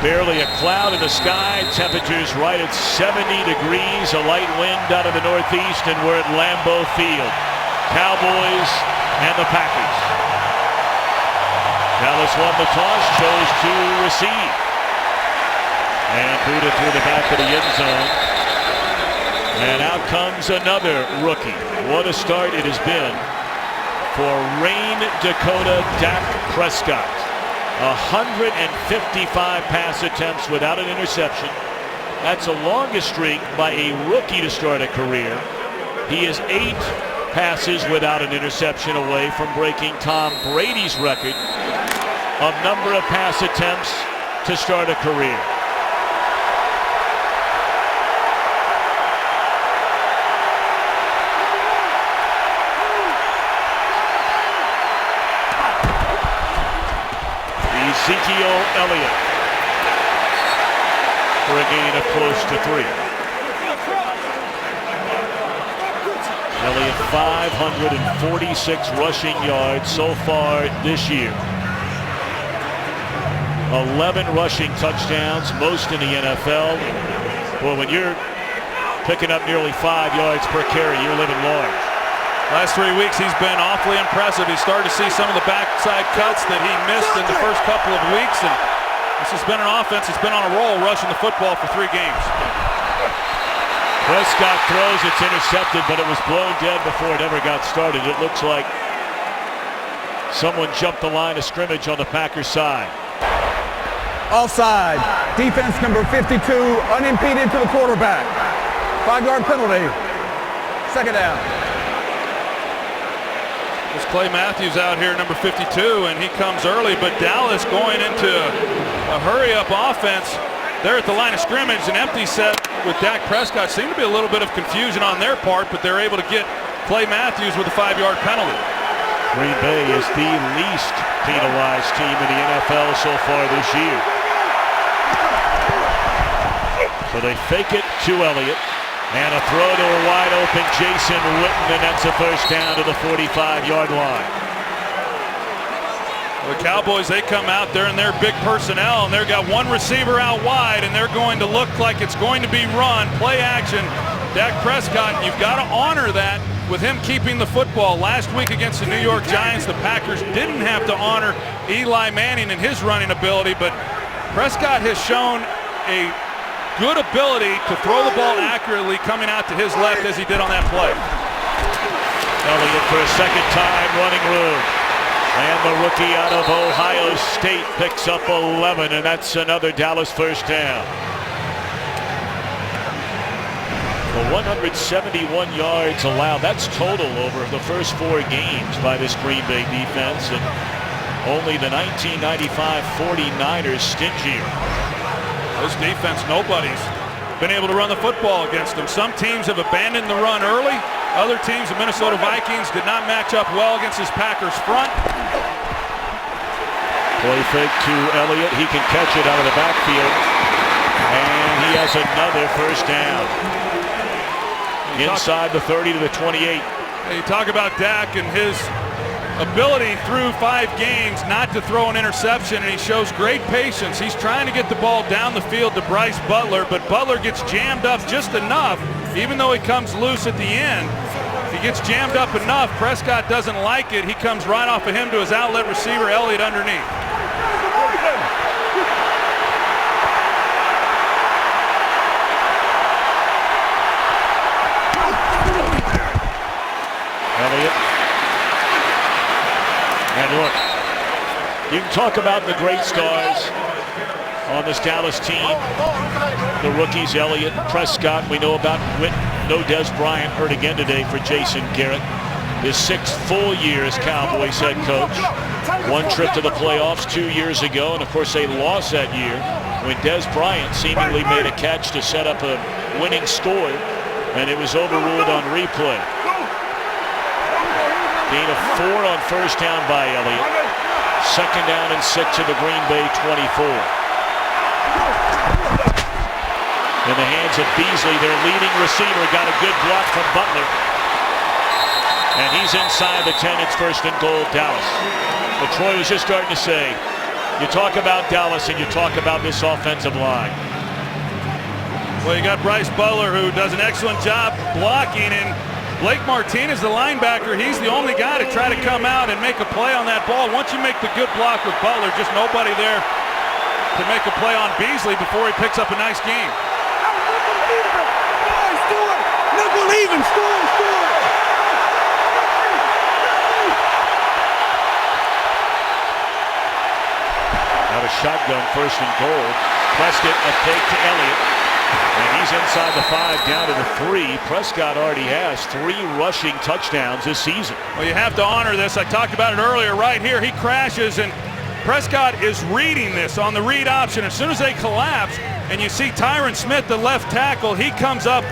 Barely a cloud in the sky. Temperatures right at 70 degrees. A light wind out of the northeast, and we're at Lambeau Field. Cowboys and the Packers. Dallas won the toss, chose to receive. And booted through the back of the end zone. And out comes another rookie. What a start it has been for Rain Dakota Dak Prescott. 155 pass attempts without an interception. That's the longest streak by a rookie to start a career. He is 8 passes without an interception away from breaking Tom Brady's record of number of pass attempts to start a career. Ezekiel Elliott for a gain of close to 3. Elliott 546 rushing yards so far this year. 11 rushing touchdowns, most in the NFL. Well, when you're picking up nearly 5 yards per carry, you're living large. Last 3 weeks, he's been awfully impressive. He started to see some of the backside cuts that he missed in the first couple of weeks, and this has been an offense that's been on a roll, rushing the football for 3 games. Prescott throws, it's intercepted, but it was blown dead before it ever got started. It looks like someone jumped the line of scrimmage on the Packers side. Offside. Defense number 52, unimpeded to the quarterback. 5-yard penalty. Second down. There's Clay Matthews out here, number 52, and he comes early, but Dallas going into a hurry-up offense. They're at the line of scrimmage, an empty set with Dak Prescott. Seemed to be a little bit of confusion on their part, but they're able to get Clay Matthews with a 5-yard penalty. Green Bay is the least penalized team in the NFL so far this year. So they fake it to Elliott. And a throw to a wide open Jason Witten, and that's a first down to the 45-yard line. The Cowboys, they come out there in their big personnel, and they've got one receiver out wide, and they're going to look like it's going to be run, play action. Dak Prescott, you've got to honor that with him keeping the football. Last week against the New York Giants, the Packers didn't have to honor Eli Manning and his running ability, but Prescott has shown a good ability to throw the ball accurately coming out to his left as he did on that play. Elliott for a second time running room. And the rookie out of Ohio State picks up 11, and that's another Dallas first down. The 171 yards allowed, that's total over the first 4 games by this Green Bay defense, and only the 1995 49ers stingier. This defense, nobody's been able to run the football against them. Some teams have abandoned the run early. Other teams, the Minnesota Vikings, did not match up well against this Packers front. Play fake to Elliott. He can catch it out of the backfield. And he has another first down. Inside the 30 to the 28. You talk about Dak and his ability through 5 games not to throw an interception, and he shows great patience. He's trying to get the ball down the field to Bryce Butler, but Butler gets jammed up just enough, even though he comes loose at the end. He gets jammed up enough. Prescott doesn't like it. He comes right off of him to his outlet receiver, Elliott, underneath. Elliott. And look, you can talk about the great stars on this Dallas team. The rookies, Elliott, Prescott. We know about Witten. No Des Bryant, hurt again today for Jason Garrett. His 6th full year as Cowboys head coach. 1 trip to the playoffs 2 years ago, and of course they lost that year when Des Bryant seemingly made a catch to set up a winning score, and it was overruled on replay. Gain of 4 on first down by Elliott. 2nd down and 6 at the Green Bay 24. In the hands of Beasley, their leading receiver, got a good block from Butler. And he's inside the 10. It's 1st and goal, Dallas. But Troy was just starting to say, You talk about Dallas and you talk about this offensive line. Well, you got Bryce Butler, who does an excellent job blocking, and Blake Martinez, the linebacker, he's the only guy to try to come out and make a play on that ball. Once you make the good block with Butler, just nobody there to make a play on Beasley before he picks up a nice game. Nickel even, score. Out of shotgun, first and goal. Prescott, a fake to Elliott. And he's inside the 5, down to the 3. Prescott already has 3 rushing touchdowns this season. Well, you have to honor this. I talked about it earlier. Right here, he crashes, and Prescott is reading this on the read option. As soon as they collapse, and you see Tyron Smith, the left tackle, he comes up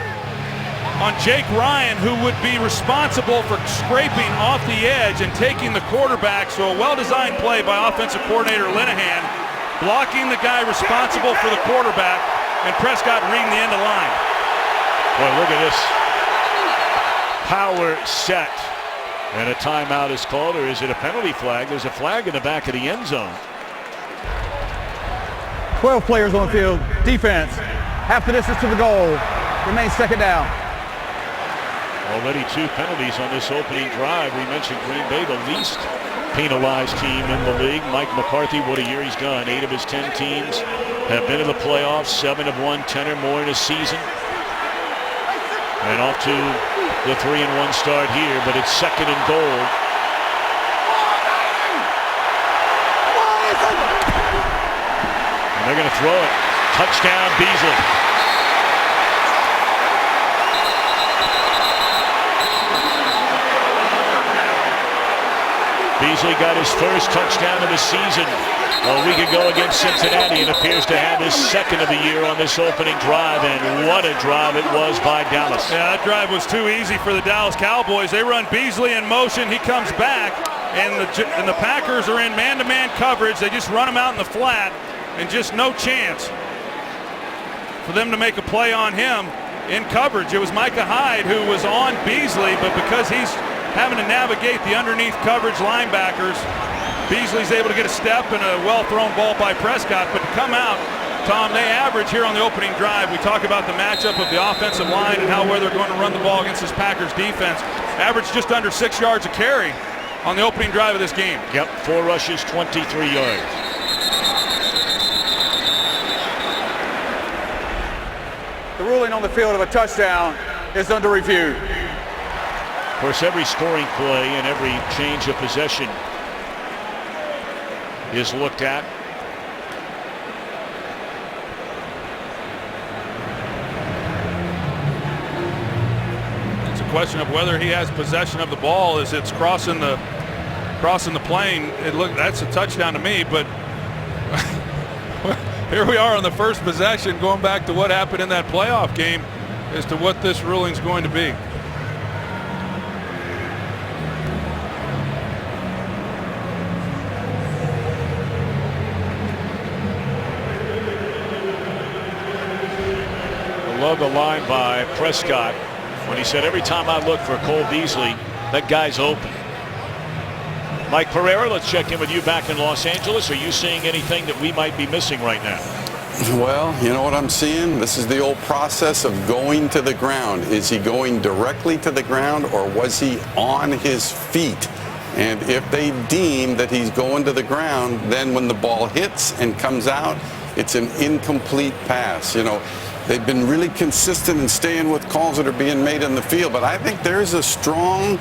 on Jake Ryan, who would be responsible for scraping off the edge and taking the quarterback. So a well-designed play by offensive coordinator Linehan, blocking the guy responsible for the quarterback, and Prescott reading the end of line. Boy, look at this power set. And a timeout is called, or is it a penalty flag? There's a flag in the back of the end zone. 12 players on the field. Defense. Half the distance to the goal. Remains second down. Already 2 penalties on this opening drive. We mentioned Green Bay, the least penalized team in the league. Mike McCarthy, what a year he's done. 8 of his 10 teams have been in the playoffs. 7 have won 10 or more in a season. And off to the 3-1 start here, but it's second and goal. And they're going to throw it. Touchdown, Beasley. Beasley got his first touchdown of the season a week ago against Cincinnati, and appears to have his second of the year on this opening drive. And what a drive it was by Dallas. Yeah, that drive was too easy for the Dallas Cowboys. They run Beasley in motion. He comes back, and the Packers are in man-to-man coverage. They just run him out in the flat, and just no chance for them to make a play on him in coverage. It was Micah Hyde who was on Beasley, but because he's having to navigate the underneath coverage linebackers, Beasley's able to get a step and a well-thrown ball by Prescott. But to come out, Tom, they average here on the opening drive. We talk about the matchup of the offensive line and how well they're going to run the ball against this Packers defense. Average just under 6 yards a carry on the opening drive of this game. Yep, 4 rushes, 23 yards. The ruling on the field of a touchdown is under review. Of course, every scoring play and every change of possession is looked at. It's a question of whether he has possession of the ball as it's crossing the plane. That's a touchdown to me, but here we are on the first possession, going back to what happened in that playoff game as to what this ruling's going to be. Love the line by Prescott when he said, every time I look for Cole Beasley, that guy's open. Mike Pereira, let's check in with you back in Los Angeles. Are you seeing anything that we might be missing right now? Well, you know what I'm seeing? This is the old process of going to the ground. Is he going directly to the ground, or was he on his feet? And if they deem that he's going to the ground, then when the ball hits and comes out, it's an incomplete pass. You know, they've been really consistent in staying with calls that are being made in the field, but I think there's a strong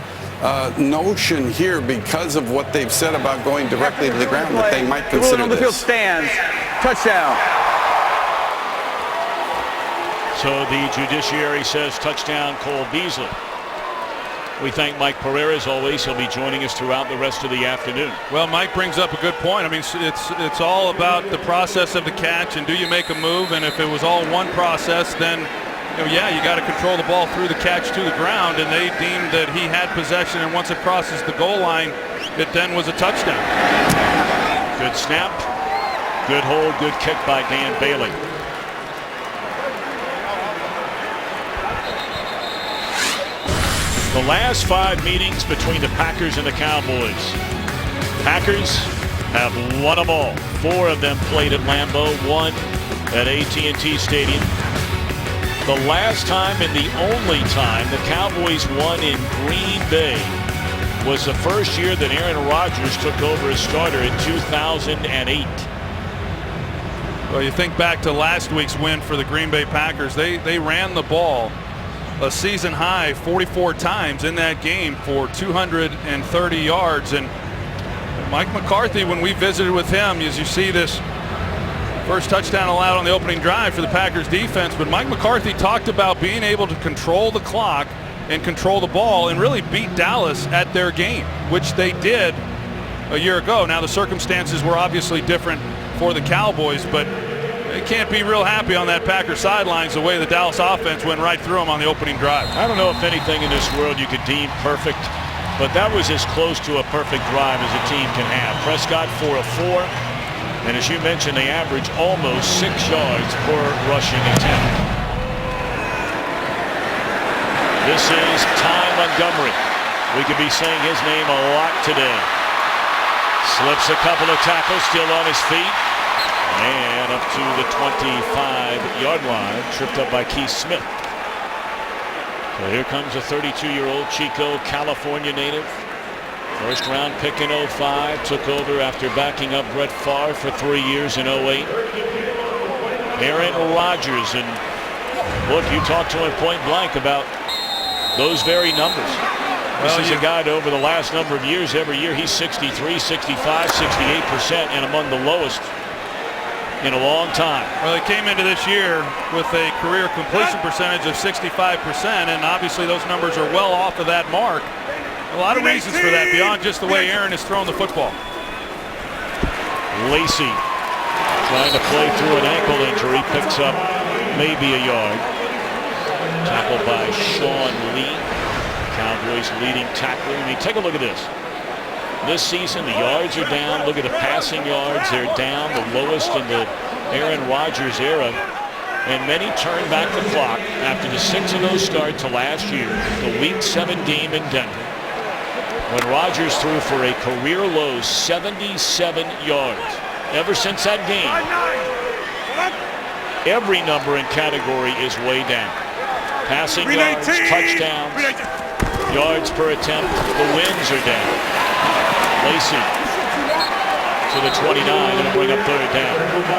notion here, because of what they've said about going directly to the ground, that they might consider the on the field stands. Touchdown. So the judiciary says touchdown, Cole Beasley. We thank Mike Pereira as always. He'll be joining us throughout the rest of the afternoon. Well, Mike brings up a good point. I mean, it's all about the process of the catch, and do you make a move? And if it was all one process, then yeah, you got to control the ball through the catch to the ground, and they deemed that he had possession, and once it crosses the goal line, it then was a touchdown. Good snap, good hold, good kick by Dan Bailey. The last 5 meetings between the Packers and the Cowboys. Packers have won them all. 4 of them played at Lambeau, 1 at AT&T Stadium. The last time and the only time the Cowboys won in Green Bay was the first year that Aaron Rodgers took over as starter in 2008. Well, you think back to last week's win for the Green Bay Packers. They ran the ball a season high 44 times in that game for 230 yards. And Mike McCarthy, when we visited with him, as you see this first touchdown allowed on the opening drive for the Packers defense, but Mike McCarthy talked about being able to control the clock and control the ball and really beat Dallas at their game, which they did a year ago. Now the circumstances were obviously different for the Cowboys, but they can't be real happy on that Packers sidelines the way the Dallas offense went right through them on the opening drive. I don't know if anything in this world you could deem perfect, but that was as close to a perfect drive as a team can have. Prescott 4 of 4, and as you mentioned, they average almost 6 yards per rushing attempt. This is Ty Montgomery. We could be saying his name a lot today. Slips a couple of tackles, still on his feet. And up to the 25-yard line, tripped up by Keith Smith. So here comes a 32-year-old Chico, California native. First round pick in 05, took over after backing up Brett Favre for 3 years in 08. Aaron Rodgers, and look, you talked to him point blank about those very numbers. This is a guy that over the last number of years, every year he's 63, 65, 68%, and among the lowest in a long time. Well, he came into this year with a career completion percentage of 65%, and obviously those numbers are well off of that mark. A lot of reasons for that beyond just the way Aaron has thrown the football. Lacey trying to play through an ankle injury, picks up maybe a yard. Tackled by Sean Lee, Cowboys leading tackler. I mean, take a look at this. This season, the yards are down. Look at the passing yards. They're down, the lowest in the Aaron Rodgers era. And many turn back the clock after the 6 of those start to last year, the Week 7 game in Denver, when Rodgers threw for a career low 77 yards. Ever since that game, every number and category is way down. Passing yards, touchdowns, yards per attempt, the wins are down. Lacey to the 29, and bring up 3rd down.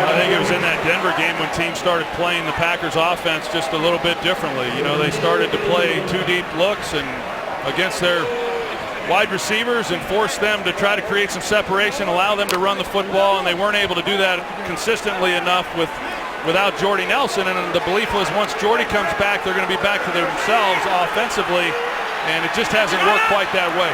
I think it was in that Denver game when teams started playing the Packers offense just a little bit differently. You know, they started to play 2 deep looks and against their wide receivers and force them to try to create some separation, allow them to run the football, and they weren't able to do that consistently enough without Jordy Nelson. And the belief was once Jordy comes back, they're going to be back to themselves offensively, and it just hasn't worked quite that way.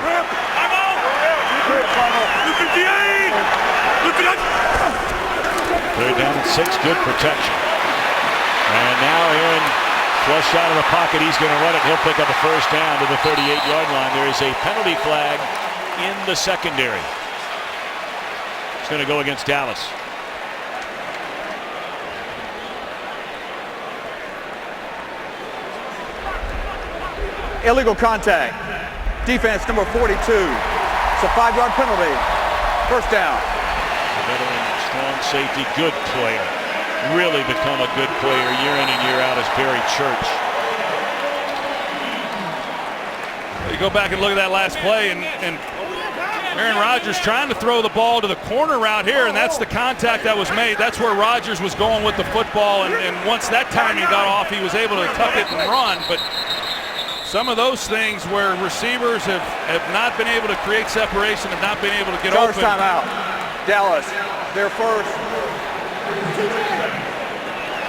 3rd down and 6, good protection. And now Aaron flushed out of the pocket. He's going to run it. He'll pick up a 1st down to the 38-yard line. There is a penalty flag in the secondary. It's going to go against Dallas. Illegal contact. Defense number 42. It's a 5-yard penalty. 1st down. A veteran, strong safety, good player. Really become a good player year in and year out as Barry Church. You go back and look at that last play, and Aaron Rodgers trying to throw the ball to the corner route here, and that's the contact that was made. That's where Rodgers was going with the football, and once that timing got off, he was able to tuck it and run. But some of those things where receivers have not been able to create separation, have not been able to get Charge open. timeout. Dallas, their first.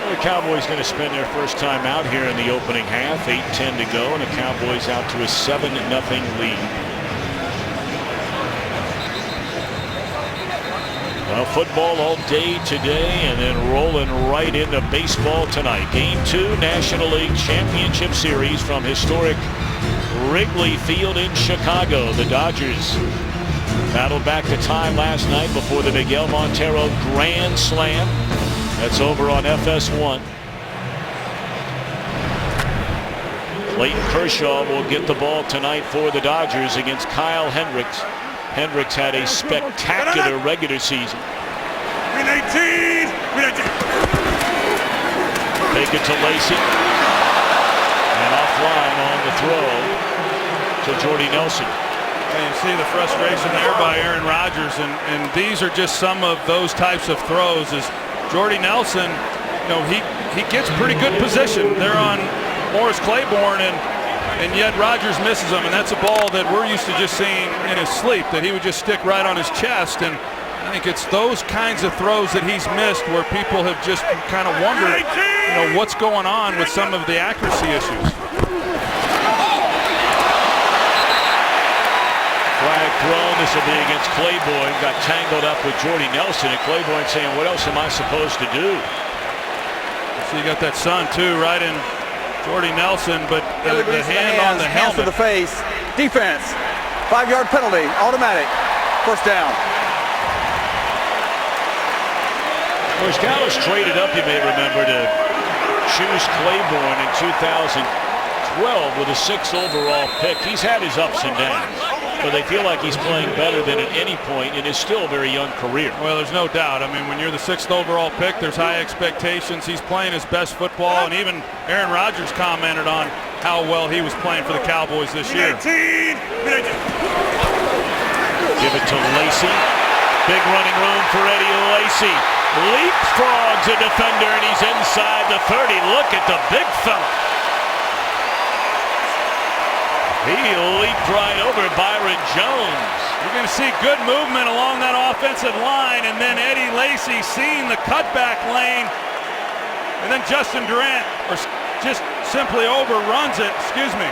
The Cowboys going to spend their first time out here in the opening half. 8:10 to go, and the Cowboys out to a 7-0 lead. Well, football all day today, and then rolling right into baseball tonight. Game 2, National League Championship Series from historic Wrigley Field in Chicago. The Dodgers battled back to tie last night before the Miguel Montero Grand Slam. That's over on FS1. Clayton Kershaw will get the ball tonight for the Dodgers against Kyle Hendricks. Hendricks had a spectacular regular season. Take it to Lacy. And offline on the throw to Jordy Nelson. And you see the frustration there by Aaron Rodgers, and these are just some of those types of throws. As Jordy Nelson, he gets pretty good position there on Morris Claiborne, and yet Rodgers misses him, and that's a ball that we're used to just seeing in his sleep, that he would just stick right on his chest. And I think it's those kinds of throws that he's missed where people have just kind of wondered, what's going on with some of the accuracy issues. Flag thrown. This will be against Claiborne. Got tangled up with Jordy Nelson, and Claiborne saying, what else am I supposed to do? So you got that sun too, right in Jordy Nelson, but the hand on the hands helmet. to the face. Defense. 5-yard penalty. Automatic. First down. Of course, Dallas traded up, you may remember, to choose Claiborne in 2012 with a 6th overall pick. He's had his ups and downs, but they feel like he's playing better than at any point in his still very young career. Well, there's no doubt. I mean, when you're the 6th overall pick, there's high expectations. He's playing his best football, and even Aaron Rodgers commented on how well he was playing for the Cowboys this year. Give it to Lacy. Big running room for Eddie Lacy. Leapfrogs a defender, and he's inside the 30. Look at the big fella. He leaped right over Byron Jones. You're going to see good movement along that offensive line, and then Eddie Lacy seeing the cutback lane, and then Justin Durant just simply overruns it. Excuse me.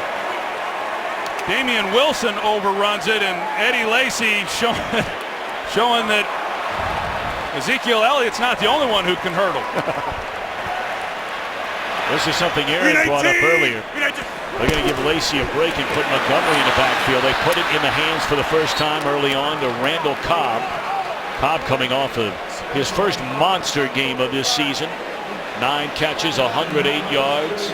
Damian Wilson overruns it, and Eddie Lacy showing that Ezekiel Elliott's not the only one who can hurdle. This is something Aaron brought up earlier. They're going to give Lacy a break and put Montgomery in the backfield. They put it in the hands for the first time early on to Randall Cobb. Cobb coming off of his first monster game of this season. 9 catches, 108 yards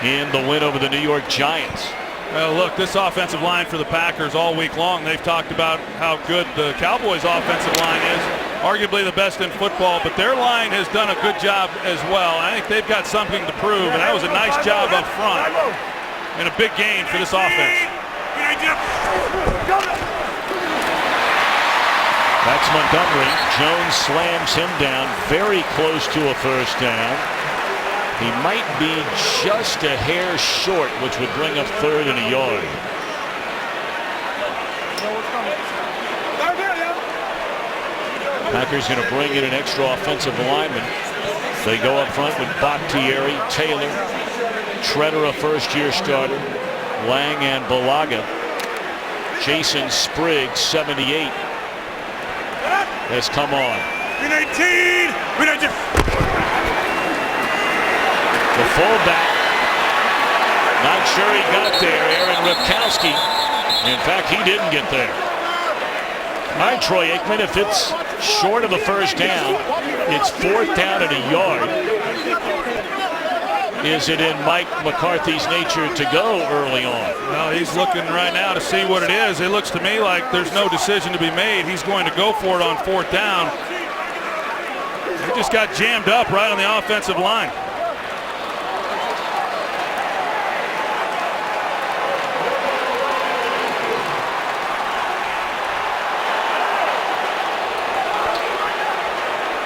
in the win over the New York Giants. Well, look, this offensive line for the Packers all week long, they've talked about how good the Cowboys offensive line is, arguably the best in football, but their line has done a good job as well. I think they've got something to prove, and that was a nice job up front and a big gain for this offense. That's Montgomery. Jones slams him down very close to a first down. He might be just a hair short, which would bring up 3rd and a yard. Packers going to bring in an extra offensive lineman. They go up front with Bakhtiari, Taylor, Treader, a first-year starter, Lang and Balaga. Jason Spriggs, 78, has come on. The fullback, not sure he got there. Aaron Ripkowski. In fact, he didn't get there. All right, Troy Aikman, if it's short of a first down, it's 4th down and a yard. Is it in Mike McCarthy's nature to go early on? Well, he's looking right now to see what it is. It looks to me like there's no decision to be made. He's going to go for it on 4th down. He just got jammed up right on the offensive line.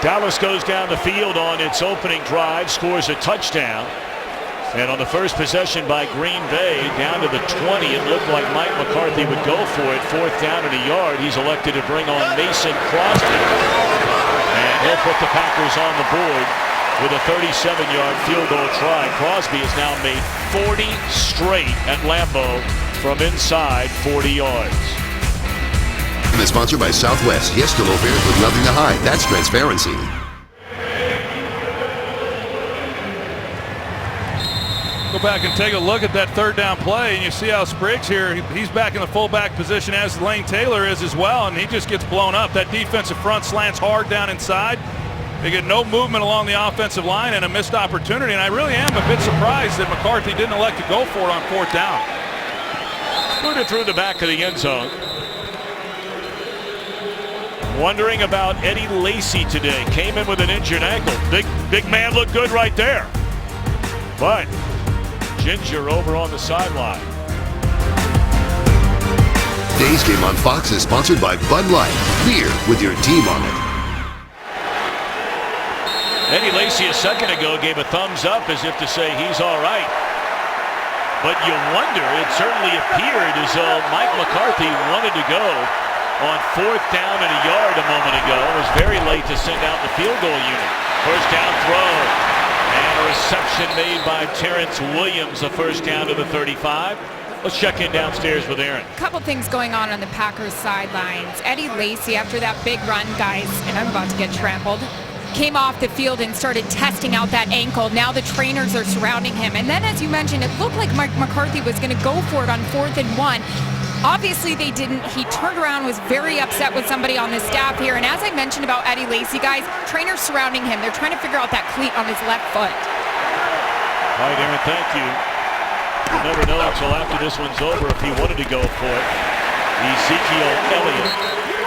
Dallas goes down the field on its opening drive, scores a touchdown. And on the first possession by Green Bay, down to the 20, it looked like Mike McCarthy would go for it. 4th down and a yard. He's elected to bring on Mason Crosby. And he'll put the Packers on the board with a 37-yard field goal try. Crosby has now made 40 straight at Lambeau from inside 40 yards. Is sponsored by Southwest. Yes to low fares with nothing to hide. That's transparency. Go back and take a look at that 3rd down play, and you see how Spriggs here, he's back in the fullback position as Lane Taylor is as well, and he just gets blown up. That defensive front slants hard down inside. They get no movement along the offensive line and a missed opportunity, and I really am a bit surprised that McCarthy didn't elect to go for it on 4th down. Put it through the back of the end zone. Wondering about Eddie Lacy today. Came in with an injured ankle. Big man looked good right there. But Ginger over on the sideline. Today's game on Fox is sponsored by Bud Light. Beer with your team on it. Eddie Lacy a second ago gave a thumbs up as if to say he's all right. But you wonder, it certainly appeared as though Mike McCarthy wanted to go on 4th down and a yard a moment ago. It was very late to send out the field goal unit. First down throw. And a reception made by Terrence Williams, a first down to the 35. Let's check in downstairs with Aaron. A couple things going on the Packers sidelines. Eddie Lacy, after that big run, guys, and I'm about to get trampled, came off the field and started testing out that ankle. Now the trainers are surrounding him. And then, as you mentioned, it looked like Mike McCarthy was going to go for it on 4th and 1. Obviously they didn't. He turned around, was very upset with somebody on the staff here. And as I mentioned about Eddie Lacy, guys, trainers surrounding him. They're trying to figure out that cleat on his left foot. All right, Aaron, thank you. You'll never know until after this one's over if he wanted to go for it. Ezekiel Elliott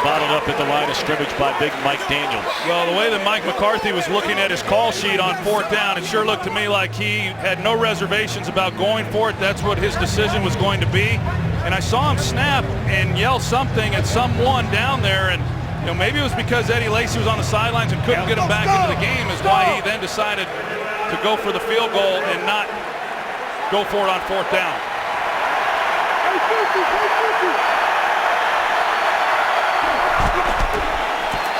bottled up at the line of scrimmage by big Mike Daniels. Well, the way that Mike McCarthy was looking at his call sheet on 4th down, it sure looked to me like he had no reservations about going for it. That's what his decision was going to be. And I saw him snap and yell something at someone down there, and maybe it was because Eddie Lacy was on the sidelines and couldn't get him back into the game, is why he then decided to go for the field goal and not go for it on 4th down.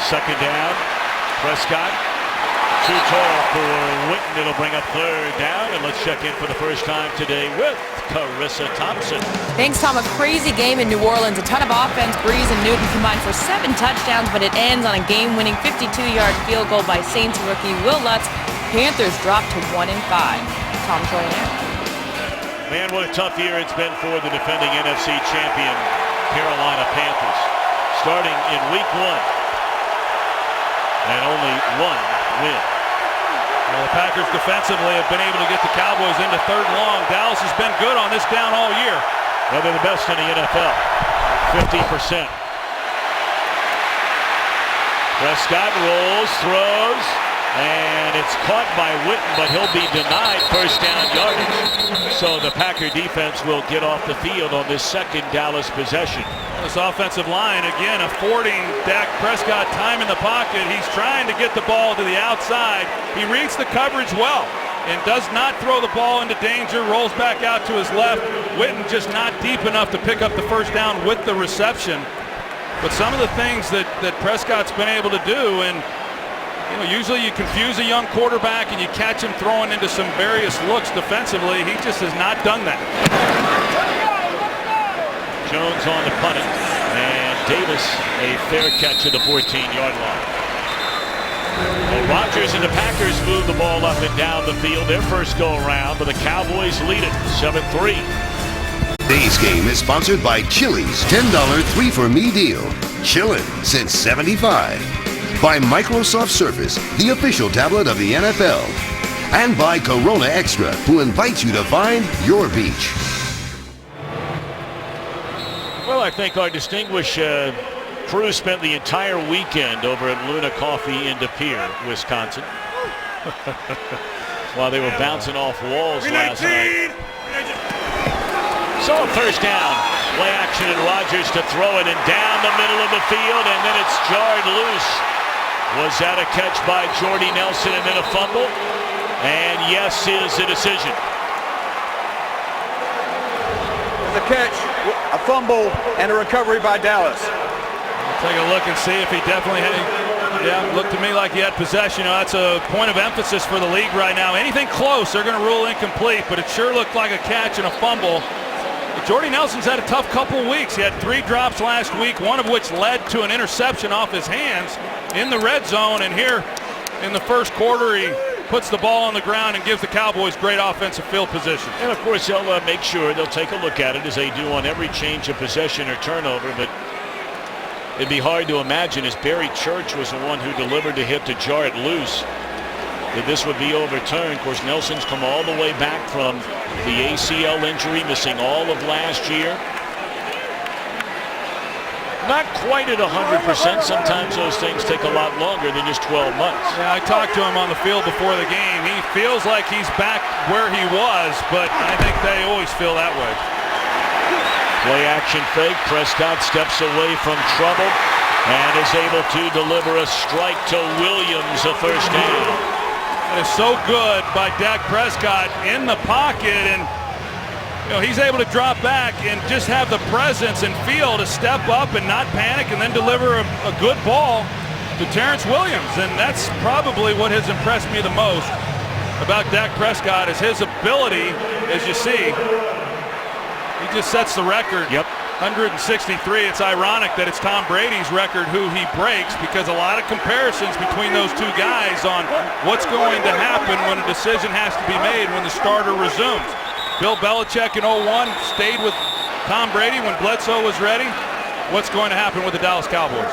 Second down, Prescott. Too tall for Witten. It'll bring up 3rd down, and let's check in for the first time today with Carissa Thompson. Thanks, Tom. A crazy game in New Orleans. A ton of offense. Breeze and Newton combined for 7 touchdowns, but it ends on a game-winning 52-yard field goal by Saints rookie Will Lutz. Panthers drop to 1-5. Tom Troyer. Man, what a tough year it's been for the defending NFC champion Carolina Panthers. Starting in week 1 and only 1 win. Well, the Packers defensively have been able to get the Cowboys into 3rd and long. Dallas has been good on this down all year. Well, they're the best in the NFL. 50%. Prescott rolls, throws, and it's caught by Witten, but he'll be denied first down yardage. So the Packer defense will get off the field on this second Dallas possession. This offensive line, again, affording Dak Prescott time in the pocket. He's trying to get the ball to the outside. He reads the coverage well and does not throw the ball into danger, rolls back out to his left. Witten just not deep enough to pick up the first down with the reception. But some of the things that Prescott's been able to do, and usually you confuse a young quarterback and you catch him throwing into some various looks defensively. He just has not done that. Jones on the punt, and Davis a fair catch at the 14-yard line. Well, Rodgers and the Packers move the ball up and down the field. Their first go around, but the Cowboys lead it 7-3. Today's game is sponsored by Chili's $10 3-for-me deal. Chillin' since '75. By Microsoft Surface, the official tablet of the NFL. And by Corona Extra, who invites you to find your beach. Well, I think our distinguished crew spent the entire weekend over at Luna Coffee in De Pere, Wisconsin. While they were bouncing off walls last night. So a first down. Play action and Rodgers to throw it and down the middle of the field, and then it's jarred loose. Was that a catch by Jordy Nelson and then a fumble? And yes is the decision. The catch, a fumble, and a recovery by Dallas. Take a look and see if he definitely had. Yeah, looked to me like he had possession. That's a point of emphasis for the league right now. Anything close, they're going to rule incomplete, but it sure looked like a catch and a fumble. But Jordy Nelson's had a tough couple weeks. He had 3 drops last week, one of which led to an interception off his hands in the red zone. And here in the first quarter, he puts the ball on the ground and gives the Cowboys great offensive field position. And of course, they'll make sure they'll take a look at it as they do on every change of possession or turnover. But it'd be hard to imagine, as Barry Church was the one who delivered the hit to jar it loose, that this would be overturned. Of course, Nelson's come all the way back from the ACL injury, missing all of last year. not quite at 100%. Sometimes those things take a lot longer than just 12 months. Yeah, I talked to him on the field before the game. He feels like he's back where he was, but I think they always feel that way. Play action fake. Prescott steps away from trouble and is able to deliver a strike to Williams, a first down. That is so good by Dak Prescott in the pocket, and he's able to drop back and just have the presence and feel to step up and not panic and then deliver a good ball to Terrence Williams. And that's probably what has impressed me the most about Dak Prescott is his ability, as you see. He just sets the record. Yep. 163. It's ironic that it's Tom Brady's record who he breaks, because a lot of comparisons between those two guys on what's going to happen when a decision has to be made when the starter resumes. Bill Belichick in 01 stayed with Tom Brady when Bledsoe was ready. What's going to happen with the Dallas Cowboys?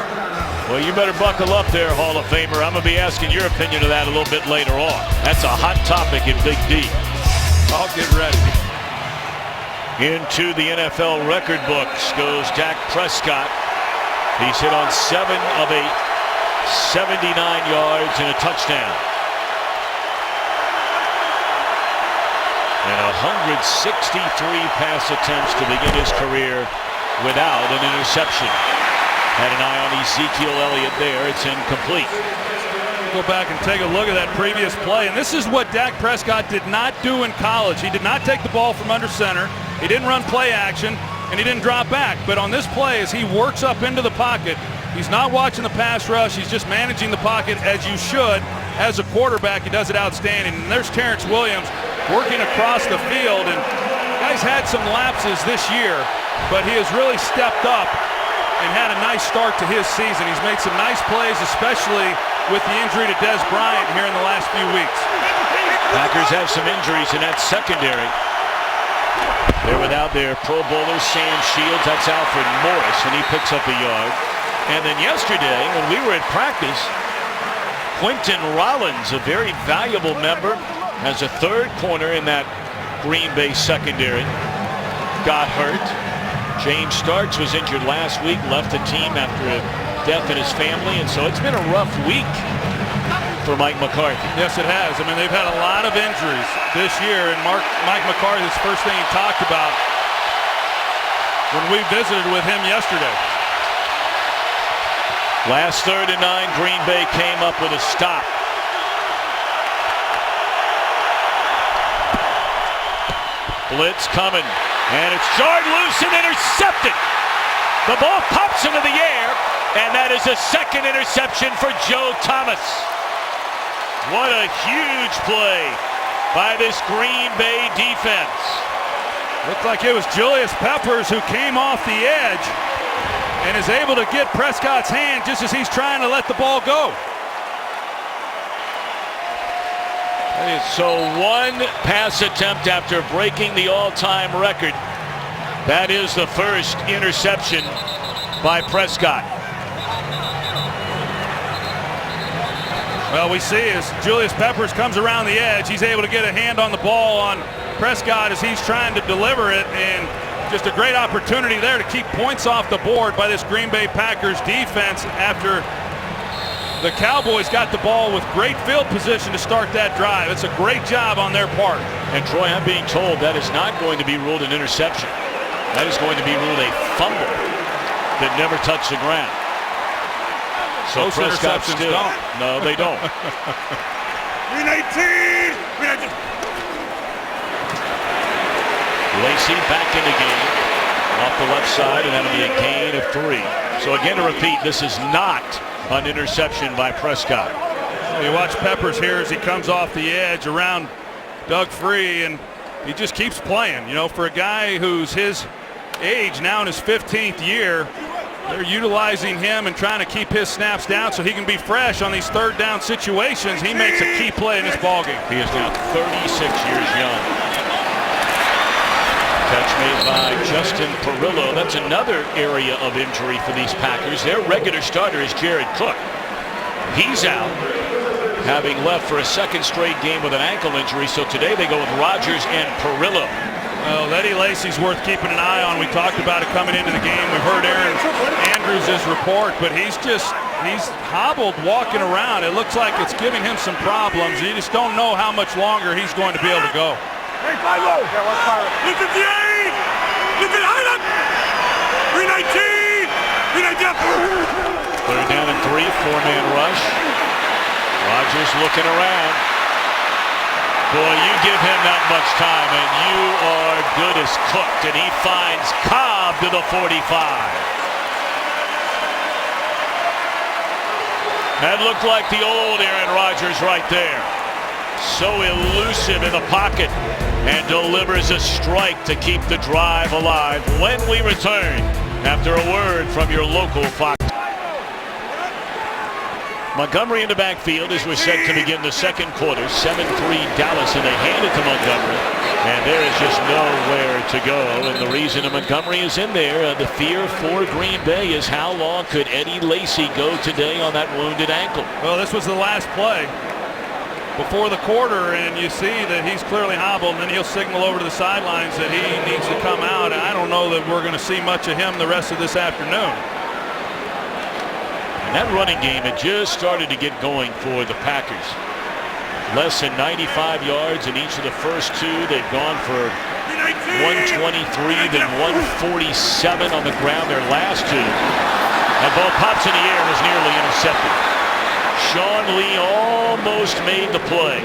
Well, you better buckle up there, Hall of Famer. I'm going to be asking your opinion of that a little bit later on. That's a hot topic in Big D. I'll get ready. Into the NFL record books goes Dak Prescott. He's hit on 7 of 8, 79 yards and a touchdown. And 163 pass attempts to begin his career without an interception. Had an eye on Ezekiel Elliott there. It's incomplete. Go back and take a look at that previous play, and this is what Dak Prescott did not do in college. He did not take the ball from under center. He didn't run play action, and he didn't drop back. But on this play, as he works up into the pocket, he's not watching the pass rush. He's just managing the pocket as you should. As a quarterback, he does it outstanding. And there's Terrence Williams working across the field, and guy's had some lapses this year, but he has really stepped up and had a nice start to his season. He's made some nice plays, especially with the injury to Dez Bryant here in the last few weeks. Packers have some injuries in that secondary. They're without their Pro Bowler Sam Shields. That's Alfred Morris, and he picks up a yard. And then yesterday, when we were at practice, Quentin Rollins, a very valuable member, as a third corner in that Green Bay secondary, got hurt. James Starks was injured last week, left the team after a death in his family, and so it's been a rough week for Mike McCarthy. Yes, it has. I mean, they've had a lot of injuries this year, and Mike McCarthy's first thing he talked about when we visited with him yesterday. Last 3rd and 9, Green Bay came up with a stop. Blitz coming, and it's jarred loose and intercepted. The ball pops into the air, and that is a second interception for Joe Thomas. What a huge play by this Green Bay defense. Looked like it was Julius Peppers who came off the edge and is able to get Prescott's hand just as he's trying to let the ball go. So one pass attempt after breaking the all-time record. That is the first interception by Prescott. Well, we see as Julius Peppers comes around the edge, he's able to get a hand on the ball on Prescott as he's trying to deliver it, and just a great opportunity there to keep points off the board by this Green Bay Packers defense after the Cowboys got the ball with great field position to start that drive. It's a great job on their part. And Troy, I'm being told that is not going to be ruled an interception. That is going to be ruled a fumble that never touched the ground. So most Prescott interceptions still, don't. no, they don't. Lacey back in the game off the left side, and that'll be a gain of 3. So again, to repeat, this is not an interception by Prescott. You watch Peppers here as he comes off the edge around Doug Free, and he just keeps playing. You know, for a guy who's his age, now in his 15th year, they're utilizing him and trying to keep his snaps down so he can be fresh on these third down situations. He makes a key play in this ballgame. He is now 36 years young. Catch made by Justin Perillo. That's another area of injury for these Packers. Their regular starter is Jared Cook. He's out, having left for a second straight game with an ankle injury. So today they go with Rodgers and Perillo. Well, Eddie Lacy's worth keeping an eye on. We talked about it coming into the game. We've heard Aaron Andrews' report, but he's hobbled walking around. It looks like it's giving him some problems. You just don't know how much longer he's going to be able to go. Hey, 5-0. Look at the 8. Look at Highland. 319. 319. Third down and 3, 4-man rush. Rodgers looking around. Boy, you give him that much time and you are good as cooked. And he finds Cobb to the 45. That looked like the old Aaron Rodgers right there. So elusive in the pocket and delivers a strike to keep the drive alive. When we return after a word from your local Fox. Montgomery in the backfield as we're set to begin the second quarter. 7-3 Dallas, and they hand it to Montgomery. And there is just nowhere to go. And the reason that Montgomery is in there, the fear for Green Bay is how long could Eddie Lacy go today on that wounded ankle? Well, this was the last play before the quarter, and you see that he's clearly hobbled, and then he'll signal over to the sidelines that he needs to come out. And I don't know that we're going to see much of him the rest of this afternoon. That running game had just started to get going for the Packers. Less than 95 yards in each of the first two. They've gone for 123, then 147 on the ground their last two. That ball pops in the air and is nearly intercepted. Sean Lee almost made the play.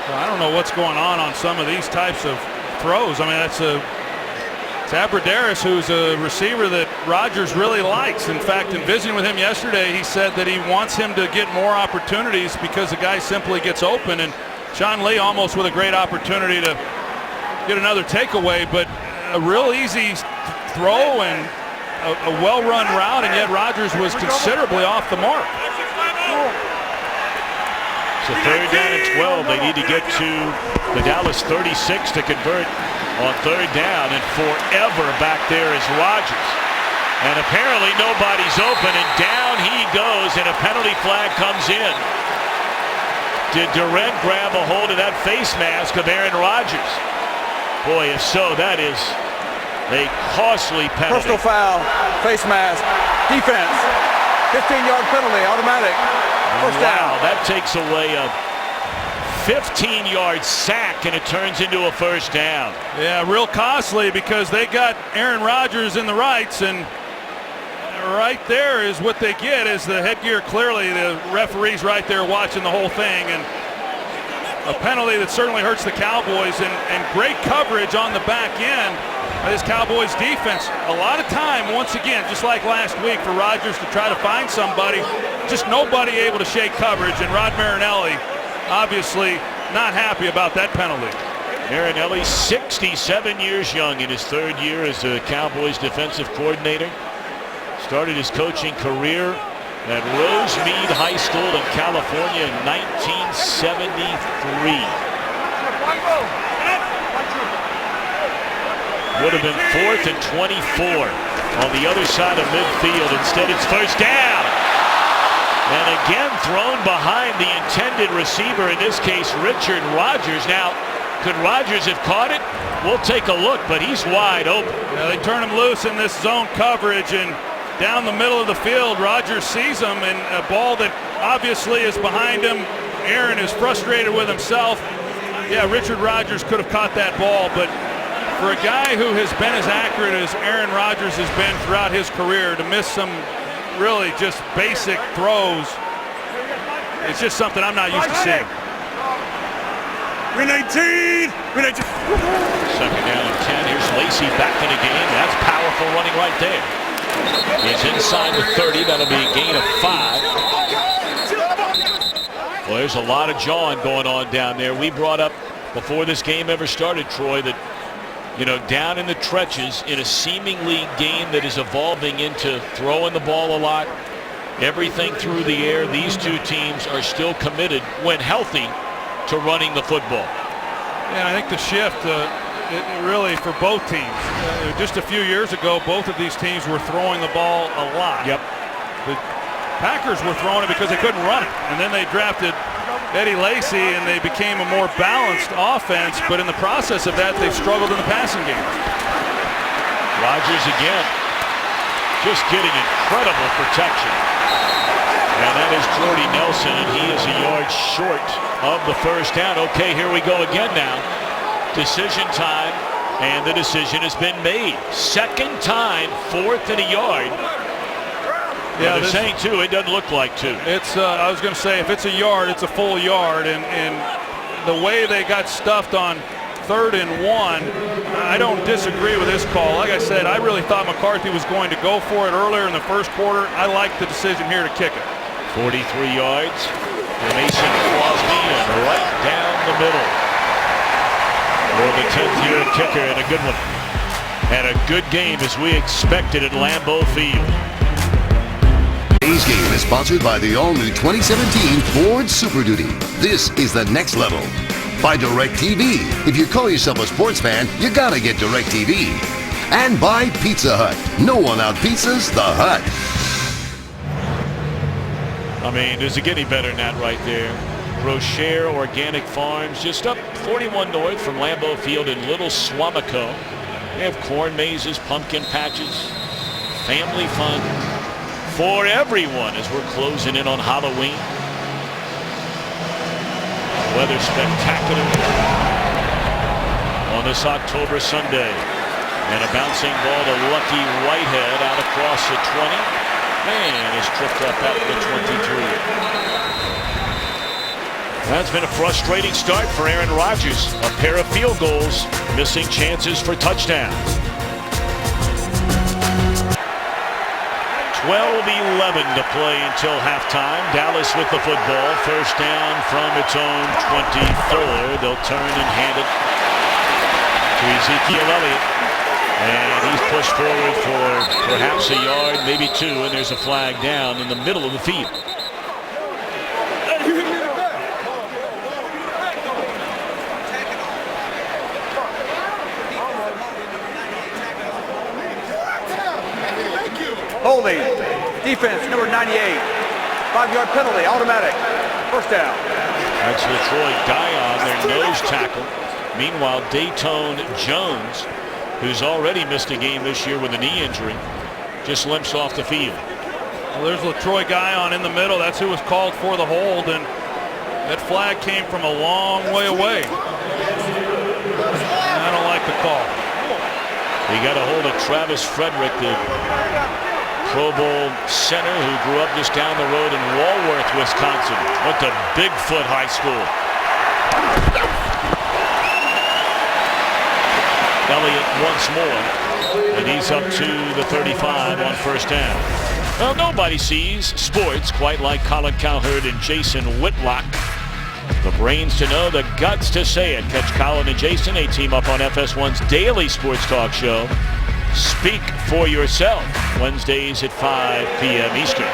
Well, I don't know what's going on some of these types of throws. I mean, it's Abradaris, who's a receiver that Rodgers really likes. In fact, in visiting with him yesterday, he said that he wants him to get more opportunities because the guy simply gets open. And Sean Lee almost with a great opportunity to get another takeaway, but a real easy throw and a well-run route, and yet Rodgers was considerably off the mark. So third down and 12. They need to get to the Dallas 36 to convert on third down, and forever back there is Rodgers. And apparently nobody's open, and down he goes, and a penalty flag comes in. Did Durant grab a hold of that face mask of Aaron Rodgers? Boy, if so, that is a costly penalty. Personal foul, face mask, defense, 15-yard penalty, automatic. First down. Wow, that takes away a 15-yard sack, and it turns into a first down. Yeah, real costly because they got Aaron Rodgers in the rights, and right there is what they get is the headgear. Clearly, the referee's right there watching the whole thing, and a penalty that certainly hurts the Cowboys, and great coverage on the back end of this Cowboys defense. A lot of time, once again, just like last week, for Rodgers to try to find somebody, just nobody able to shake coverage, and Rod Marinelli obviously not happy about that penalty. Marinelli, 67 years young, in his third year as the Cowboys defensive coordinator. Started his coaching career at Rosemead High School in California in 1973. Would have been 4th and 24 on the other side of midfield. Instead, it's first down. And again thrown behind the intended receiver, in this case Richard Rodgers. Now, could Rodgers have caught it? We'll take a look, but he's wide open. Yeah, they turn him loose in this zone coverage, and down the middle of the field, Rodgers sees him, and a ball that obviously is behind him. Aaron is frustrated with himself. Yeah, Richard Rodgers could have caught that ball, but for a guy who has been as accurate as Aaron Rodgers has been throughout his career, to miss some really just basic throws, it's just something I'm not used to seeing. 319. 319. Second down and 10. Here's Lacy back in the game. That's powerful running right there. He's inside the 30. That'll be a gain of 5. Well, there's a lot of jawing going on down there. We brought up before this game ever started, Troy, that, you know, down in the trenches in a seemingly game that is evolving into throwing the ball a lot, everything through the air, these two teams are still committed, when healthy, to running the football. Yeah, I think the shift really for both teams. Just a few years ago, both of these teams were throwing the ball a lot. Yep. The Packers were throwing it because they couldn't run it, and then they drafted Eddie Lacy, and they became a more balanced offense, but in the process of that, they've struggled in the passing game. Rodgers again, just getting incredible protection. And that is Jordy Nelson, and he is a yard short of the first down. Okay, here we go again now. Decision time, and the decision has been made. Second time, 4th and a yard. Yeah, they're saying 2. It doesn't look like 2. It's I was going to say, if it's a yard, it's a full yard, and the way they got stuffed on 3rd and 1, I don't disagree with this call. Like I said, I really thought McCarthy was going to go for it earlier in the first quarter. I like the decision here to kick it. 43 yards for Mason Crosby, and right down the middle for the 10th-year kicker, and a good one. And a good game as we expected at Lambeau Field. Today's game is sponsored by the all-new 2017 Ford Super Duty. This is the next level. By DirecTV. If you call yourself a sports fan, you gotta get DirecTV. And by Pizza Hut. No one out-pizzas the Hut. I mean, does it get any better than that right there? Rocher Organic Farms, just up 41 north from Lambeau Field in Little Swamico. They have corn mazes, pumpkin patches, family fun for everyone as we're closing in on Halloween. Weather spectacular on this October Sunday. And a bouncing ball to Lucky Whitehead out across the 20. And is tripped up at the 23. That's been a frustrating start for Aaron Rodgers. A pair of field goals, missing chances for touchdowns. 12-11 to play until halftime. Dallas with the football. First down from its own 24. They'll turn and hand it to Ezekiel Elliott. And he's pushed forward for perhaps a yard, maybe 2, and there's a flag down in the middle of the field. Holding. Defense, number 98. 5-yard penalty, automatic. First down. That's LaTroy Guion, their nose tackle. Meanwhile, Dayton Jones, who's already missed a game this year with a knee injury, just limps off the field. Well, there's LaTroy Guion in the middle. That's who was called for the hold, and that flag came from a long way away. I don't like the call. He got a hold of Travis Frederick, the Pro Bowl center who grew up just down the road in Walworth, Wisconsin. Went to Bigfoot High School. Elliott once more, and he's up to the 35 on first down. Well, nobody sees sports quite like Colin Cowherd and Jason Whitlock. The brains to know, the guts to say it. Catch Colin and Jason. They team up on FS1's daily sports talk show, Speak for Yourself, Wednesdays at 5 p.m. Eastern.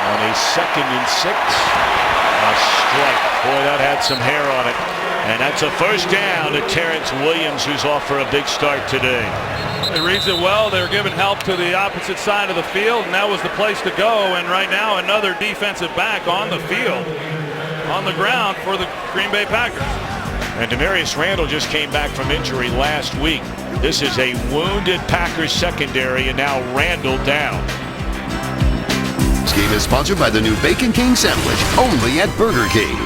On a 2nd and 6, a strike. Boy, that had some hair on it. And that's a first down to Terrence Williams, who's off for a big start today. It reads it well. They're giving help to the opposite side of the field, and that was the place to go. And right now, another defensive back on the field, on the ground for the Green Bay Packers. And Demarius Randall just came back from injury last week. This is a wounded Packers secondary, and now Randall down. This game is sponsored by the new Bacon King sandwich, only at Burger King.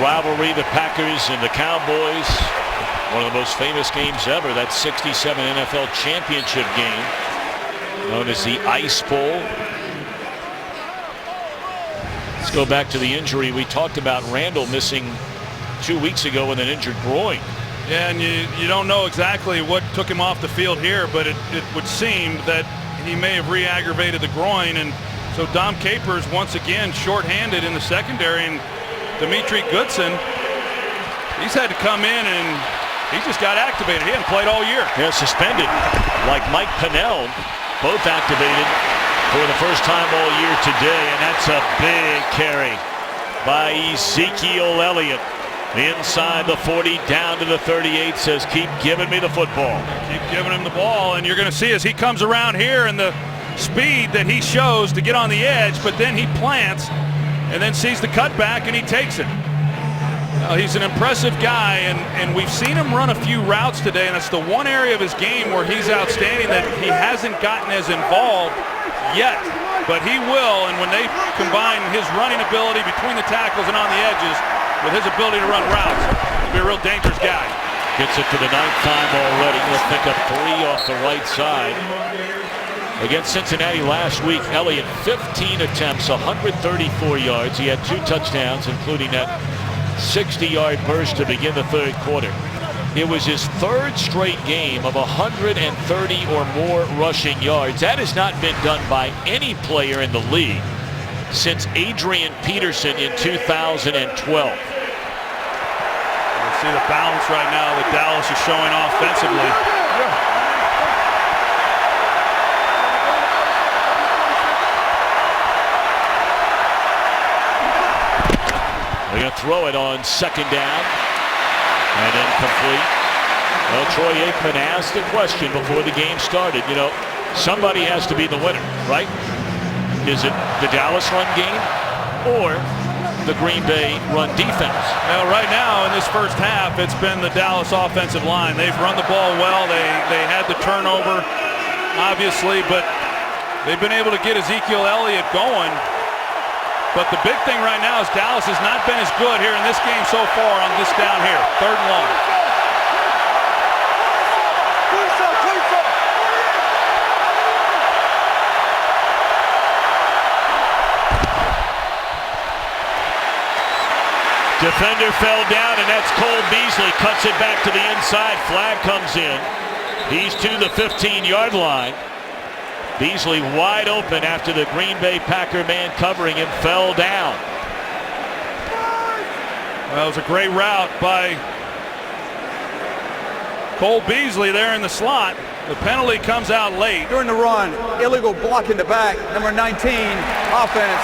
Rivalry, the Packers and the Cowboys. One of the most famous games ever, that 67 NFL championship game known as the Ice Bowl. Let's go back to the injury we talked about. Randall missing 2 weeks ago with an injured groin. Yeah, and you don't know exactly what took him off the field here, but it would seem that he may have re-aggravated the groin, and so Dom Capers once again shorthanded in the secondary, and Dimitri Goodson, he's had to come in and he just got activated. He hasn't played all year. Yeah, suspended, like Mike Pennell, both activated for the first time all year today, and that's a big carry by Ezekiel Elliott. Inside the 40, down to the 38, says, keep giving me the football. Keep giving him the ball, and you're going to see as he comes around here and the speed that he shows to get on the edge, but then he plants and then sees the cutback and he takes it. He's an impressive guy, and we've seen him run a few routes today, and that's the one area of his game where he's outstanding that he hasn't gotten as involved yet, but he will, and when they combine his running ability between the tackles and on the edges with his ability to run routes, he'll be a real dangerous guy. Gets it for the 9th time already. He'll pick up 3 off the right side. Against Cincinnati last week, Elliott 15 attempts, 134 yards. He had 2 touchdowns, including that 60-yard burst to begin the 3rd quarter. It was his 3rd straight game of 130 or more rushing yards. That has not been done by any player in the league since Adrian Peterson in 2012. See the balance right now that Dallas is showing offensively. They're going to throw it on 2nd down and incomplete. Well, Troy Aikman asked a question before the game started. You know, somebody has to be the winner, right? Is it the Dallas run game or the Green Bay run defense? Well, right now in this first half, it's been the Dallas offensive line. They've run the ball well. They had the turnover, obviously, but they've been able to get Ezekiel Elliott going. But the big thing right now is Dallas has not been as good here in this game so far on this down here, 3rd and long. Defender fell down, and that's Cole Beasley. Cuts it back to the inside. Flag comes in. He's to the 15-yard line. Beasley wide open after the Green Bay Packer man covering him fell down. Well, it was a great route by Cole Beasley there in the slot. The penalty comes out late. During the run, illegal block in the back, number 19, offense,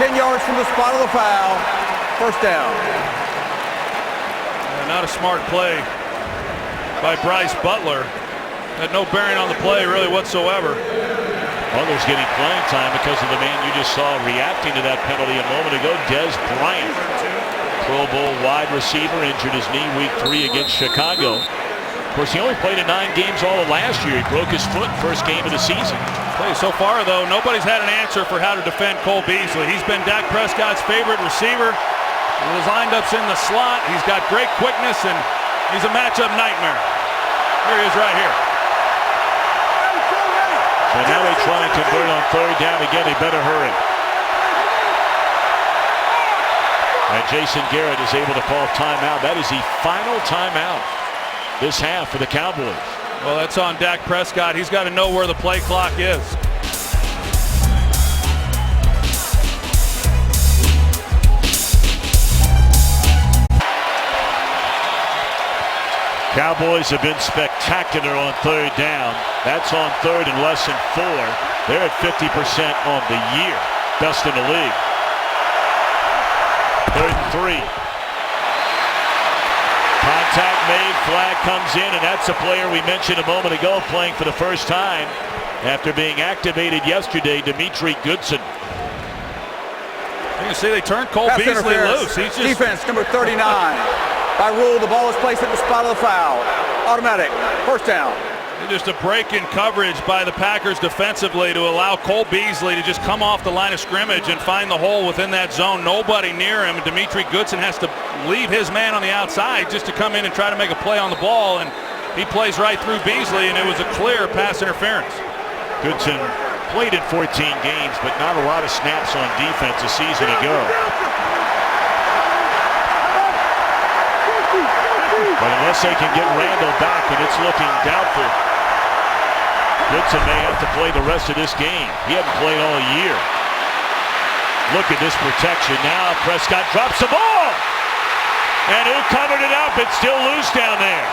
10 yards from the spot of the foul, 1st down. Not a smart play by Bryce Butler. Had no bearing on the play really whatsoever. Others getting playing time because of the man you just saw reacting to that penalty a moment ago, Des Bryant. Pro Bowl wide receiver, injured his knee week 3 against Chicago. Of course, he only played in 9 games all of last year. He broke his foot first game of the season. So far, though, nobody's had an answer for how to defend Cole Beasley. He's been Dak Prescott's favorite receiver. His lined-up's in the slot. He's got great quickness, and he's a matchup nightmare. Here he is right here. So now they try and convert on 3rd down again. They better hurry. And Jason Garrett is able to call timeout. That is the final timeout this half for the Cowboys. Well, that's on Dak Prescott. He's got to know where the play clock is. Cowboys have been spectacular on 3rd down. That's on 3rd and less than 4. They're at 50% on the year. Best in the league. 3rd and 3. Contact made, flag comes in, and that's a player we mentioned a moment ago playing for the first time after being activated yesterday, Dimitri Goodson. You can see they turned Cole Pass Beasley interference. loose. He's just... Defense, number 39. By rule, the ball is placed at the spot of the foul. Automatic, 1st down. Just a break in coverage by the Packers defensively to allow Cole Beasley to just come off the line of scrimmage and find the hole within that zone. Nobody near him. Dimitri Goodson has to leave his man on the outside just to come in and try to make a play on the ball, and he plays right through Beasley, and it was a clear pass interference. Goodson played in 14 games, but not a lot of snaps on defense a season ago. But unless they can get Randall back, and it's looking doubtful, Woodson may have to play the rest of this game. He hasn't played all year. Look at this protection. Now Prescott drops the ball. And who covered it up? It's still loose down there.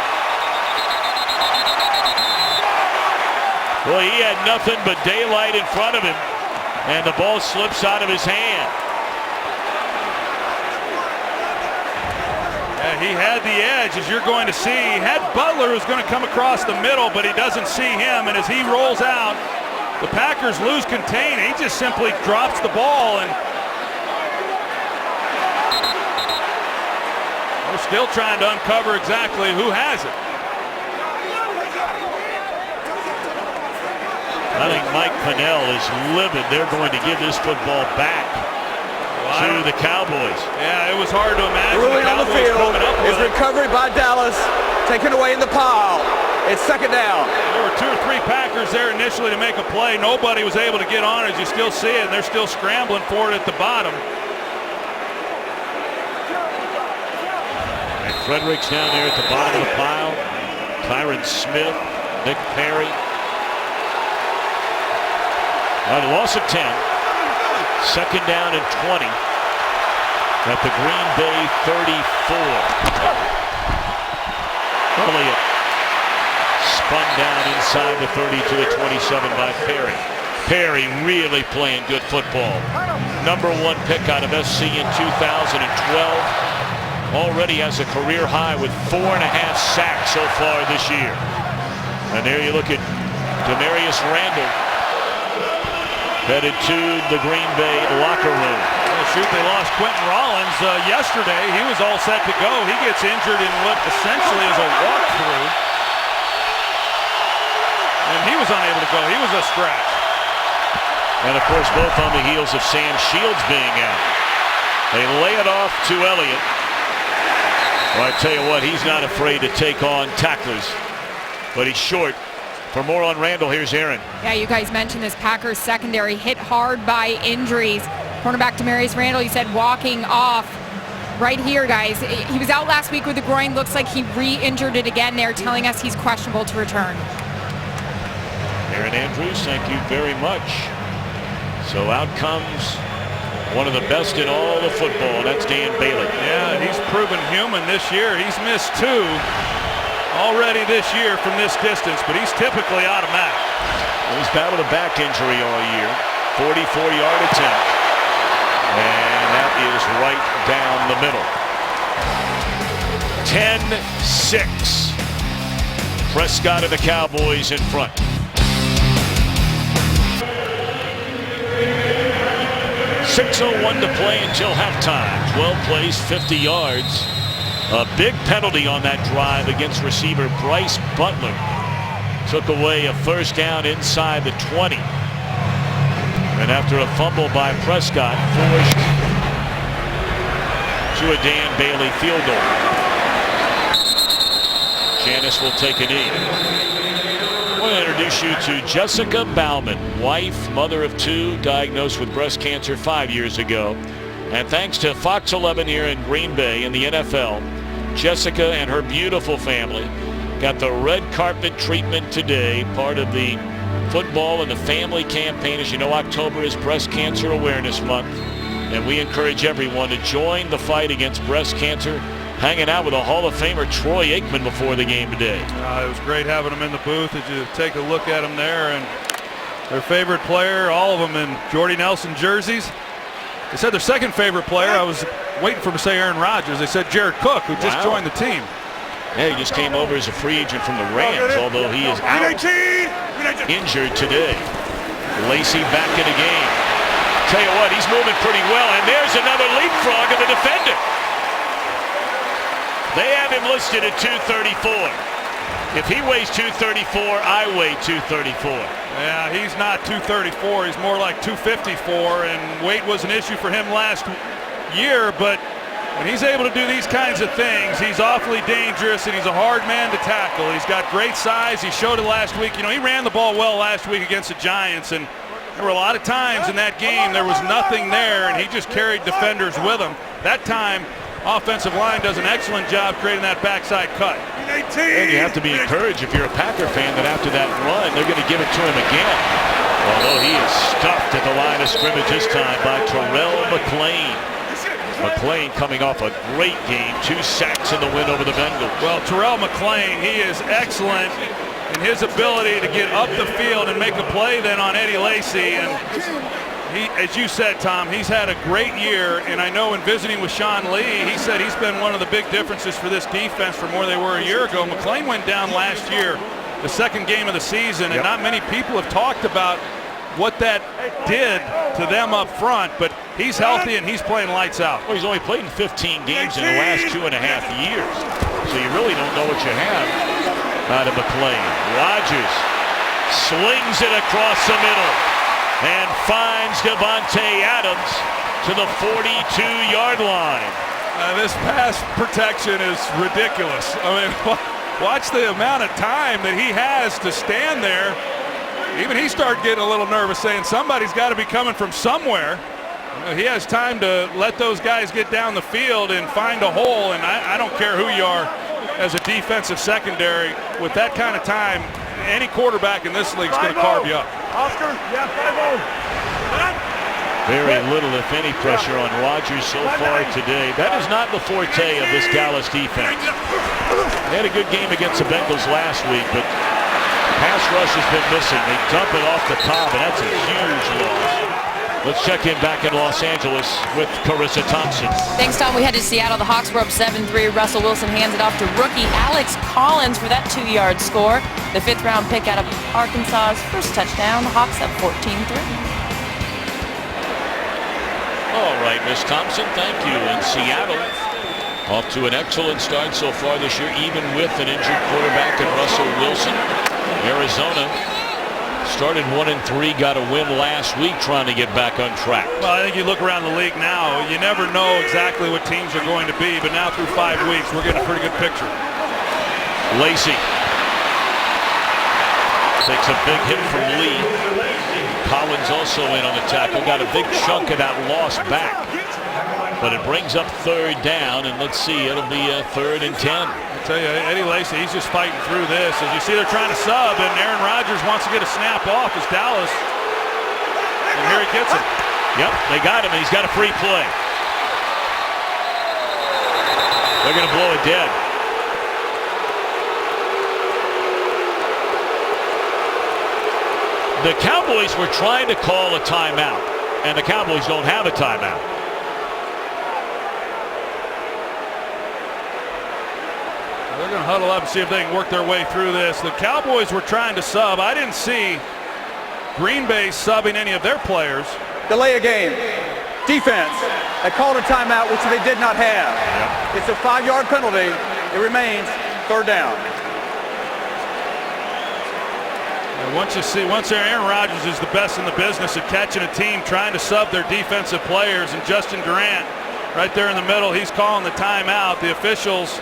Well, he had nothing but daylight in front of him. And the ball slips out of his hand. Yeah, he had the edge, as you're going to see. He had Butler, who's going to come across the middle, but he doesn't see him. And as he rolls out, the Packers lose contain. He just simply drops the ball, and we're still trying to uncover exactly who has it. I think Mike Pennell is livid. They're going to give this football back to the Cowboys. Yeah, it was hard to imagine. Ruling on the field is it. recovery by Dallas, taken away in the pile. It's second down. There were 2 or 3 Packers there initially to make a play. Nobody was able to get on it. As you still see it, and they're still scrambling for it at the bottom. And Fredericks down there at the bottom of the pile. Tyron Smith, Nick Perry. A loss of 10. Second down and 20 at the Green Bay 34. Elliott spun down inside the 32 at 27 by Perry. Perry really playing good football. Number 1 pick out of SC in 2012. Already has a career high with 4.5 sacks so far this year. And there you look at Demarius Randall headed to the Green Bay locker room. Well, shoot, they lost Quentin Rollins yesterday. He was all set to go. He gets injured in what essentially is a walkthrough. And he was unable to go. He was a scratch. And, of course, both on the heels of Sam Shields being out. They lay it off to Elliott. Well, I tell you what, he's not afraid to take on tacklers, but he's short. For more on Randall, here's Aaron. Yeah, you guys mentioned this Packers secondary hit hard by injuries. Cornerback Demarius Randall, you said walking off right here, guys. He was out last week with the groin. Looks like he re-injured it again. They're telling us he's questionable to return. Aaron Andrews, thank you very much. So out comes one of the best in all of football, and that's Dan Bailey. Yeah, he's proven human this year. He's missed 2 already this year from this distance, but he's typically automatic. Well, he's battled a back injury all year. 44-yard attempt. And that is right down the middle. 10-6. Prescott and the Cowboys in front. .6:01 to play until halftime. 12 plays, 50 yards. A big penalty on that drive against receiver Bryce Butler. Took away a first down inside the 20. And after a fumble by Prescott, forced to a Dan Bailey field goal. Janice will take a knee. I want to introduce you to Jessica Bauman, wife, mother of 2, diagnosed with breast cancer 5 years ago. And thanks to Fox 11 here in Green Bay in the NFL, Jessica and her beautiful family got the red carpet treatment today, part of the football and the family campaign. As you know, October is Breast Cancer Awareness Month, and we encourage everyone to join the fight against breast cancer. Hanging out with a Hall of Famer Troy Aikman before the game today. It was great having them in the booth. As you take a look at them there, and their favorite player, all of them in Jordy Nelson jerseys. They said their second favorite player, I was waiting for them to say Aaron Rodgers. They said Jared Cook, who just joined the team. Yeah, he just came over as a free agent from the Rams, although he is out injured today. Lacey back in the game. Tell you what, he's moving pretty well, and there's another leapfrog of the defender. They have him listed at 234. If he weighs 234, I weigh 234. Yeah, he's not 234. He's more like 254, and weight was an issue for him last year, but when he's able to do these kinds of things, he's awfully dangerous, and he's a hard man to tackle. He's got great size. He showed it last week. You know, he ran the ball well last week against the Giants, and there were a lot of times in that game there was nothing there, and he just carried defenders with him. That time, offensive line does an excellent job creating that backside cut. And you have to be encouraged if you're a Packer fan that after that run, they're going to give it to him again. Although he is stuffed at the line of scrimmage this time by Terrell McClain. McClain coming off a great game, 2 sacks in the win over the Bengals. Well, Terrell McClain, he is excellent in his ability to get up the field and make a play then on Eddie Lacy. And he, as you said, Tom, he's had a great year. And I know in visiting with Sean Lee, he said he's been one of the big differences for this defense from where they were a year ago. McClain went down last year, the second game of the season, and not many people have talked about what that did to them up front, but he's healthy and he's playing lights out. Well, he's only played in 15 games in the last 2.5 years, so you really don't know what you have out of McClain. Rodgers slings it across the middle and finds Devontae Adams to the 42-yard line. This pass protection is ridiculous. I mean, watch the amount of time that he has to stand there. Even he started getting a little nervous, saying somebody's got to be coming from somewhere. He has time to let those guys get down the field and find a hole, and I don't care who you are as a defensive secondary. With that kind of time, any quarterback in this league is going to carve you up. Oscar, yeah, 5-0. Very little, if any, pressure on Rodgers so far today. That is not the forte of this Dallas defense. They had a good game against the Bengals last week, but pass rush has been missing. They dump it off the top, and that's a huge loss. Let's check in back in Los Angeles with Carissa Thompson. Thanks, Tom. We head to Seattle. The Hawks were up 7-3. Russell Wilson hands it off to rookie Alex Collins for that 2-yard score. The 5th-round pick out of Arkansas's first touchdown. The Hawks up 14-3. All right, Miss Thompson, thank you. In Seattle, off to an excellent start so far this year, even with an injured quarterback in Russell Wilson. Arizona started 1-3, got a win last week trying to get back on track. Well, I think you look around the league now, you never know exactly what teams are going to be, but now through 5 weeks, we're getting a pretty good picture. Lacy takes a big hit from Lee. Collins also in on the tackle, got a big chunk of that loss back. But it brings up 3rd down, and let's see, it'll be a 3rd and 10. I tell you, Eddie Lacy, he's just fighting through this. As you see, they're trying to sub, and Aaron Rodgers wants to get a snap off as Dallas. And here he gets it. Yep, they got him, and he's got a free play. They're going to blow it dead. The Cowboys were trying to call a timeout, and the Cowboys don't have a timeout. They're going to huddle up and see if they can work their way through this. The Cowboys were trying to sub. I didn't see Green Bay subbing any of their players. Delay a game. Defense. They called a timeout, which they did not have. Yep. It's a 5-yard penalty. It remains 3rd down. And once Aaron Rodgers is the best in the business at catching a team trying to sub their defensive players, and Justin Durant right there in the middle, he's calling the timeout. The officials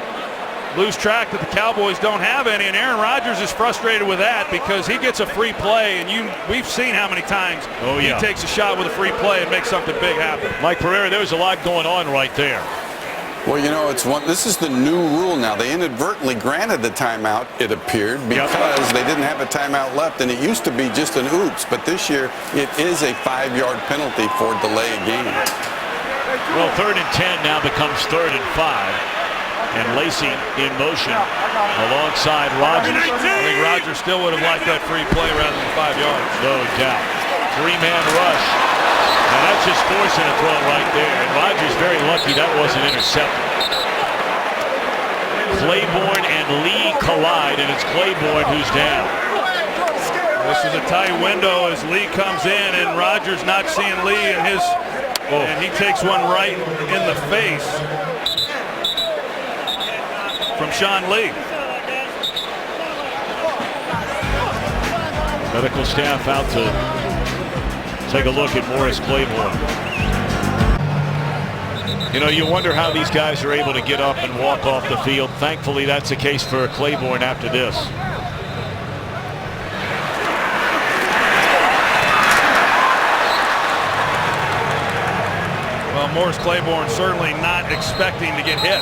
lose track that the Cowboys don't have any, and Aaron Rodgers is frustrated with that because he gets a free play, and we've seen how many times he takes a shot with a free play and makes something big happen. Mike Pereira, there's a lot going on right there. Well, you know, this is the new rule now. They inadvertently granted the timeout, it appeared, because they didn't have a timeout left, and it used to be just an oops, but this year it is a 5-yard penalty for delay a game. Well, 3rd and 10 now becomes 3rd and 5. And Lacy in motion alongside Rodgers. I think Rodgers still would have liked that free play rather than 5 yards. No doubt. 3-man rush. Now that's just forcing a throw right there. And Rodgers very lucky that wasn't intercepted. Claiborne and Lee collide, and it's Claiborne who's down. This is a tight window as Lee comes in, and Rodgers not seeing Lee and and he takes one right in the face from Sean Lee. Medical staff out to take a look at Morris Claiborne. You know, you wonder how these guys are able to get up and walk off the field. Thankfully, that's the case for Claiborne after this. Morris Claiborne certainly not expecting to get hit,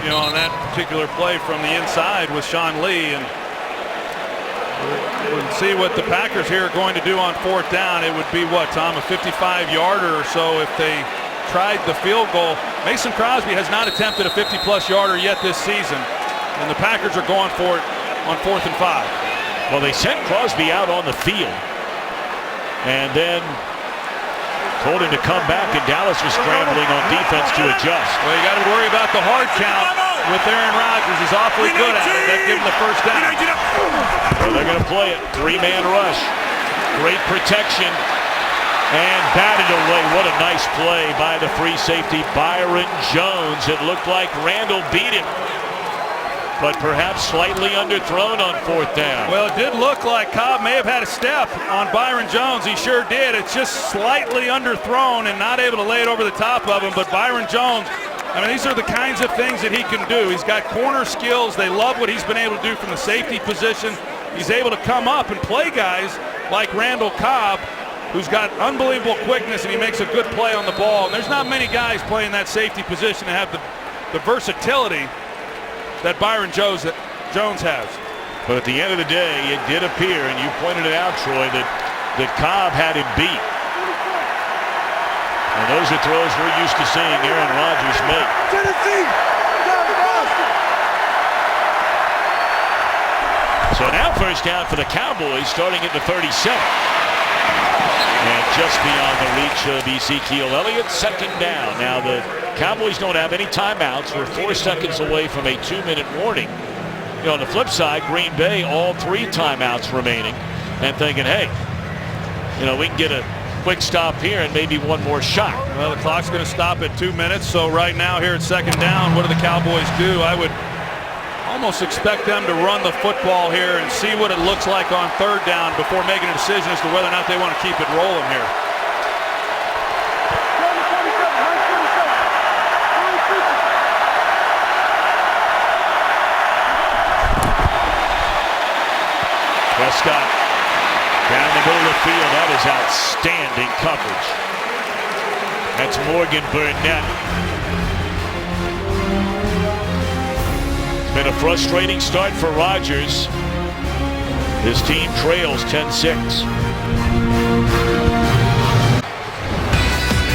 on that particular play from the inside with Sean Lee. And we'll see what the Packers here are going to do on 4th down. It would be what, Tom, a 55-yarder or so if they tried the field goal. Mason Crosby has not attempted a 50-plus yarder yet this season, and the Packers are going for it on 4th and 5. Well, they sent Crosby out on the field and then told him to come back, and Dallas was scrambling on defense to adjust. Well, you got to worry about the hard count with Aaron Rodgers. He's awfully good at it. That gave him the first down. Well, they're going to play it. 3-man rush. Great protection. And batted away. What a nice play by the free safety, Byron Jones. It looked like Randall beat him, but perhaps slightly underthrown on 4th down. Well, it did look like Cobb may have had a step on Byron Jones. He sure did. It's just slightly underthrown and not able to lay it over the top of him. But Byron Jones, these are the kinds of things that he can do. He's got corner skills. They love what he's been able to do from the safety position. He's able to come up and play guys like Randall Cobb, who's got unbelievable quickness, and he makes a good play on the ball. And there's not many guys playing that safety position that have the versatility that Byron Jones has. But at the end of the day, it did appear, and you pointed it out, Troy, that Cobb had him beat. And those are throws we're used to seeing Aaron Rodgers make. So now 1st down for the Cowboys, starting at the 37. And just beyond the reach of Ezekiel Elliott, 2nd down. Now the Cowboys don't have any timeouts. We're 4 seconds away from a 2-minute warning. On the flip side, Green Bay, all 3 timeouts remaining, and thinking, hey, we can get a quick stop here and maybe one more shot. Well, the clock's going to stop at 2 minutes. So right now here at 2nd down, what do the Cowboys do? I would almost expect them to run the football here and see what it looks like on 3rd down before making a decision as to whether or not they want to keep it rolling here. Prescott down the middle of the field. That is outstanding coverage. That's Morgan Burnett. Been a frustrating start for Rodgers. His team trails 10-6.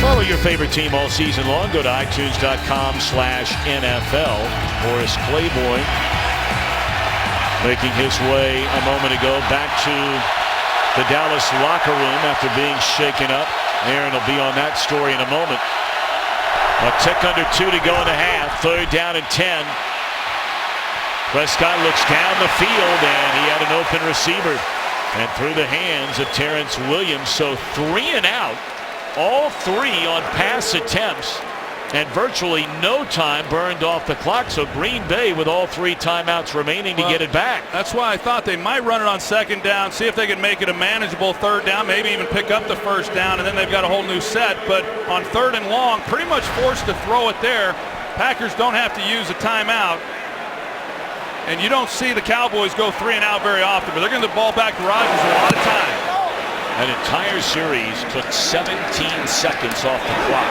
Follow your favorite team all season long. Go to iTunes.com/NFL. Morris Claiborne making his way a moment ago back to the Dallas locker room after being shaken up. Aaron will be on that story in a moment. A tick under 2 to go in the half. 3rd down and 10. Prescott looks down the field, and he had an open receiver. And through the hands of Terrence Williams. So 3 and out. All 3 on pass attempts. And virtually no time burned off the clock. So Green Bay with all 3 timeouts remaining to get it back. That's why I thought they might run it on 2nd down, see if they can make it a manageable 3rd down, maybe even pick up the 1st down, and then they've got a whole new set. But on 3rd and long, pretty much forced to throw it there. Packers don't have to use a timeout. And you don't see the Cowboys go 3 and out very often, but they're getting the ball back to Rodgers a lot of time. That entire series took 17 seconds off the clock.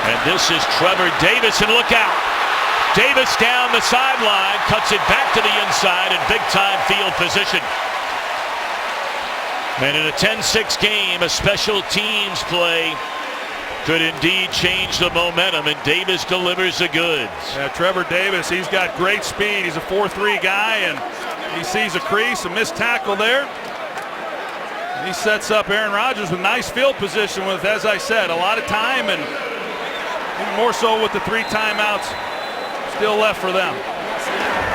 And this is Trevor Davis, and look out. Davis down the sideline, cuts it back to the inside in big-time field position. And in a 10-6 game, a special teams play could indeed change the momentum, and Davis delivers the goods. Yeah, Trevor Davis, he's got great speed. He's a 4-3 guy, and he sees a crease, a missed tackle there. He sets up Aaron Rodgers with nice field position with, as I said, a lot of time, and even more so with the 3 timeouts still left for them.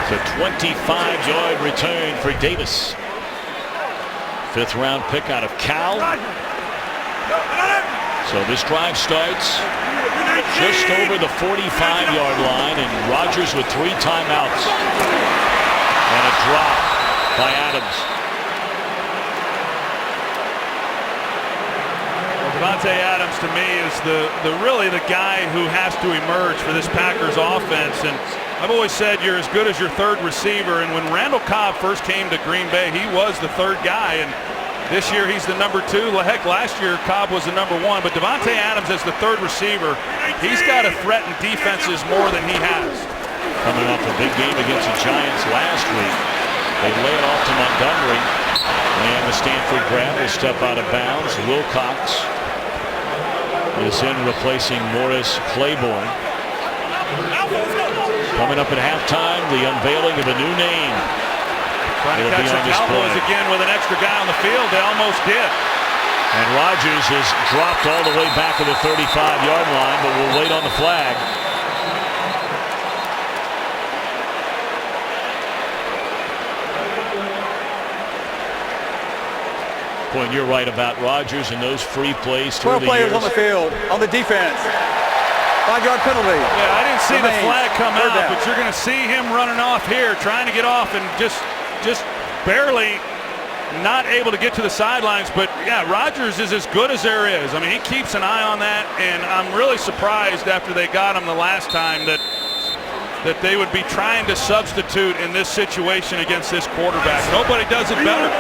It's a 25-yard return for Davis. 5th-round pick out of Cal. So this drive starts just over the 45-yard line, and Rodgers with 3 timeouts. And a drop by Adams. Davante Adams, to me, is really the guy who has to emerge for this Packers offense. And I've always said you're as good as your 3rd receiver. And when Randall Cobb first came to Green Bay, he was the 3rd guy. And This year he's the number 2. Heck, last year Cobb was the number 1. But Devontae Adams as the 3rd receiver, he's got to threaten defenses more than he has. Coming off a big game against the Giants last week. They lay it off to Montgomery. And the Stanford grab will step out of bounds. Wilcox is in replacing Morris Claiborne. Coming up at halftime, the unveiling of a new name. Trying to catch the Cowboys again with an extra guy on the field. They almost did. And Rodgers is dropped all the way back to the 35-yard line, but we'll wait on the flag. Boy, you're right about Rodgers and those free plays through 12 the players years. on the field on the defense. 5-yard penalty. Yeah, I didn't see the flag come out, down. but you're going to see him running off here, trying to get off and just barely not able to get to the sidelines. But yeah, Rodgers is as good as there is. I mean, he keeps an eye on that, and I'm really surprised after they got him the last time that they would be trying to substitute in this situation against this quarterback. Nobody does it better.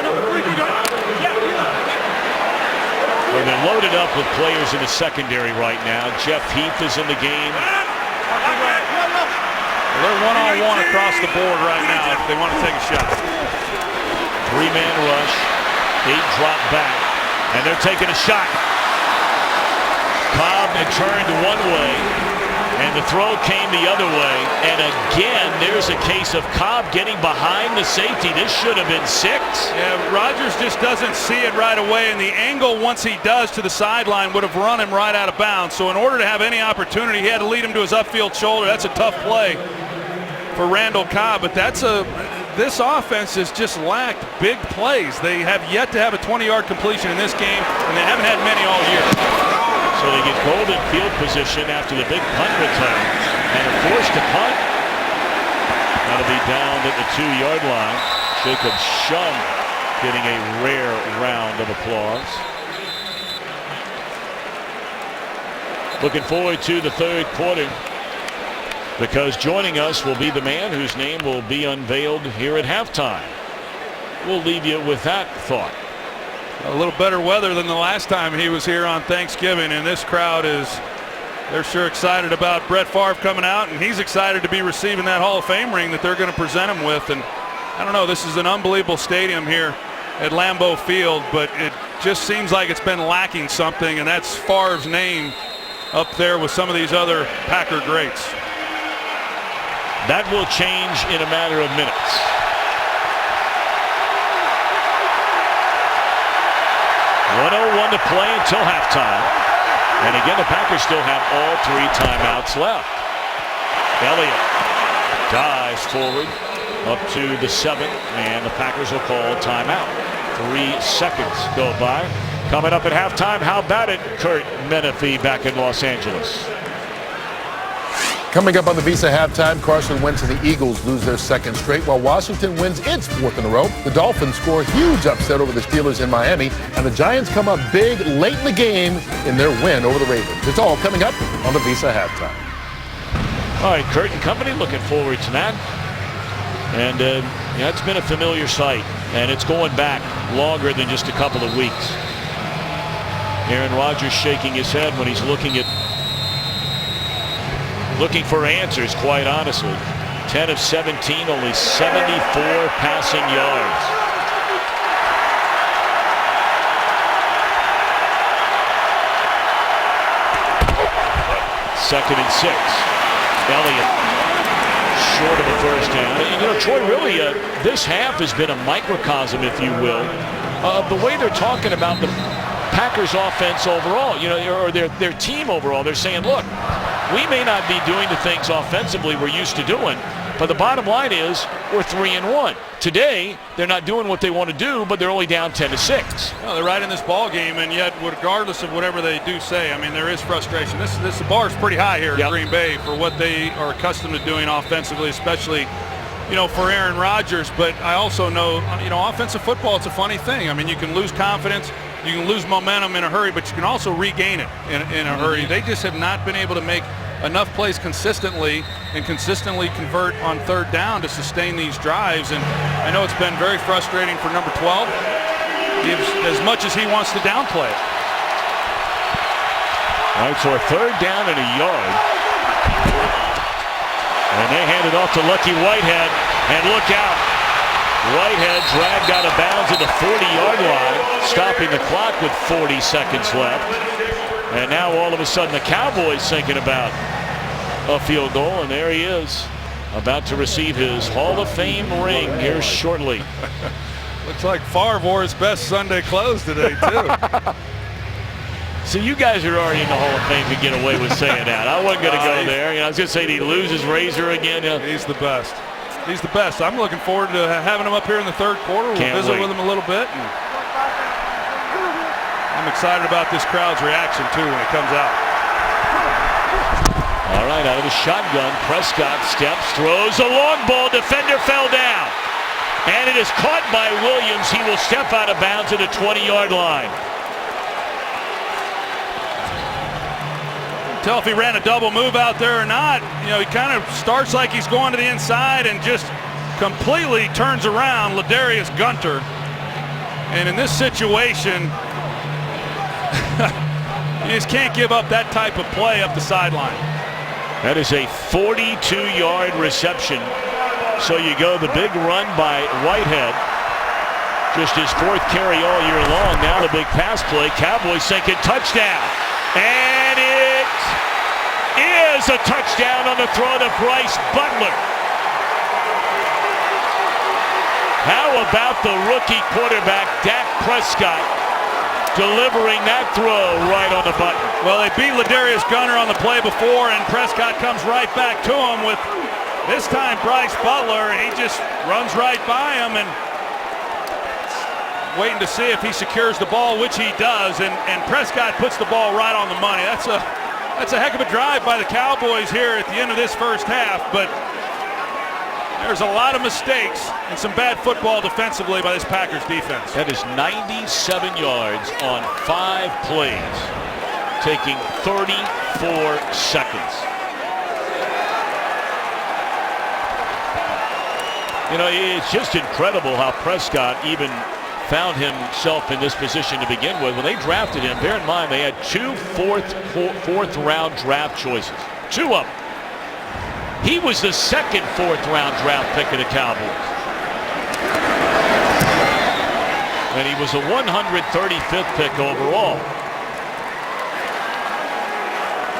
Well, they're loaded up with players in the secondary right now. Jeff Heath is in the game. They're one-on-one across the board right now if they want to take a shot. 3-man rush. 8 drop back. And they're taking a shot. Cobb had turned one way. And the throw came the other way. And again, there's a case of Cobb getting behind the safety. This should have been 6. Yeah, Rodgers just doesn't see it right away. And the angle, once he does to the sideline, would have run him right out of bounds. So in order to have any opportunity, he had to lead him to his upfield shoulder. That's a tough play for Randall Cobb. But this offense has just lacked big plays. They have yet to have a 20-yard completion in this game, and they haven't had many all year. So they get golden field position after the big punt return and are forced to punt. That'll be down at the 2-yard line. Jacob Shum getting a rare round of applause. Looking forward to the 3rd quarter, because joining us will be the man whose name will be unveiled here at halftime. We'll leave you with that thought. A little better weather than the last time he was here on Thanksgiving, and this crowd they're sure excited about Brett Favre coming out, and he's excited to be receiving that Hall of Fame ring that they're going to present him with. And I don't know, this is an unbelievable stadium here at Lambeau Field, but it just seems like it's been lacking something, and that's Favre's name up there with some of these other Packer greats. That will change in a matter of minutes. .101 to play until halftime. And again, the Packers still have all 3 timeouts left. Elliott dives forward up to the 7, and the Packers will call timeout. 3 seconds go by. Coming up at halftime, how about it, Kurt Menefee back in Los Angeles. Coming up on the Visa halftime, Carson Wentz and the Eagles lose their 2nd straight, while Washington wins its 4th in a row. The Dolphins score a huge upset over the Steelers in Miami, and the Giants come up big late in the game in their win over the Ravens. It's all coming up on the Visa halftime. All right, Kurt and company, looking forward to that. And yeah, it's been a familiar sight, and it's going back longer than just a couple of weeks. Aaron Rodgers shaking his head when he's looking for answers, quite honestly. 10 of 17, only 74 passing yards. Second and 6. Elliott short of a first down. And, you know, Troy, really, this half has been a microcosm, if you will, of the way they're talking about the Packers offense overall, you know, or their team overall. They're saying, look, we may not be doing the things offensively we're used to doing, but the bottom line is we're 3-1. Today, they're not doing what they want to do, but they're only down 10-6. Well, they're right in this ball game, and yet, regardless of whatever they do say, I mean, there is frustration. The bar is pretty high here in Green Bay for what they are accustomed to doing offensively, especially, you know, for Aaron Rodgers. But I also know, you know, offensive football, it's a funny thing. I mean, you can lose confidence, you can lose momentum in a hurry, but you can also regain it in a hurry. They just have not been able to make enough plays consistently and consistently convert on 3rd down to sustain these drives. And I know it's been very frustrating for number 12. gives as much as he wants to downplay it. All right, so a 3rd down and a yard. And they hand it off to Lucky Whitehead. And look out. Whitehead dragged out of bounds at the 40-yard line, stopping the clock with 40 seconds left. And now all of a sudden the Cowboys thinking about a field goal, and there he is, about to receive his Hall of Fame ring here shortly. Looks like Favre wore his best Sunday clothes today, too. So you guys are already in the Hall of Fame to get away with saying that. I wasn't going to go there. I was going to say, did he lose his razor again? He's the best. He's the best. I'm looking forward to having him up here in the 3rd quarter. We'll visit with him a little bit. I'm excited about this crowd's reaction, too, when it comes out. All right, out of the shotgun, Prescott steps, throws a long ball. Defender fell down. And it is caught by Williams. He will step out of bounds at the 20-yard line. Tell if he ran a double move out there or not. You know, he kind of starts like he's going to the inside and just completely turns around Ladarius Gunter. And in this situation, you just can't give up that type of play up the sideline. That is a 42-yard reception. So you go the big run by Whitehead. Just his 4th carry all year long. Now the big pass play. Cowboys thinking touchdown. And it is a touchdown on the throw to Bryce Butler. How about the rookie quarterback, Dak Prescott, delivering that throw right on the button? Well, they beat Ladarius Gunter on the play before, and Prescott comes right back to him with, this time, Bryce Butler. He just runs right by him and waiting to see if he secures the ball, which he does, and Prescott puts the ball right on the money. That's a heck of a drive by the Cowboys here at the end of this 1st half, but there's a lot of mistakes and some bad football defensively by this Packers defense. That is 97 yards on 5 plays, taking 34 seconds. You know, it's just incredible how Prescott even found himself in this position to begin with. When they drafted him, bear in mind they had 2 fourth round draft choices. 2 of them. He was the 2nd 4th round draft pick of the Cowboys. And he was a 135th pick overall.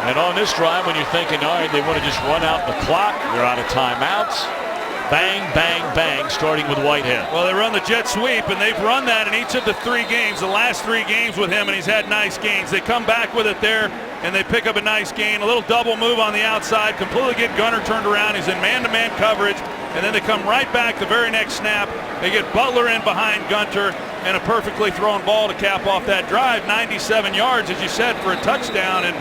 And on this drive, when you're thinking, all right, they want to just run out the clock, they're out of timeouts. Bang, bang, bang, starting with Whitehead. Well, they run the jet sweep, and they've run that in each of the 3 games, the last 3 games with him, and he's had nice gains. They come back with it there, and they pick up a nice gain. A little double move on the outside, completely get Gunter turned around. He's in man-to-man coverage, and then they come right back the very next snap. They get Butler in behind Gunter, and a perfectly thrown ball to cap off that drive. 97 yards, as you said, for a touchdown, and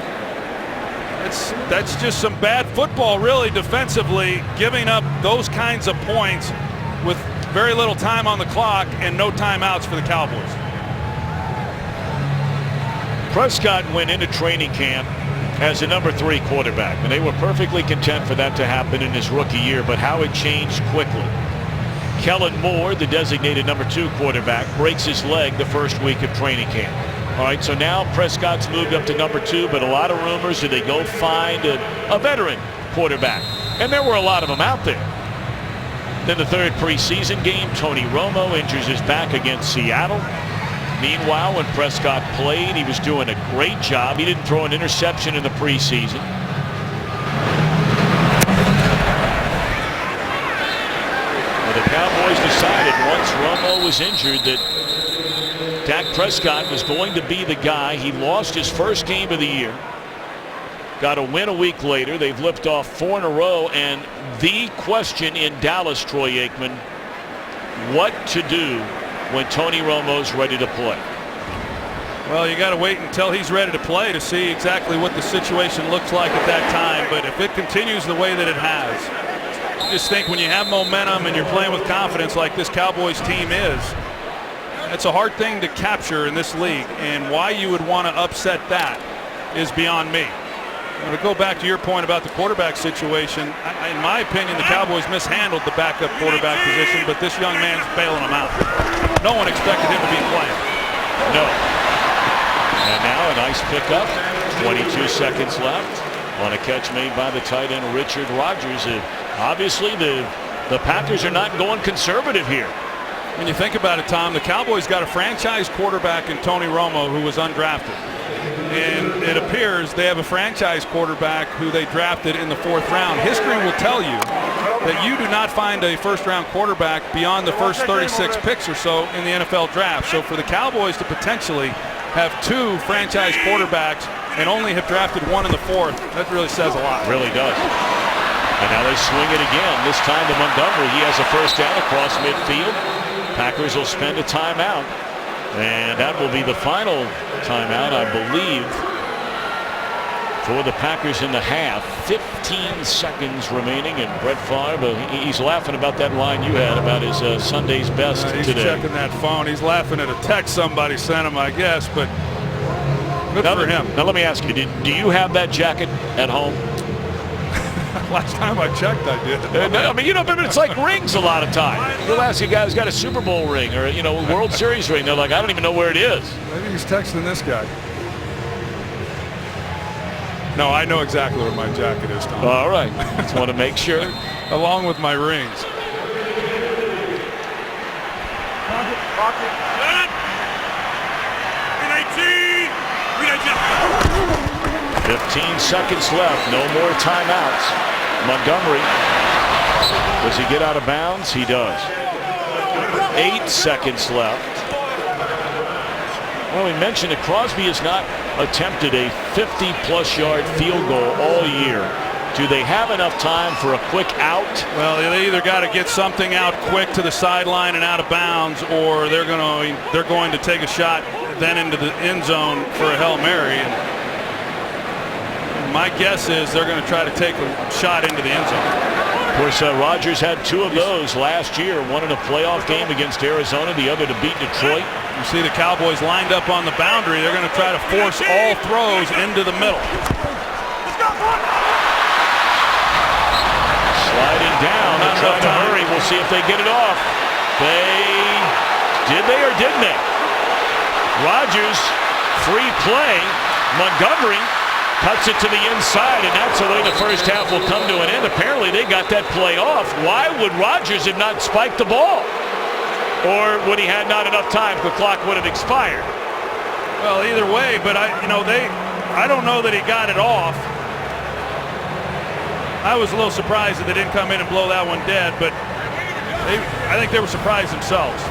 that's just some bad football, really, defensively, giving up those kinds of points with very little time on the clock and no timeouts for the Cowboys. Prescott went into training camp as a number 3 quarterback, and they were perfectly content for that to happen in his rookie year, but how it changed quickly. Kellen Moore, the designated number 2 quarterback, breaks his leg the first week of training camp. All right, so now Prescott's moved up to number 2, but a lot of rumors that they go find a veteran quarterback. And there were a lot of them out there. Then the 3rd preseason game, Tony Romo injures his back against Seattle. Meanwhile, when Prescott played, he was doing a great job. He didn't throw an interception in the preseason. Well, the Cowboys decided once Romo was injured that Dak Prescott was going to be the guy. He lost his first game of the year. Got a win a week later. They've lipped off 4 in a row. And the question in Dallas, Troy Aikman, what to do when Tony Romo's ready to play? Well, you got to wait until he's ready to play to see exactly what the situation looks like at that time. But if it continues the way that it has, just think when you have momentum and you're playing with confidence like this Cowboys team is, it's a hard thing to capture in this league, and why you would want to upset that is beyond me. To go back to your point about the quarterback situation, in my opinion, the Cowboys mishandled the backup quarterback position, but this young man's bailing them out. No one expected him to be playing. Nice pickup. 22 seconds left on a catch made by the tight end Richard Rodgers. Obviously, the Packers are not going conservative here. When you think about it, Tom, the Cowboys got a franchise quarterback in Tony Romo who was undrafted. And it appears they have a franchise quarterback who they drafted in the 4th round. History will tell you that you do not find a first-round quarterback beyond the first 36 picks or so in the NFL draft. So for the Cowboys to potentially have 2 franchise quarterbacks and only have drafted 1 in the 4th, that really says a lot. Really does. And now they swing it again. This time to Montgomery. He has a first down across midfield. Packers will spend a timeout. And that will be the final timeout, I believe, for the Packers in the half. 15 seconds remaining, and Brett Favre, he's laughing about that line you had about his Sunday's best he's today. Checking that phone. He's laughing at a text somebody sent him, I guess, but good for him. Now let me ask you, do you have that jacket at home? Last time I checked, I did. I mean, but it's like rings a lot of times. You'll ask a guy who's got a Super Bowl ring or, a World Series ring. They're like, I don't even know where it is. Maybe he's texting this guy. No, I know exactly where my jacket is, Tom. All right. Just want to make sure. Along with my rings. Pocket. 15 seconds left. No more timeouts. Montgomery. Does he get out of bounds? He does. 8 seconds left. Well, we mentioned that Crosby has not attempted a 50-plus yard field goal all year. Do they have enough time for a quick out? Well, they either got to get something out quick to the sideline and out of bounds, or they're going to take a shot then into the end zone for a Hail Mary. And my guess is they're going to try to take a shot into the end zone. Of course, Rodgers had 2 of those last year. One in a playoff game against Arizona, the other to beat Detroit. You see the Cowboys lined up on the boundary. They're going to try to force all throws into the middle. Sliding down and trying to hurry. We'll see if they get it off. Did they or didn't they? Rodgers, free play. Montgomery cuts it to the inside, and that's the way the first half will come to an end. Apparently they got that play off. Why would Rodgers have not spiked the ball? Or would he had not enough time? The clock would have expired. Well, either way, but I don't know that he got it off. I was a little surprised that they didn't come in and blow that one dead, but I think they were surprised themselves.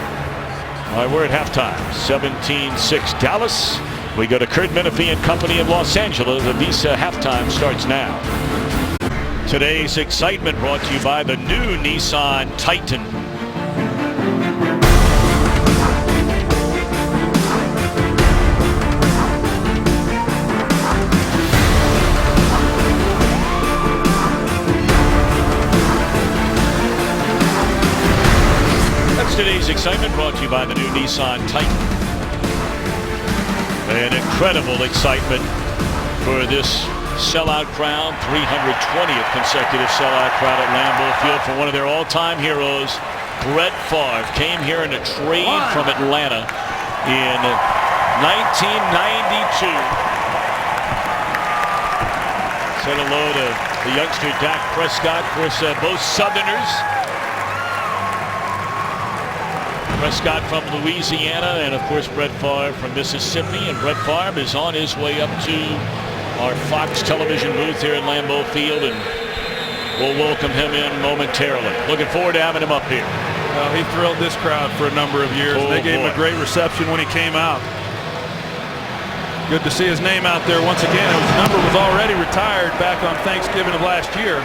All right, we're at halftime. 17-6 Dallas. We go to Kurt Menefee and company in Los Angeles. The Visa halftime starts now. Today's excitement brought to you by the new Nissan Titan. That's today's excitement brought to you by the new Nissan Titan. An incredible excitement for this sellout crowd. 320th consecutive sellout crowd at Lambeau Field for one of their all-time heroes. Brett Favre came here in a trade from Atlanta in 1992. Said hello to the youngster Dak Prescott. Of course, both Southerners. Prescott from Louisiana, and of course Brett Favre from Mississippi. And Brett Favre is on his way up to our Fox television booth here at Lambeau Field, and we'll welcome him in momentarily. Looking forward to having him up here. Well, he thrilled this crowd for a number of years. They gave him a great reception when he came out. Good to see his name out there once again. His number was already retired back on Thanksgiving of last year.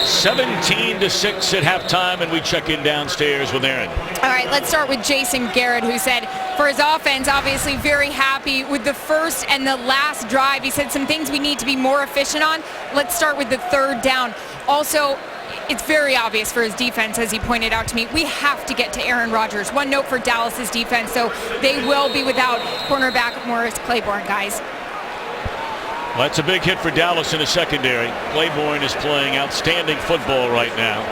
17-6 at halftime, and we check in downstairs with Aaron. All right, let's start with Jason Garrett, who said for his offense, obviously very happy with the first and the last drive. He said some things we need to be more efficient on. Let's start with the 3rd down. Also, it's very obvious for his defense, as he pointed out to me. We have to get to Aaron Rodgers. One note for Dallas's defense, so they will be without cornerback Morris Claiborne, guys. Well, that's a big hit for Dallas in the secondary. Claiborne is playing outstanding football right now.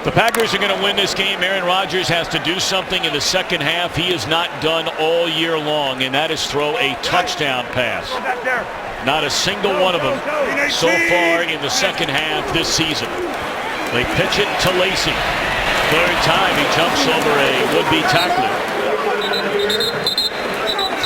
The Packers are going to win this game. Aaron Rodgers has to do something in the second half he has not done all year long, and that is throw a touchdown pass. Not a single one of them so far in the second half this season. They pitch it to Lacy. Third time he jumps over a would-be tackler.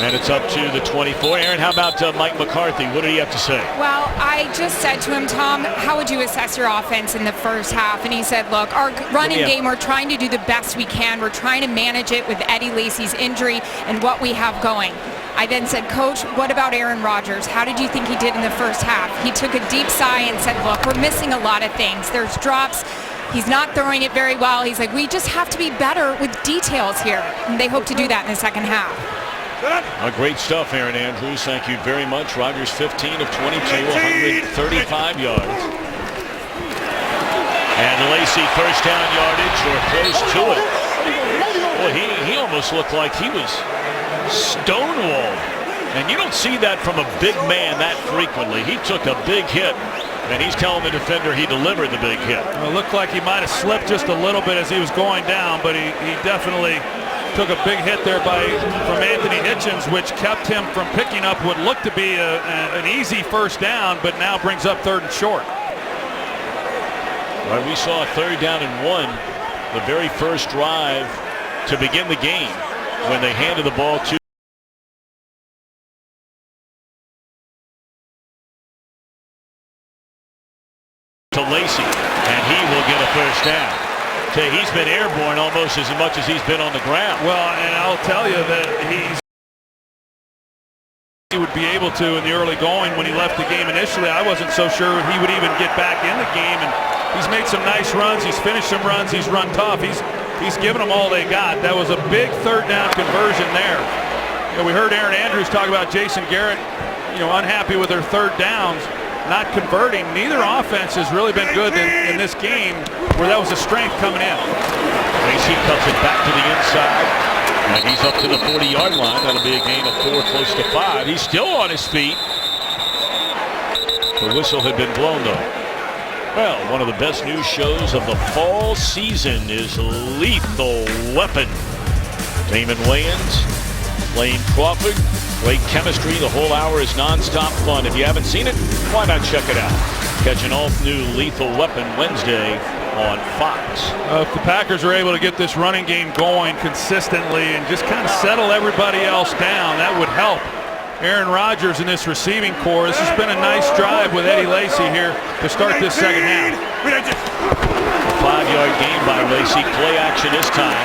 And it's up to the 24. Aaron, how about Mike McCarthy? What did he have to say? Well, I just said to him, Tom, how would you assess your offense in the first half? And he said, look, our running game, we're trying to do the best we can. We're trying to manage it with Eddie Lacy's injury and what we have going. I then said, Coach, what about Aaron Rodgers? How did you think he did in the first half? He took a deep sigh and said, look, we're missing a lot of things. There's drops. He's not throwing it very well. He's like, we just have to be better with details here. And they hope to do that in the second half. Great stuff, Aaron Andrews. Thank you very much. Rodgers 15 of 22, 135 yards. And Lacy first down yardage or close to it. Well, he almost looked like he was stonewalled. And you don't see that from a big man that frequently. He took a big hit, and he's telling the defender he delivered the big hit. Well, it looked like he might have slipped just a little bit as he was going down, but he definitely took a big hit there from Anthony Hitchens, which kept him from picking up what looked to be an easy first down, but now brings up 3rd and short. Right, we saw a 3rd down and 1, the very first drive to begin the game when they handed the ball to Lacy, and he will get a first down. He's been airborne almost as much as he's been on the ground. Well, and I'll tell you that he would be able to in the early going when he left the game initially. I wasn't so sure he would even get back in the game, and he's made some nice runs. He's finished some runs. He's run tough. He's given them all they got. That was a big 3rd down conversion there. We heard Aaron Andrews talk about Jason Garrett, unhappy with their 3rd downs. Not converting. Neither offense has really been good in this game where that was a strength coming in. Lacy cuts it back to the inside, and he's up to the 40-yard line. That'll be a gain of 4, close to 5. He's still on his feet. The whistle had been blown, though. Well, one of the best news shows of the fall season is Lethal Weapon. Damon Wayans, Lane Crawford. Great chemistry. The whole hour is nonstop fun. If you haven't seen it, why not check it out? Catch an all-new Lethal Weapon Wednesday on Fox. If the Packers are able to get this running game going consistently and just kind of settle everybody else down, that would help Aaron Rodgers in this receiving core. This has been a nice drive with Eddie Lacy here to start this second half. 5-yard gain by Lacy. Play action this time.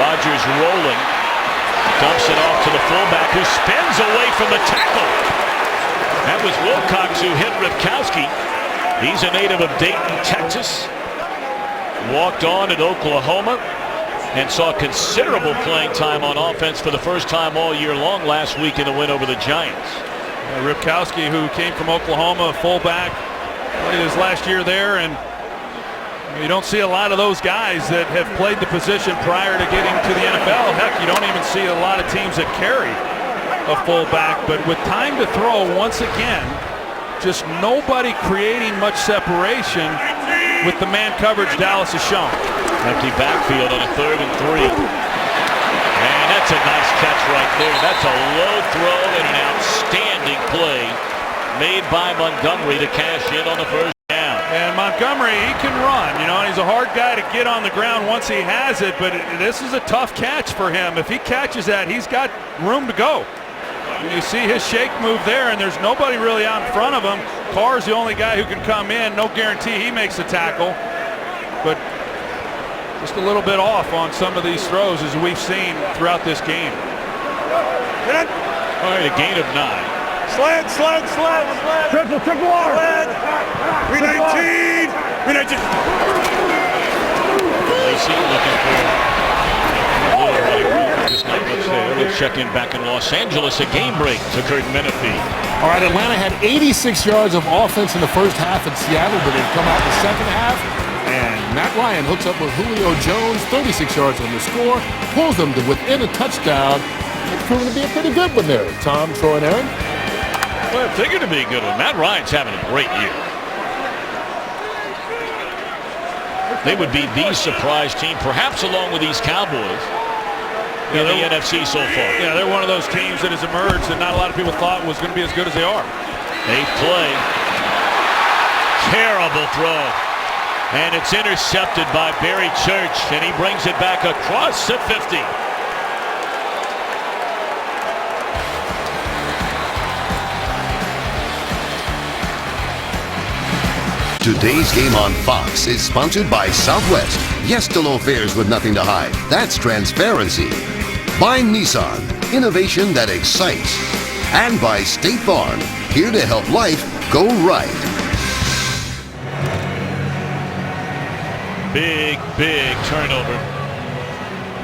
Rodgers rolling. Dumps it off to the fullback, who spins away from the tackle. That was Wilcox who hit Ripkowski. He's a native of Dayton, Texas. Walked on at Oklahoma and saw considerable playing time on offense for the first time all year long last week in the win over the Giants. Ripkowski, who came from Oklahoma, fullback, played his last year there, and you don't see a lot of those guys that have played the position prior to getting to the NFL. Heck, you don't even see a lot of teams that carry a fullback. But with time to throw, once again, just nobody creating much separation with the man coverage Dallas has shown. Empty backfield on a 3rd and 3. And that's a nice catch right there. That's a low throw and an outstanding play made by Montgomery to cash in on the first. And Montgomery, he can run, and he's a hard guy to get on the ground once he has it, but this is a tough catch for him. If he catches that, he's got room to go. You see his shake move there, and there's nobody really out in front of him. Carr's the only guy who can come in. No guarantee he makes the tackle, but just a little bit off on some of these throws as we've seen throughout this game. All right, a gain of 9. Sled. Triple R. 319. Lacy looking for a little running room. Just not much there. Let's check in back in Los Angeles. A game break to Kurt Menefee. All right, Atlanta had 86 yards of offense in the first half in Seattle, but they've come out in the second half. And Matt Ryan hooks up with Julio Jones, 36 yards on the score, pulls them to within a touchdown. It's proven to be a pretty good one there. Tom, Troy, and Aaron. Well, figured to be a good one. Matt Ryan's having a great year. They would be the surprise team, perhaps along with these Cowboys, in the NFC so far. Yeah, they're one of those teams that has emerged that not a lot of people thought was going to be as good as they are. 8th play. Terrible throw. And it's intercepted by Barry Church, and he brings it back across the 50. Today's game on Fox is sponsored by Southwest. Yes to low fares with nothing to hide. That's transparency. By Nissan, innovation that excites. And by State Farm, here to help life go right. Big turnover.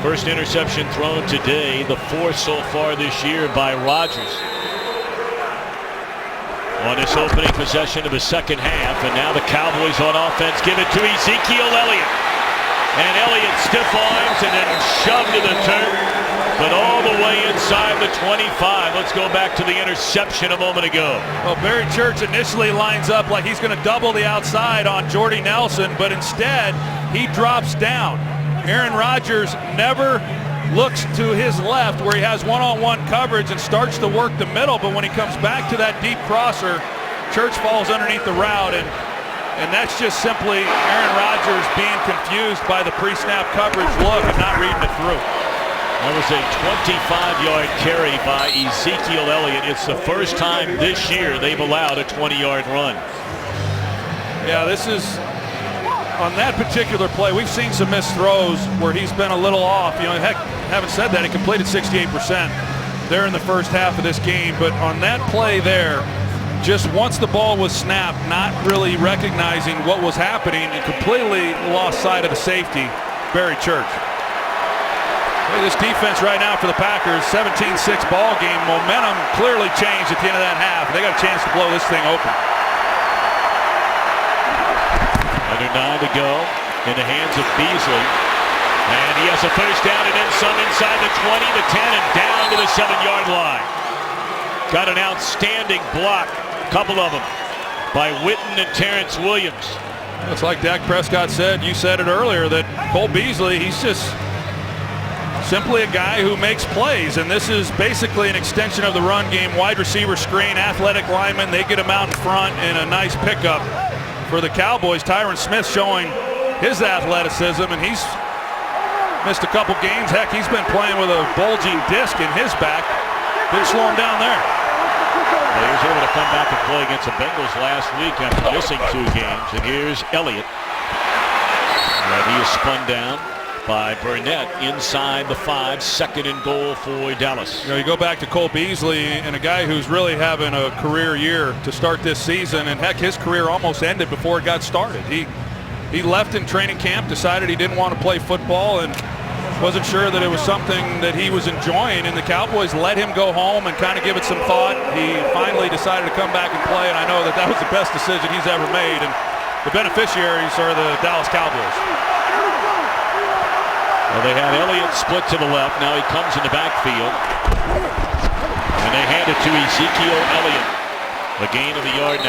First interception thrown today, the 4th so far this year by Rodgers. On this opening possession of the second half, and now the Cowboys on offense give it to Ezekiel Elliott. And Elliott stiff arms and then shoved to the turf, but all the way inside the 25. Let's go back to the interception a moment ago. Well, Barry Church initially lines up like he's going to double the outside on Jordy Nelson, but instead he drops down. Aaron Rodgers never looks to his left where he has one-on-one coverage and starts to work the middle, but when he comes back to that deep crosser, Church falls underneath the route, and that's just simply Aaron Rodgers being confused by the pre-snap coverage look and not reading it through. That was a 25-yard carry by Ezekiel Elliott. It's the first time this year they've allowed a 20-yard run. Yeah, this is, on that particular play, we've seen some missed throws where he's been a little off. You know, heck, having said that, he completed 68% there in the first half of this game. But on that play there, just once the ball was snapped, not really recognizing what was happening and completely lost sight of the safety, Barry Church. Look at this defense right now for the Packers, 17-6 ball game. Momentum clearly changed at the end of that half. They got a chance to blow this thing open. Under 9 to go in the hands of Beasley. And he has a first down and then some inside the 20, the 10, and down to the 7-yard line. Got an outstanding block, a couple of them, by Witten and Terrence Williams. It's like Dak Prescott said, you said it earlier, that Cole Beasley, he's just simply a guy who makes plays, and this is basically an extension of the run game. Wide receiver screen, athletic lineman, they get him out in front, and a nice pickup for the Cowboys. Tyron Smith showing his athleticism, and he's missed a couple games. Heck, he's been playing with a bulging disc in his back. Didn't slow him down there. Well, he was able to come back and play against the Bengals last week after missing 2 games. And here's Elliott. And he is spun down by Burnett inside the 5, 2nd and goal for Dallas. You know, you go back to Cole Beasley, and a guy who's really having a career year to start this season, and heck, his career almost ended before it got started. He left in training camp, decided he didn't want to play football, and wasn't sure that it was something that he was enjoying, and the Cowboys let him go home and kind of give it some thought. He finally decided to come back and play, and I know that was the best decision he's ever made, and the beneficiaries are the Dallas Cowboys. Well, they had Elliott split to the left. Now he comes in the backfield. And they hand it to Ezekiel Elliott. A gain of 1.5 yards.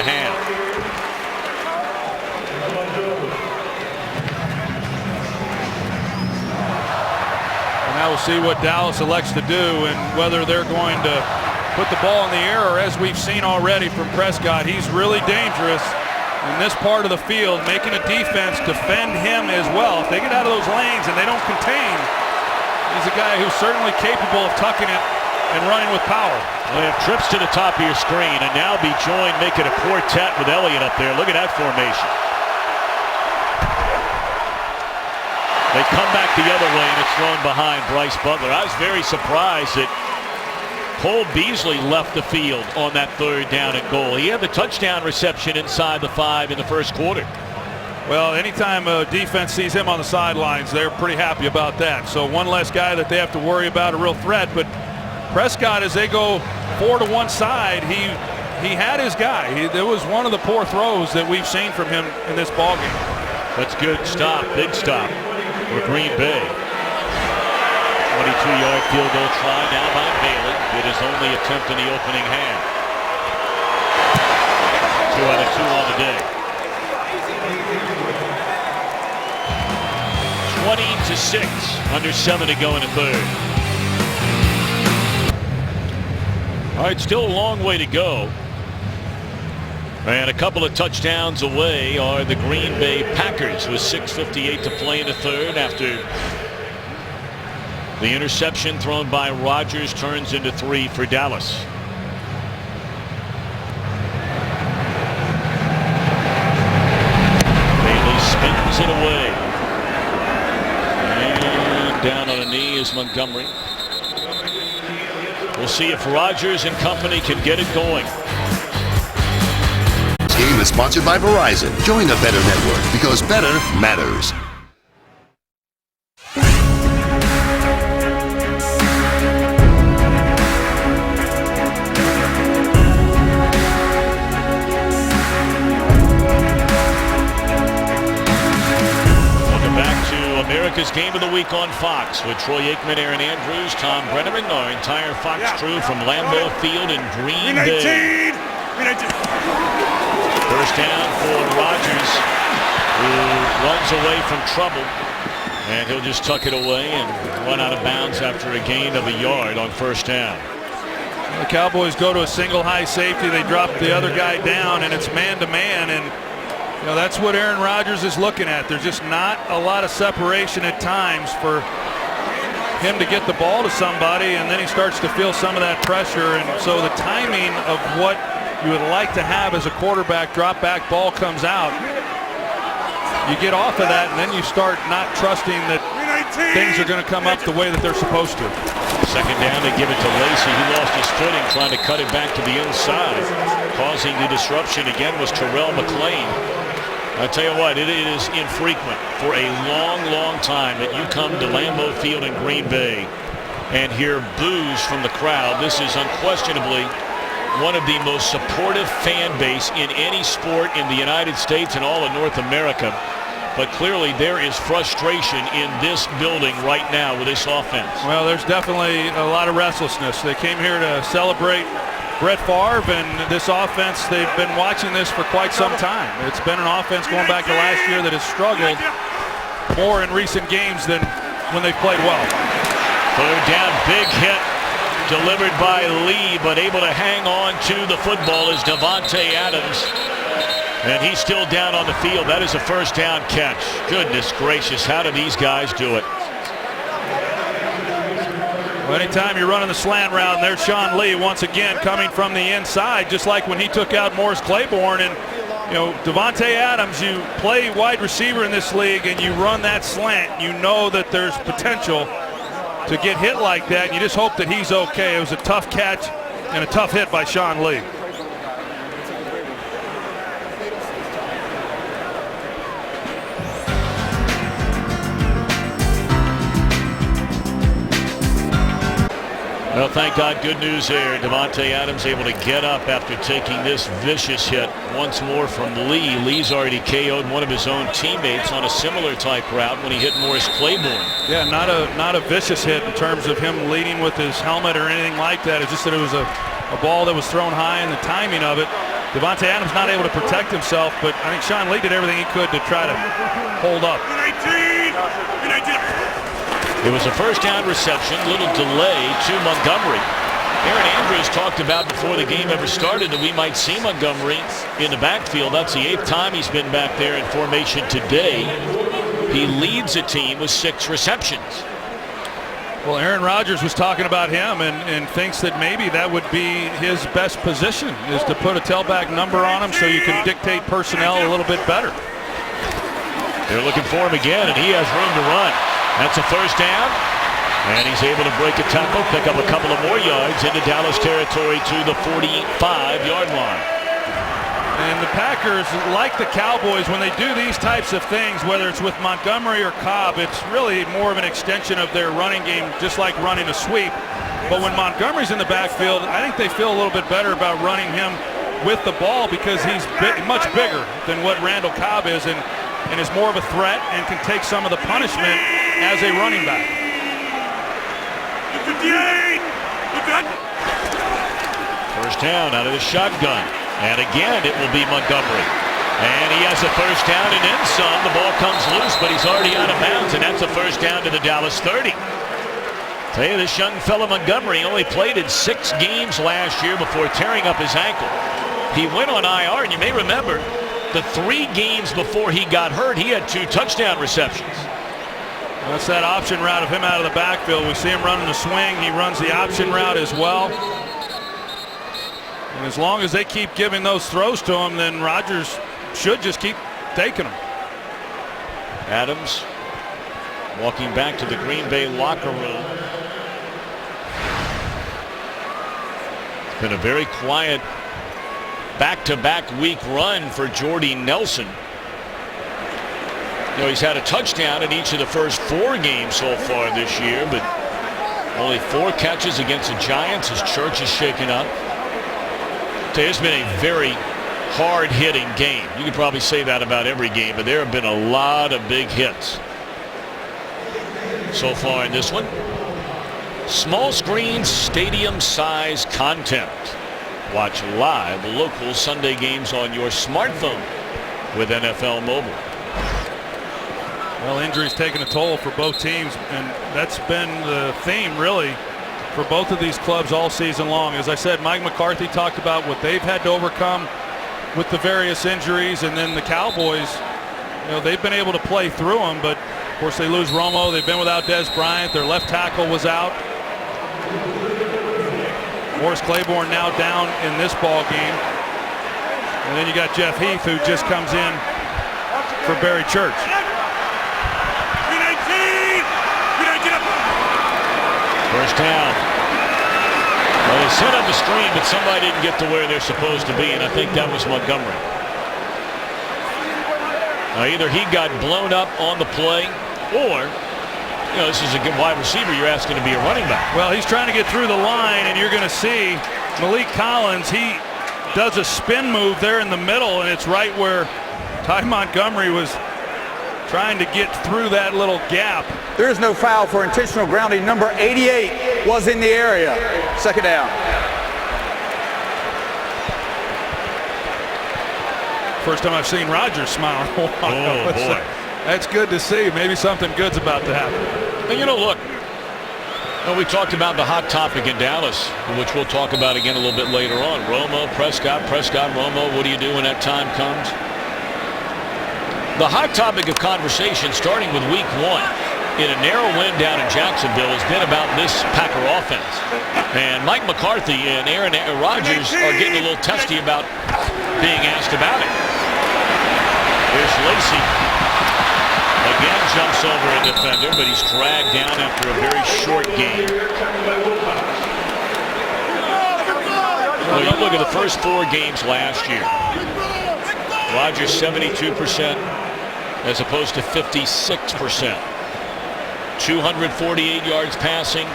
And now we'll see what Dallas elects to do and whether they're going to put the ball in the air, or as we've seen already from Prescott, he's really dangerous in this part of the field, making a defense defend him as well. If they get out of those lanes and they don't contain, he's a guy who's certainly capable of tucking it and running with power. Well, they have trips to the top of your screen, and now be joined making a quartet with Elliott up there. Look at that formation. They come back the other way, and it's thrown behind Bryce Butler. I was very surprised that Cole Beasley left the field on that 3rd down and goal. He had the touchdown reception inside the 5 in the first quarter. Well, anytime a defense sees him on the sidelines, they're pretty happy about that. So one less guy that they have to worry about, a real threat. But Prescott, as they go 4 to one side, he had his guy. It was one of the poor throws that we've seen from him in this ballgame. That's good stop, big stop for Green Bay. 22-yard field goal try now by Bailey. It is only attempt in the opening half. 2 out of 2 on the day. 20-6. Under 7 to go in the third. All right, still a long way to go. And a couple of touchdowns away are the Green Bay Packers with 6:58 to play in the third after the interception thrown by Rodgers turns into 3 for Dallas. Bailey spins it away. And down on a knee is Montgomery. We'll see if Rodgers and company can get it going. This game is sponsored by Verizon. Join the Better Network because better matters. America's Game of the Week on Fox with Troy Aikman, Aaron Andrews, Tom Brenneman, our entire Fox crew from Lambeau Field in Green Bay. First down for Rodgers, who runs away from trouble, and he'll just tuck it away and run out of bounds after a gain of a yard on first down. The Cowboys go to a single high safety. They drop the other guy down, and it's man-to-man, and you know, that's what Aaron Rodgers is looking at. There's just not a lot of separation at times for him to get the ball to somebody, and then he starts to feel some of that pressure. And so the timing of what you would like to have as a quarterback, drop back ball comes out. You get off of that, and then you start not trusting that things are going to come up the way that they're supposed to. Second down, they give it to Lacy. He lost his footing trying to cut it back to the inside. Causing the disruption again was Terrell McClain. I tell you what, it is infrequent for a long time that you come to Lambeau Field in Green Bay and hear boos from the crowd. This is unquestionably one of the most supportive fan base in any sport in the United States and all of North America. But clearly there is frustration in this building right now with this offense. Well, there's definitely a lot of restlessness. They came here to celebrate Brett Favre, and this offense, they've been watching this for quite some time. It's been an offense going back to last year that has struggled more in recent games than when they've played well. Third down, big hit delivered by Lee, but able to hang on to the football is Davante Adams. And he's still down on the field. That is a first down catch. Goodness gracious, how do these guys do it? Well, anytime you're running the slant route, and there's Sean Lee once again coming from the inside, just like when he took out Morris Claiborne. And you know, Davante Adams, you play wide receiver in this league and you run that slant, you know that there's potential to get hit like that, and you just hope that he's okay. It was a tough catch and a tough hit by Sean Lee. Well, thank God, good news there. Davante Adams able to get up after taking this vicious hit once more from Lee. Lee's already KO'd one of his own teammates on a similar type route when he hit Morris Claiborne. Yeah, not a vicious hit in terms of him leading with his helmet or anything like that. It's just that it was a ball that was thrown high, and the timing of it. Davante Adams not able to protect himself, but I think Sean Lee did everything he could to try to hold up. It was a first down reception, little delay to Montgomery. Aaron Andrews talked about before the game ever started that we might see Montgomery in the backfield. That's the 8th time he's been back there in formation today. He leads the team with 6 receptions. Well, Aaron Rodgers was talking about him and thinks that maybe that would be his best position, is to put a tailback number on him so you can dictate personnel a little bit better. They're looking for him again, and he has room to run. That's a first down, and he's able to break a tackle, pick up a couple of more yards into Dallas territory to the 45-yard line. And the Packers, like the Cowboys, when they do these types of things, whether it's with Montgomery or Cobb, it's really more of an extension of their running game, just like running a sweep. But when Montgomery's in the backfield, I think they feel a little bit better about running him with the ball because he's much bigger than what Randall Cobb is, and is more of a threat and can take some of the punishment as a running back. 58! First down out of the shotgun. And again, it will be Montgomery. And he has a first down and then some. The ball comes loose, but he's already out of bounds, and that's a first down to the Dallas 30. Tell you, this young fella Montgomery only played in 6 games last year before tearing up his ankle. He went on IR, and you may remember the 3 games before he got hurt, he had 2 touchdown receptions. That's that option route of him out of the backfield. We see him running the swing. He runs the option route as well. And as long as they keep giving those throws to him, then Rodgers should just keep taking them. Adams walking back to the Green Bay locker room. It's been a very quiet back-to-back week run for Jordy Nelson. You know, he's had a touchdown in each of the first 4 games so far this year, but only 4 catches against the Giants. His church is shaken up. It's been a very hard-hitting game. You could probably say that about every game, but there have been a lot of big hits so far in this one. Small screen, stadium-size content. Watch live local Sunday games on your smartphone with NFL Mobile. Well, injuries taking a toll for both teams, and that's been the theme, really, for both of these clubs all season long. As I said, Mike McCarthy talked about what they've had to overcome with the various injuries, and then the Cowboys, you know, they've been able to play through them, but of course they lose Romo. They've been without Des Bryant. Their left tackle was out. Morris Claiborne now down in this ball game, and then you got Jeff Heath, who just comes in for Barry Church. First down. Well, they set up the screen, but somebody didn't get to where they're supposed to be, and I think that was Montgomery. Now, either he got blown up on the play, or, you know, this is a good wide receiver. You're asking to be a running back. Well, he's trying to get through the line, and you're going to see Malik Collins. He does a spin move there in the middle, and it's right where Ty Montgomery was trying to get through that little gap. There is no foul for intentional grounding. Number 88 was in the area. Second down. First time I've seen Rodgers smile in a while. Oh, boy. That's good to see. Maybe something good's about to happen. And, you know, look, we talked about the hot topic in Dallas, which we'll talk about again a little bit later on. Romo, Prescott, Romo. What do you do when that time comes? The hot topic of conversation, starting with week 1 in a narrow win down in Jacksonville, has been about this Packer offense. And Mike McCarthy and Aaron Rodgers are getting a little testy about being asked about it. Here's Lacy. Again jumps over a defender, but he's dragged down after a very short game. Well, you look at the first 4 games last year. Rodgers 72% as opposed to 56%. 248 yards passing,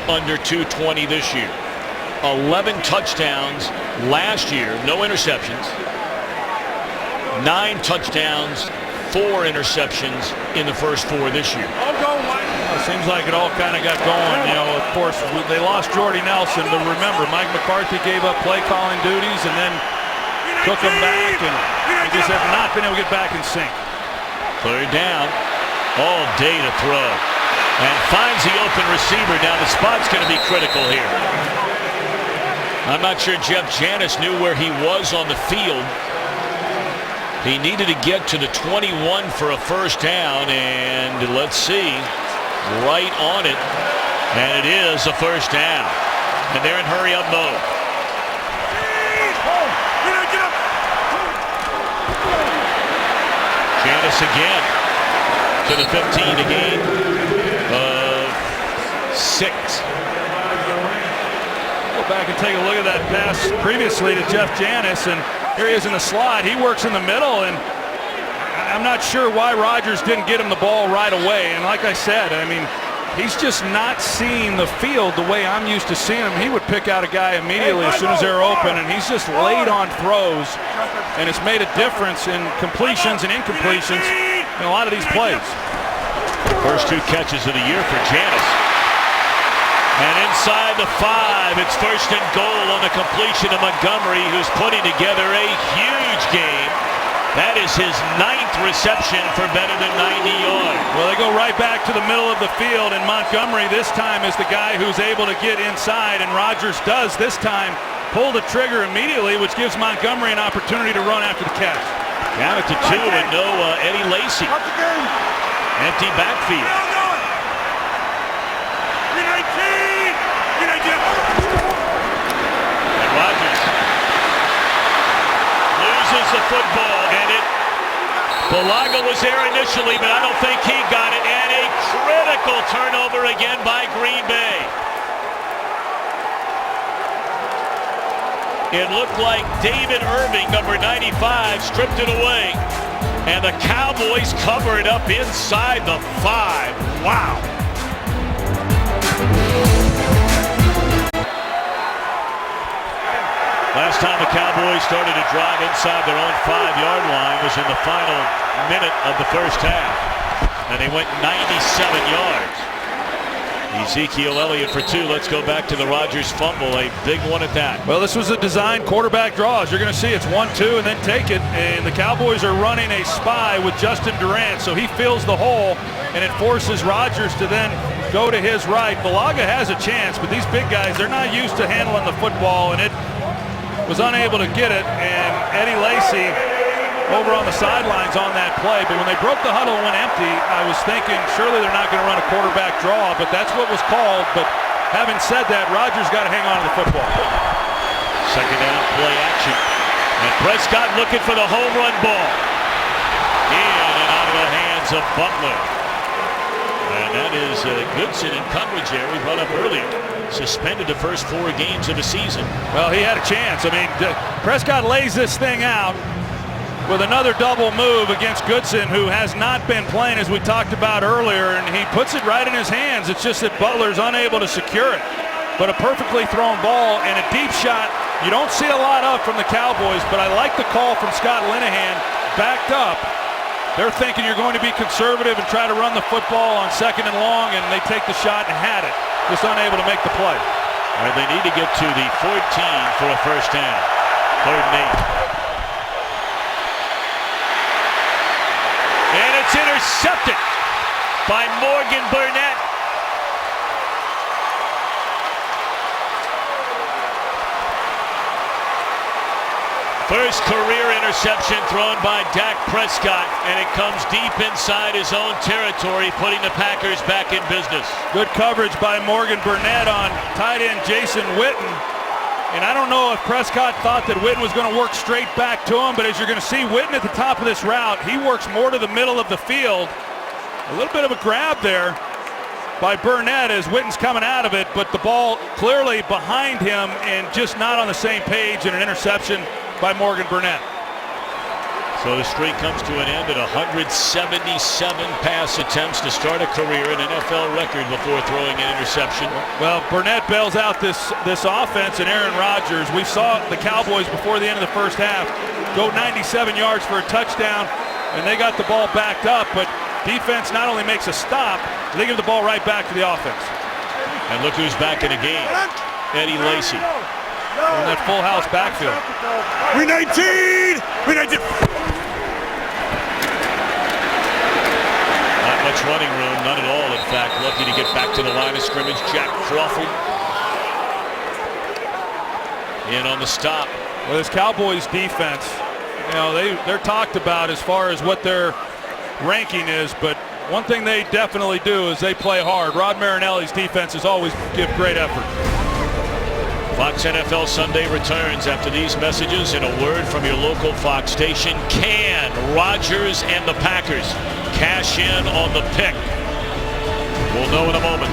under 220 this year. 11 touchdowns last year, no interceptions. 9 touchdowns, 4 interceptions in the first 4 this year. It seems like it all kind of got going. You know, of course, they lost Jordy Nelson, but remember, Mike McCarthy gave up play calling duties and then took them back, and they just have not been able to get back in sync. Third down, all day to throw, and finds the open receiver. Now the spot's going to be critical here. I'm not sure Jeff Janis knew where he was on the field. He needed to get to the 21 for a first down, and let's see, right on it, and it is a first down, and they're in hurry-up mode. Janis again to the 15, a gain of 6. Go back and take a look at that pass previously to Jeff Janis, and here he is in the slot. He works in the middle, and I'm not sure why Rodgers didn't get him the ball right away. And like I said, I mean, he's just not seeing the field the way I'm used to seeing him. He would pick out a guy immediately as soon as they're open, and he's just late on throws, and it's made a difference in completions and incompletions in a lot of these plays. First 2 catches of the year for Janis. And inside the 5, it's first and goal on the completion of Montgomery, who's putting together a huge game That is his 9th reception for better than 90 yards. Well, they go right back to the middle of the field, and Montgomery this time is the guy who's able to get inside, and Rodgers does this time pull the trigger immediately, which gives Montgomery an opportunity to run after the catch. Down it to 2 and no Eddie Lacy. Empty backfield. And Rodgers loses the football, and Bulaga was there initially, but I don't think he got it. And a critical turnover again by Green Bay. It looked like David Irving, number 95, stripped it away. And the Cowboys cover it up inside the 5. Wow. Last time the Cowboys started to drive inside their own 5-yard line was in the final minute of the first half. And they went 97 yards. Ezekiel Elliott for 2. Let's go back to the Rodgers fumble, a big one at that. Well, this was a design quarterback draw. As you're going to see, it's 1-2 and then take it. And the Cowboys are running a spy with Justin Durant, so he fills the hole, and it forces Rodgers to then go to his right. Bulaga has a chance, but these big guys, they're not used to handling the football, and it was unable to get it. And Eddie Lacy over on the sidelines on that play, but when they broke the huddle and went empty, I was thinking surely they're not going to run a quarterback draw, but that's what was called. But having said that, Rodgers got to hang on to the football. Second down, play action, and Prescott looking for the home run ball. In and out of the hands of Butler. And that is Goodson in coverage there, we brought up earlier. Suspended the first 4 games of the season. Well, he had a chance. I mean, Prescott lays this thing out with another double move against Goodson, who has not been playing, as we talked about earlier, and he puts it right in his hands. It's just that Butler's unable to secure it. But a perfectly thrown ball and a deep shot you don't see a lot of from the Cowboys, but I like the call from Scott Linehan, backed up. They're thinking you're going to be conservative and try to run the football on 2nd and long, and they take the shot and had it. Just unable to make the play. All right, they need to get to the 14 for a first down. 3rd and 8. And it's intercepted by Morgan Burnett. First career interception thrown by Dak Prescott, and it comes deep inside his own territory, putting the Packers back in business. Good coverage by Morgan Burnett on tight end Jason Witten. And I don't know if Prescott thought that Witten was going to work straight back to him, but as you're going to see Witten at the top of this route, he works more to the middle of the field. A little bit of a grab there by Burnett as Witten's coming out of it, but the ball clearly behind him and just not on the same page, and an interception by Morgan Burnett. So the streak comes to an end at 177 pass attempts to start a career, an NFL record before throwing an interception. Well, Burnett bails out this offense and Aaron Rodgers. We saw the Cowboys before the end of the first half go 97 yards for a touchdown, and they got the ball backed up, but defense not only makes a stop, they give the ball right back to the offense. And look who's back in the game. Eddie Lacy. In that full house backfield. We 19! We 19! Not much running room, none at all, in fact. Lucky to get back to the line of scrimmage. Jack Crawford in on the stop. Well, this Cowboys defense, you know, they're talked about as far as what their ranking is, but one thing they definitely do is they play hard. Rod Marinelli's defenses always give great effort. Fox NFL Sunday returns after these messages and a word from your local Fox station. Can Rodgers and the Packers cash in on the pick? We'll know in a moment.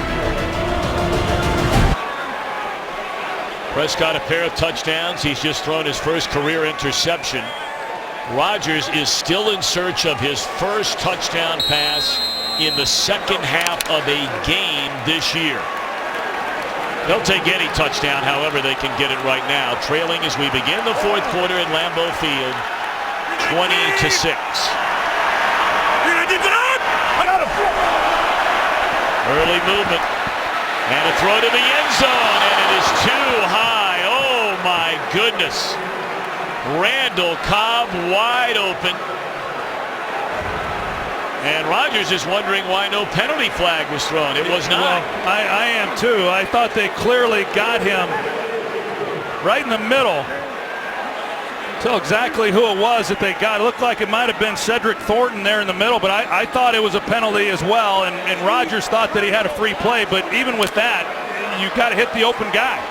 Prescott a pair of touchdowns. He's just thrown his first career interception. Rodgers is still in search of his first touchdown pass in the second half of a game this year. They'll take any touchdown, however they can get it right now. Trailing as we begin the 4th quarter in Lambeau Field, 20-6. Early movement. And a throw to the end zone, and it is too high. Oh, my goodness. Randall Cobb wide open. And Rodgers is wondering why no penalty flag was thrown. It was not. Well, I am too. I thought they clearly got him right in the middle. Tell exactly who it was that they got. It looked like it might have been Cedric Thornton there in the middle, but I thought it was a penalty as well. And Rodgers thought that he had a free play, but even with that, you got to hit the open guy.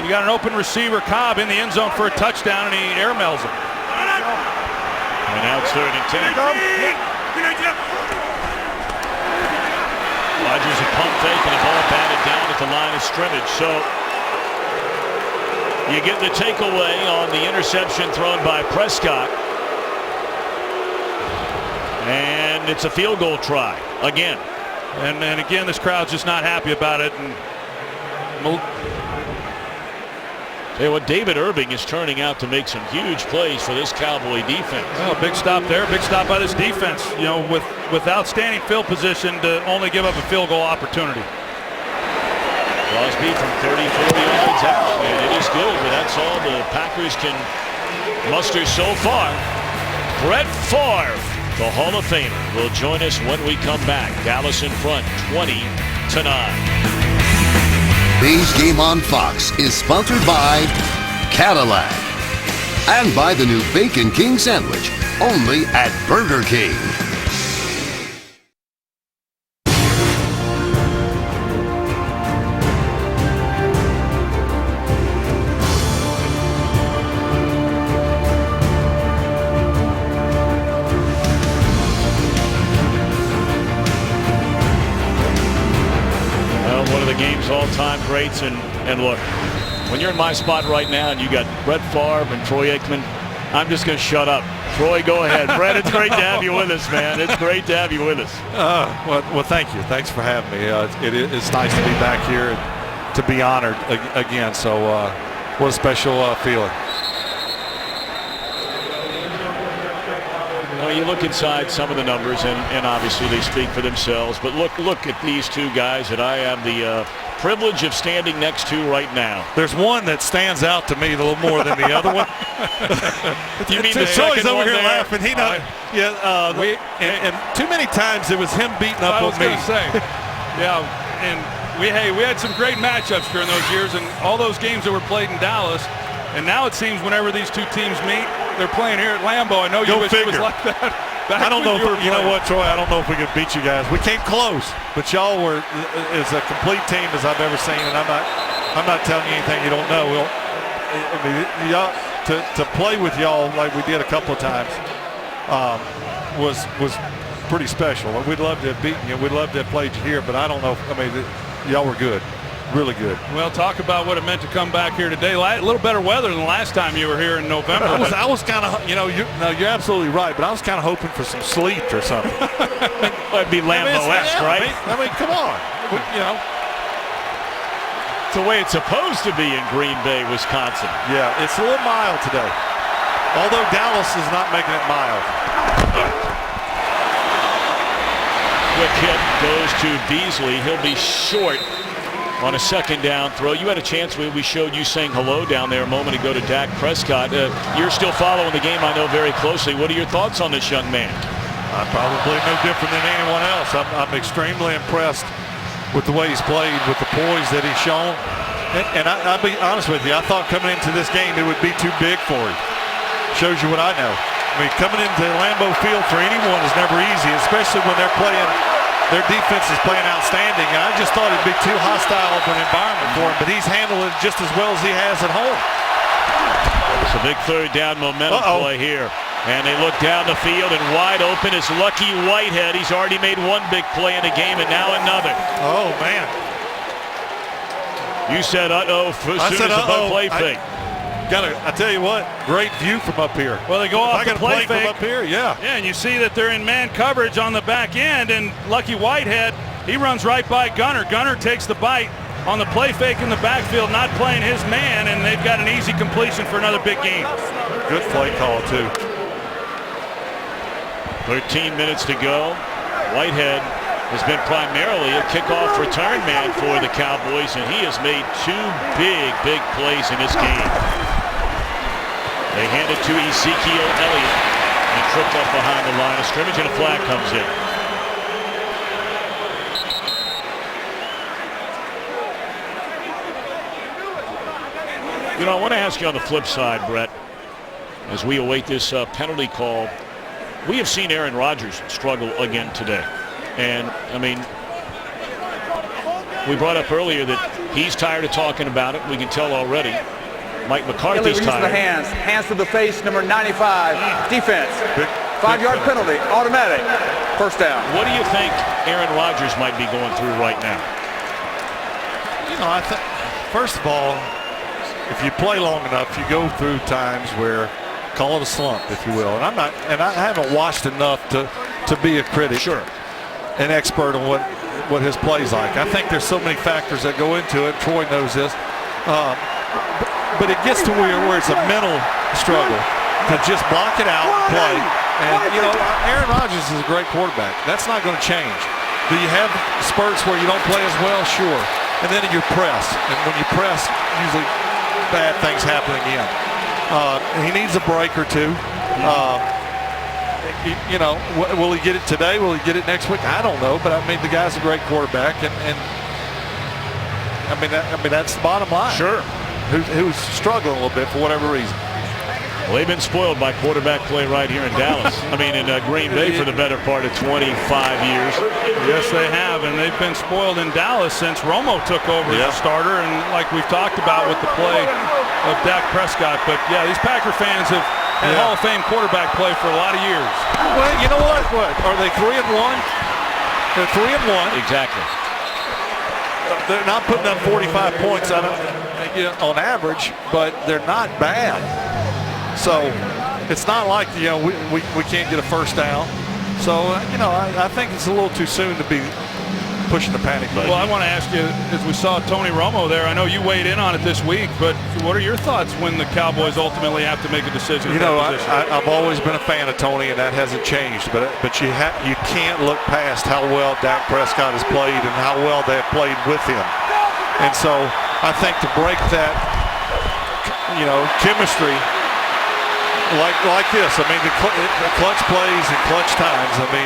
You got an open receiver, Cobb, in the end zone for a touchdown, and he airmails him. And now it's 3rd and 10. Rodgers a pump fake and the ball batted down at the line of scrimmage. So you get the takeaway on the interception thrown by Prescott. And it's a field goal try again. And again, this crowd's just not happy about it. And tell you what, David Irving is turning out to make some huge plays for this Cowboy defense. Well, big stop there, big stop by this defense. You know, with outstanding field position to only give up a field goal opportunity. Crosby from 34 yards out, and it is good, but that's all the Packers can muster so far. Brett Favre, the Hall of Famer, will join us when we come back. Dallas in front, 20-9. Today's Game on Fox is sponsored by Cadillac and by the new Bacon King sandwich, only at Burger King. All-time greats, and look, when you're in my spot right now and you got Brett Favre and Troy Aikman, I'm just going to shut up. Troy, go ahead. Brett, it's great to have you with us, man. It's great to have you with us. Well, thank you. Thanks for having me. It's nice to be back here and to be honored again. So what a special feeling. Well, you look inside some of the numbers, and obviously they speak for themselves. But look at these two guys that I have the privilege of standing next to right now. There's one that stands out to me a little more than the other one. You mean the Troy's second over one here there? laughing. He knows. And too many times it was him beating up on me. Yeah, and we had some great matchups during those years, and all those games that were played in Dallas. And now it seems whenever these two teams meet, they're playing here at Lambeau. I know you wish it was like that. I don't know if you know what, Troy. I don't know if we could beat you guys. We came close, but y'all were as a complete team as I've ever seen. And I'm not telling you anything you don't know. I mean, y'all to play with y'all like we did a couple of times was pretty special. We'd love to have beaten you. We'd love to have played you here, but I don't know. I mean, y'all were good. Really good. Well, talk about what it meant to come back here today. A little better weather than the last time you were here in November. I was kind of, you're absolutely right, but I was kind of hoping for some sleet or something. That'd be Lambeau-esque, right? I mean, come on. It's the way it's supposed to be in Green Bay, Wisconsin. Yeah, it's a little mild today. Although Dallas is not making it mild. Quick hit goes to Beasley. He'll be short on a second down throw. You had a chance when we showed you saying hello down there a moment ago to Dak Prescott. You're still following the game, I know, very closely. What are your thoughts on this young man? I'm probably no different than anyone else. I'm extremely impressed with the way he's played, with the poise that he's shown. And I'll be honest with you, I thought coming into this game it would be too big for him. Shows you what I know. I mean, coming into Lambeau Field for anyone is never easy, especially when they're playing. Their defense is playing outstanding, and I just thought it'd be too hostile of an environment for him, but he's handled it just as well as he has at home. It's a big third down momentum play here. And they look down the field, and wide open is Lucky Whitehead. He's already made one big play in the game, and now another. Oh, man. You said uh-oh as soon as the play fake. I tell you what, great view from up here. Well, they go off the play fake from up here, yeah. Yeah, and you see that they're in man coverage on the back end, and Lucky Whitehead, he runs right by Gunner. Gunner takes the bite on the play fake in the backfield, not playing his man, and they've got an easy completion for another big game. Good play call, too. 13 minutes to go. Whitehead has been primarily a kickoff return man for the Cowboys, and he has made two big plays in this game. They hand it to Ezekiel Elliott and tripped up behind the line of scrimmage, and a flag comes in. You know, I want to ask you on the flip side, Brett, as we await this penalty call. We have seen Aaron Rodgers struggle again today. And, I mean, we brought up earlier that he's tired of talking about it. We can tell already. Mike McCarthy's tired. The hands to the face, number 95, defense. 5-yard penalty, automatic, first down. What do you think Aaron Rodgers might be going through right now? You know, I think, first of all, if you play long enough, you go through times where, call it a slump, if you will. And I haven't watched enough to be a critic, sure, an expert on what his play's like. I think there's so many factors that go into it. Troy knows this, but it gets to where it's a mental struggle to just block it out and play. And you know, Aaron Rodgers is a great quarterback. That's not going to change. Do you have spurts where you don't play as well? Sure. And then you press, and when you press, usually bad things happen again. He needs a break or two. You know, will he get it today? Will he get it next week? I don't know, but I mean, the guy's a great quarterback, and I mean that's the bottom line. Sure. Who's struggling a little bit for whatever reason. Well, they've been spoiled by quarterback play right here in Dallas. I mean, in Green Bay for the better part of 25 years. Yes, they have, and they've been spoiled in Dallas since Romo took over as a starter, and like we've talked about with the play of Dak Prescott. But yeah, these Packer fans have had Hall of Fame quarterback play for a lot of years. Well, you know what? Are they 3-1? They're 3-1. Exactly. They're not putting up 45 points on average, but they're not bad. So it's not like, you know, we can't get a first down. So, you know, I think it's a little too soon to be pushing the panic button. Well, I want to ask you, as we saw Tony Romo there, I know you weighed in on it this week, but what are your thoughts when the Cowboys ultimately have to make a decision? You know, I've always been a fan of Tony, and that hasn't changed. But you can't look past how well Dak Prescott has played and how well they have played with him. And so I think to break that, you know, chemistry like this, I mean, the clutch plays and clutch times, I mean,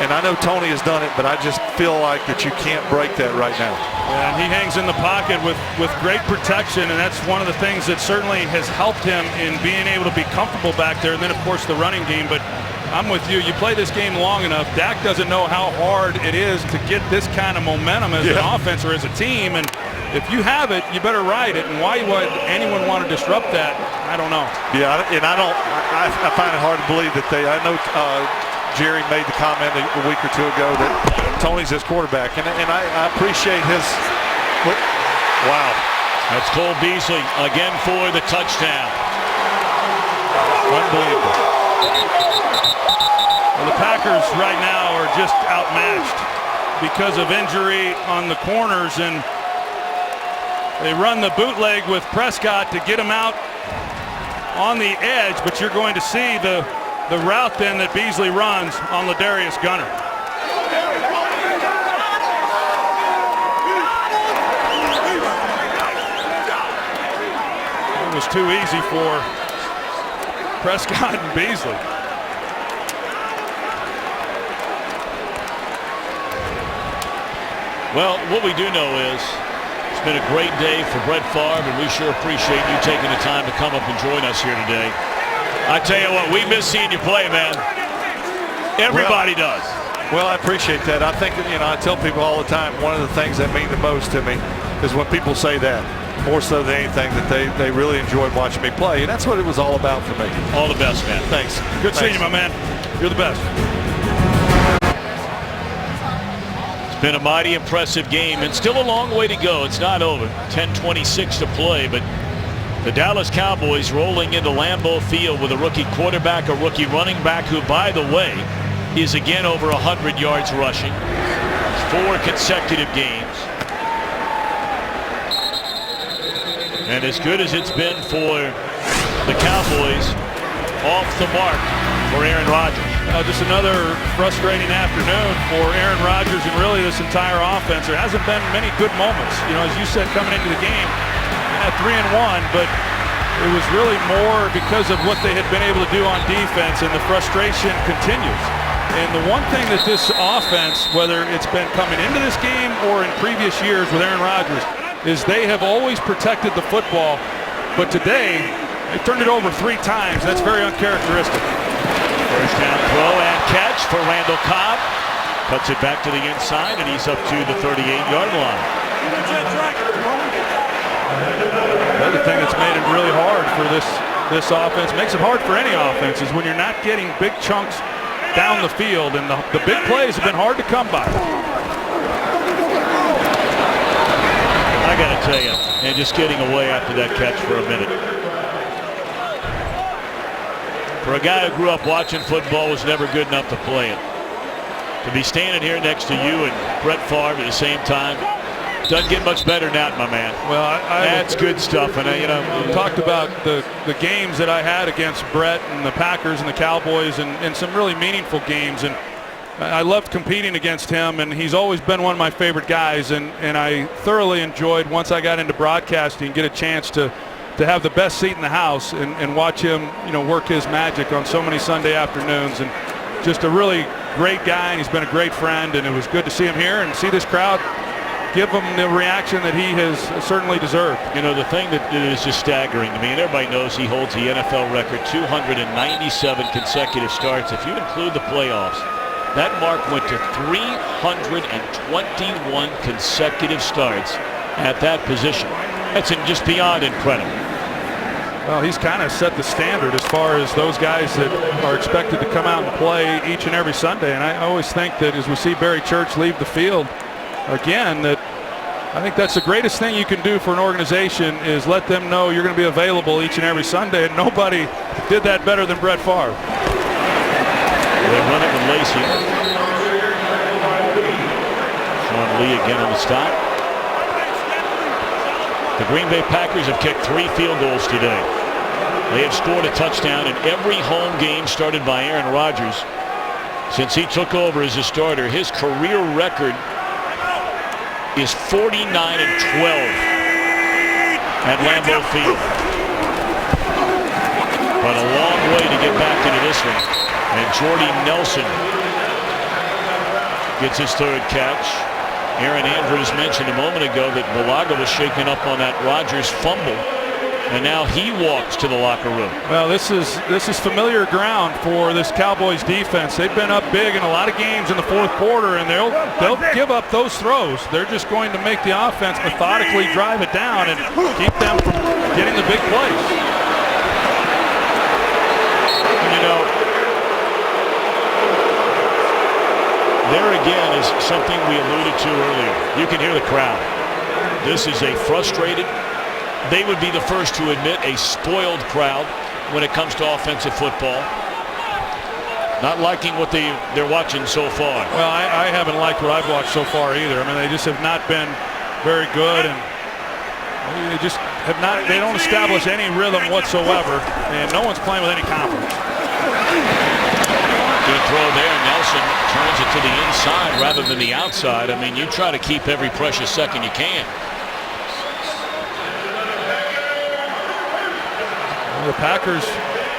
and I know Tony has done it, but I just feel like that you can't break that right now. And he hangs in the pocket with great protection, and that's one of the things that certainly has helped him in being able to be comfortable back there. And then, of course, the running game. But I'm with you. You play this game long enough, Dak doesn't know how hard it is to get this kind of momentum as an offense or as a team. And if you have it, you better ride it. And why would anyone want to disrupt that? I don't know. Yeah, and I find it hard to believe that I know Jerry made the comment a week or two ago that Tony's his quarterback, and I appreciate his. Wow, that's Cole Beasley again for the touchdown. Unbelievable. Well, the Packers right now are just outmatched because of injury on the corners, and they run the bootleg with Prescott to get him out on the edge, but you're going to see the route then that Beasley runs on Ladarius Gunner. It was too easy for Prescott and Beasley. Well, what we do know is it's been a great day for Brett Favre, and we sure appreciate you taking the time to come up and join us here today. I tell you what, we miss seeing you play, man. Everybody does. Well, I appreciate that. I think, you know, I tell people all the time, one of the things that mean the most to me is when people say that, more so than anything, that they really enjoyed watching me play. And that's what it was all about for me. All the best, man. Thanks. Good seeing you, my man. You're the best. It's been a mighty impressive game, and still a long way to go. It's not over. 10:26 to play, but the Dallas Cowboys rolling into Lambeau Field with a rookie quarterback, a rookie running back who, by the way, is again over 100 yards rushing. 4 consecutive games. And as good as it's been for the Cowboys, off the mark for Aaron Rodgers. Just another frustrating afternoon for Aaron Rodgers and really this entire offense. There hasn't been many good moments. You know, as you said coming into the game, 3-1, but it was really more because of what they had been able to do on defense, and the frustration continues. And the one thing that this offense, whether it's been coming into this game or in previous years with Aaron Rodgers, is they have always protected the football. But today, they turned it over 3 times. That's very uncharacteristic. First down throw and catch for Randall Cobb. Cuts it back to the inside, and he's up to the 38-yard line. The other thing that's made it really hard for this offense, makes it hard for any offense, is when you're not getting big chunks down the field, and the big plays have been hard to come by. I got to tell you, and just getting away after that catch for a minute. For a guy who grew up watching football, was never good enough to play it. To be standing here next to you and Brett Favre at the same time, doesn't get much better than that, my man. Well, that's good stuff. And you know, talked about the games that I had against Brett and the Packers and the Cowboys, and some really meaningful games. And I loved competing against him, and he's always been one of my favorite guys. And I thoroughly enjoyed, once I got into broadcasting, get a chance to have the best seat in the house and watch him, work his magic on so many Sunday afternoons. And just a really great guy, and he's been a great friend. And it was good to see him here and see this crowd give him the reaction that he has certainly deserved. You know, the thing that is just staggering to me, and everybody knows he holds the NFL record, 297 consecutive starts. If you include the playoffs, that mark went to 321 consecutive starts at that position. That's just beyond incredible. Well, he's kind of set the standard as far as those guys that are expected to come out and play each and every Sunday. And I always think that as we see Barry Church leave the field, again, that I think that's the greatest thing you can do for an organization, is let them know you're going to be available each and every Sunday, and nobody did that better than Brett Favre. They run it with Lacy. Sean Lee again on the stop. The Green Bay Packers have kicked 3 field goals today. They have scored a touchdown in every home game started by Aaron Rodgers since he took over as a starter. His career record is 49-12 at Lambeau Field. But a long way to get back into this one. And Jordy Nelson gets his 3rd catch. Aaron Andrews mentioned a moment ago that Bulaga was shaken up on that Rodgers fumble, and now he walks to the locker room. Well, this is familiar ground for this Cowboys defense. They've been up big in a lot of games in the 4th quarter, and they'll give up those throws. They're just going to make the offense methodically drive it down and keep them from getting the big plays. You know, there again is something we alluded to earlier. You can hear the crowd. This is a frustrated, they would be the first to admit, a spoiled crowd when it comes to offensive football. Not liking what they're watching so far. Well, I haven't liked what I've watched so far either. I mean, they just have not been very good, and they just have not. They don't establish any rhythm whatsoever, and no one's playing with any confidence. Good throw there. Nelson turns it to the inside rather than the outside. I mean, you try to keep every precious second you can. The Packers,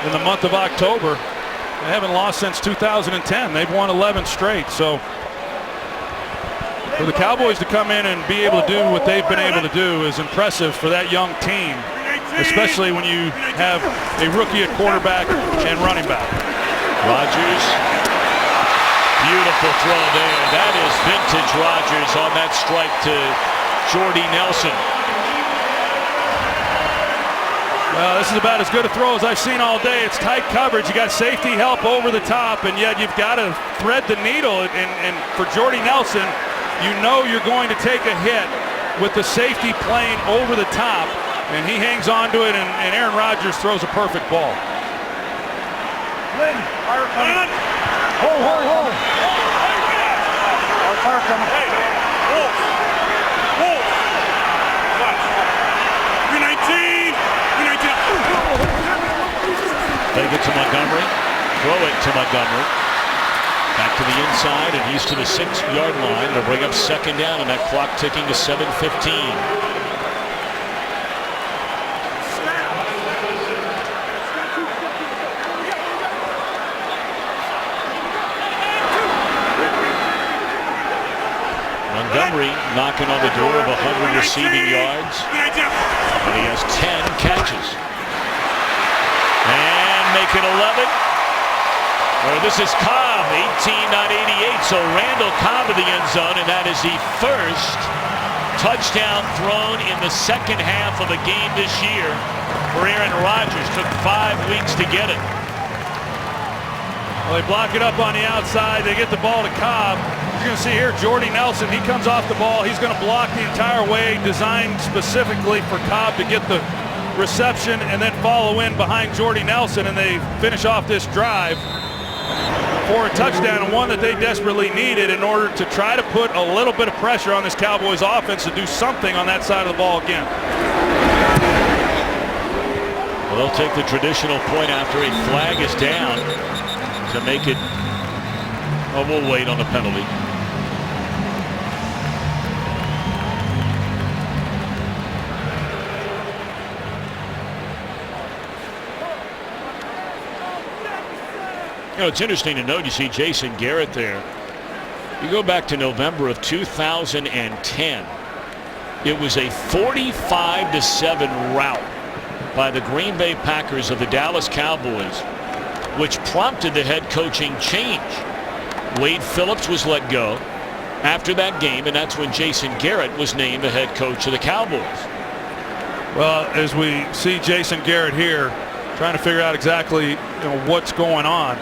in the month of October, they haven't lost since 2010. They've won 11 straight. So for the Cowboys to come in and be able to do what they've been able to do is impressive for that young team, especially when you have a rookie at quarterback and running back. Rodgers, beautiful throw there. That is vintage Rodgers on that strike to Jordy Nelson. Well, this is about as good a throw as I've seen all day. It's tight coverage. You got safety help over the top, and yet you've got to thread the needle. And for Jordy Nelson, you know you're going to take a hit with the safety playing over the top, and he hangs on to it, and Aaron Rodgers throws a perfect ball. Lynn, fire coming. Hold. Fire coming. Hey, Wolf. U19. Take it to Montgomery. Throw it to Montgomery. Back to the inside, and he's to the 6-yard line. They'll bring up 2nd down, and that clock ticking to 7:15. Montgomery knocking on the door of 100 receiving yards. And he has 10 catches. And making 11. This is Cobb, 18, not 88. So Randall Cobb in the end zone, and that is the first touchdown thrown in the second half of a game this year for Aaron Rodgers. Took 5 weeks to get it. Well, they block it up on the outside. They get the ball to Cobb. You're going to see here Jordy Nelson. He comes off the ball. He's going to block the entire way, designed specifically for Cobb to get the reception and then follow in behind Jordy Nelson, and they finish off this drive for a touchdown, and one that they desperately needed in order to try to put a little bit of pressure on this Cowboys offense to do something on that side of the ball again. Well, they'll take the traditional point after a flag is down to make it. Oh, we'll wait on the penalty. You know, it's interesting to note, you see Jason Garrett there. You go back to November of 2010. It was a 45-7 rout by the Green Bay Packers of the Dallas Cowboys, which prompted the head coaching change. Wade Phillips was let go after that game, and that's when Jason Garrett was named the head coach of the Cowboys. Well, as we see Jason Garrett here trying to figure out exactly what's going on,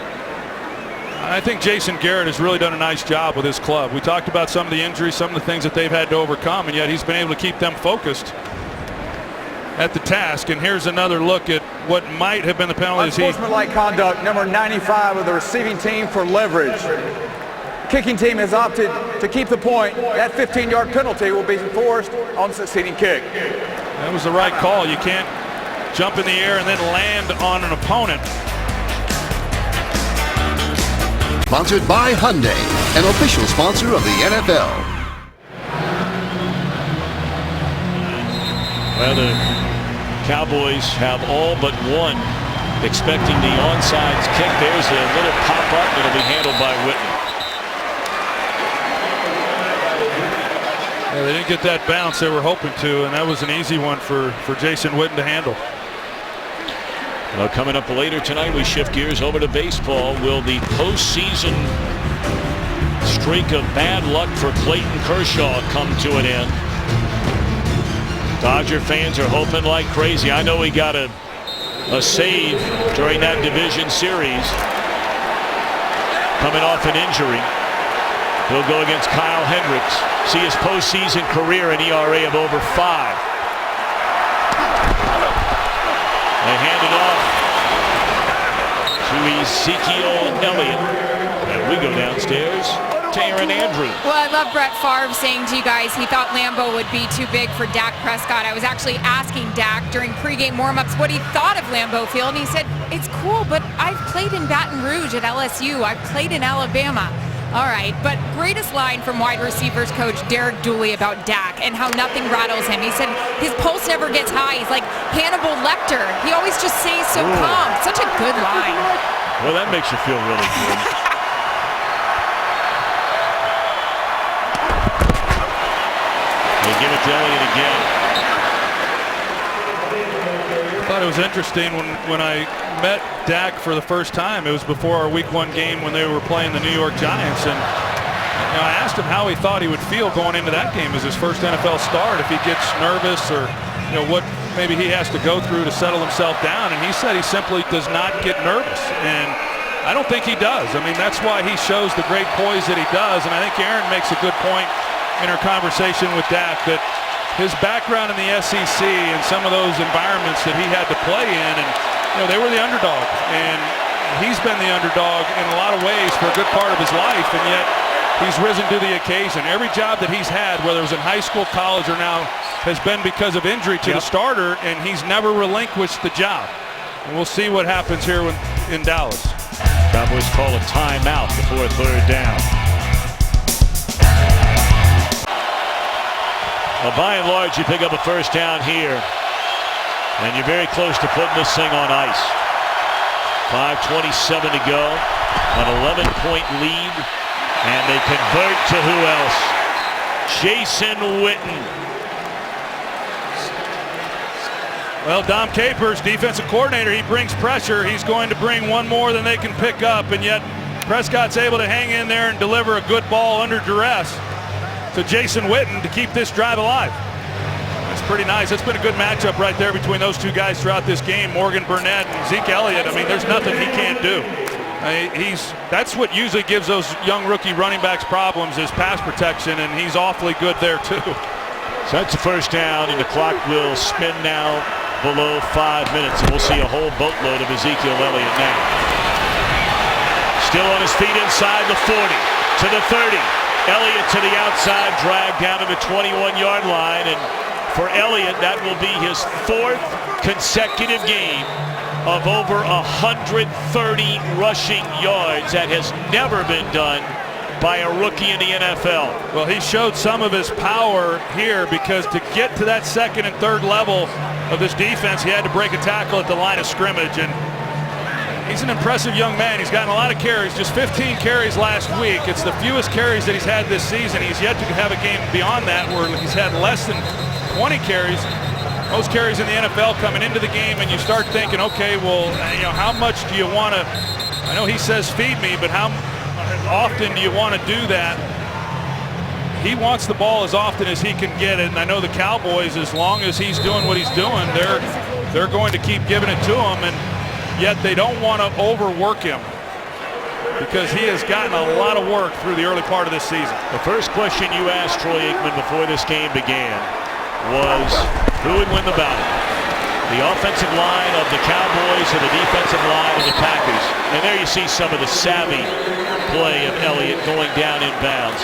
I think Jason Garrett has really done a nice job with his club. We talked about some of the injuries, some of the things that they've had to overcome, and yet he's been able to keep them focused at the task. And here's another look at what might have been the penalty. Unsportsmanlike conduct, number 95 of the receiving team for leverage. Kicking team has opted to keep the point. That 15-yard penalty will be enforced on the succeeding kick. That was the right call. You can't jump in the air and then land on an opponent. Sponsored by Hyundai, an official sponsor of the NFL. Well, the Cowboys have all but one expecting the onside kick. There's a little pop-up that'll be handled by Whitney. Yeah, they didn't get that bounce they were hoping to, and that was an easy one for Jason Witten to handle. Well, coming up later tonight, we shift gears over to baseball. Will the postseason streak of bad luck for Clayton Kershaw come to an end? Dodger fans are hoping like crazy. I know he got a save during that division series. Coming off an injury. He'll go against Kyle Hendricks. See his postseason career an ERA of over 5. They hand it off to Ezekiel Elliott. And we go downstairs to Aaron Andrews. Well, I love Brett Favre saying to you guys he thought Lambeau would be too big for Dak Prescott. I was actually asking Dak during pregame warm-ups what he thought of Lambeau Field, and he said, it's cool, but I've played in Baton Rouge at LSU. I've played in Alabama. All right, but greatest line from wide receivers coach Derek Dooley about Dak and how nothing rattles him. He said his pulse never gets high. He's like Hannibal Lecter. He always just stays so calm. Such a good line. Well, that makes you feel really good. They give it to Elliott again. I thought it was interesting when I met Dak for the first time. It was before our Week 1 game when they were playing the New York Giants, and I asked him how he thought he would feel going into that game as his first NFL start, if he gets nervous or what maybe he has to go through to settle himself down, and he said he simply does not get nervous, and I don't think he does. I mean, that's why he shows the great poise that he does, and I think Aaron makes a good point in her conversation with Dak that his background in the SEC and some of those environments that he had to play in, and they were the underdog, and he's been the underdog in a lot of ways for a good part of his life, and yet he's risen to the occasion. Every job that he's had, whether it was in high school, college, or now, has been because of injury to the starter, and he's never relinquished the job. And we'll see what happens here in Dallas. Cowboys call a timeout before third down. Well, by and large, you pick up a first down here, and you're very close to putting this thing on ice. 5:27 to go, an 11-point lead, and they convert to who else? Jason Witten. Well, Dom Capers, defensive coordinator, he brings pressure. He's going to bring one more than they can pick up, and yet Prescott's able to hang in there and deliver a good ball under duress to Jason Witten to keep this drive alive. That's pretty nice. It's been a good matchup right there between those two guys throughout this game, Morgan Burnett and Zeke Elliott. I mean, there's nothing he can't do. That's what usually gives those young rookie running backs problems, is pass protection, and he's awfully good there too. So that's the first down, and the clock will spin now below 5 minutes, and we'll see a whole boatload of Ezekiel Elliott now. Still on his feet inside the 40, to the 30. Elliott to the outside, dragged down to the 21-yard line, and for Elliott, that will be his 4th consecutive game of over 130 rushing yards. That has never been done by a rookie in the NFL. Well, he showed some of his power here, because to get to that second and third level of this defense, he had to break a tackle at the line of scrimmage, and he's an impressive young man. He's gotten a lot of carries, just 15 carries last week. It's the fewest carries that he's had this season. He's yet to have a game beyond that where he's had less than 20 carries. Most carries in the NFL coming into the game, and you start thinking, okay, well, how much do you want to, I know he says feed me, but how often do you want to do that? He wants the ball as often as he can get it, and I know the Cowboys, as long as he's doing what he's doing, they're going to keep giving it to him, and yet they don't want to overwork him, because he has gotten a lot of work through the early part of this season. The first question you asked Troy Aikman before this game began was who would win the battle? The offensive line of the Cowboys or the defensive line of the Packers? And there you see some of the savvy play of Elliott going down in bounds.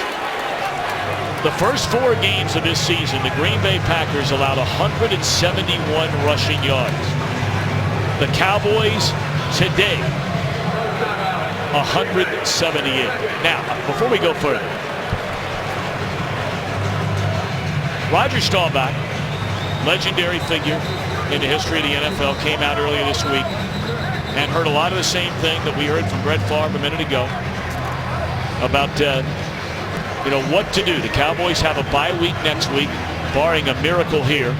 The first 4 games of this season, the Green Bay Packers allowed 171 rushing yards. The Cowboys today, 178. Now, before we go further, Roger Staubach, legendary figure in the history of the NFL, came out earlier this week and heard a lot of the same thing that we heard from Brett Favre a minute ago about what to do. The Cowboys have a bye week next week, barring a miracle here.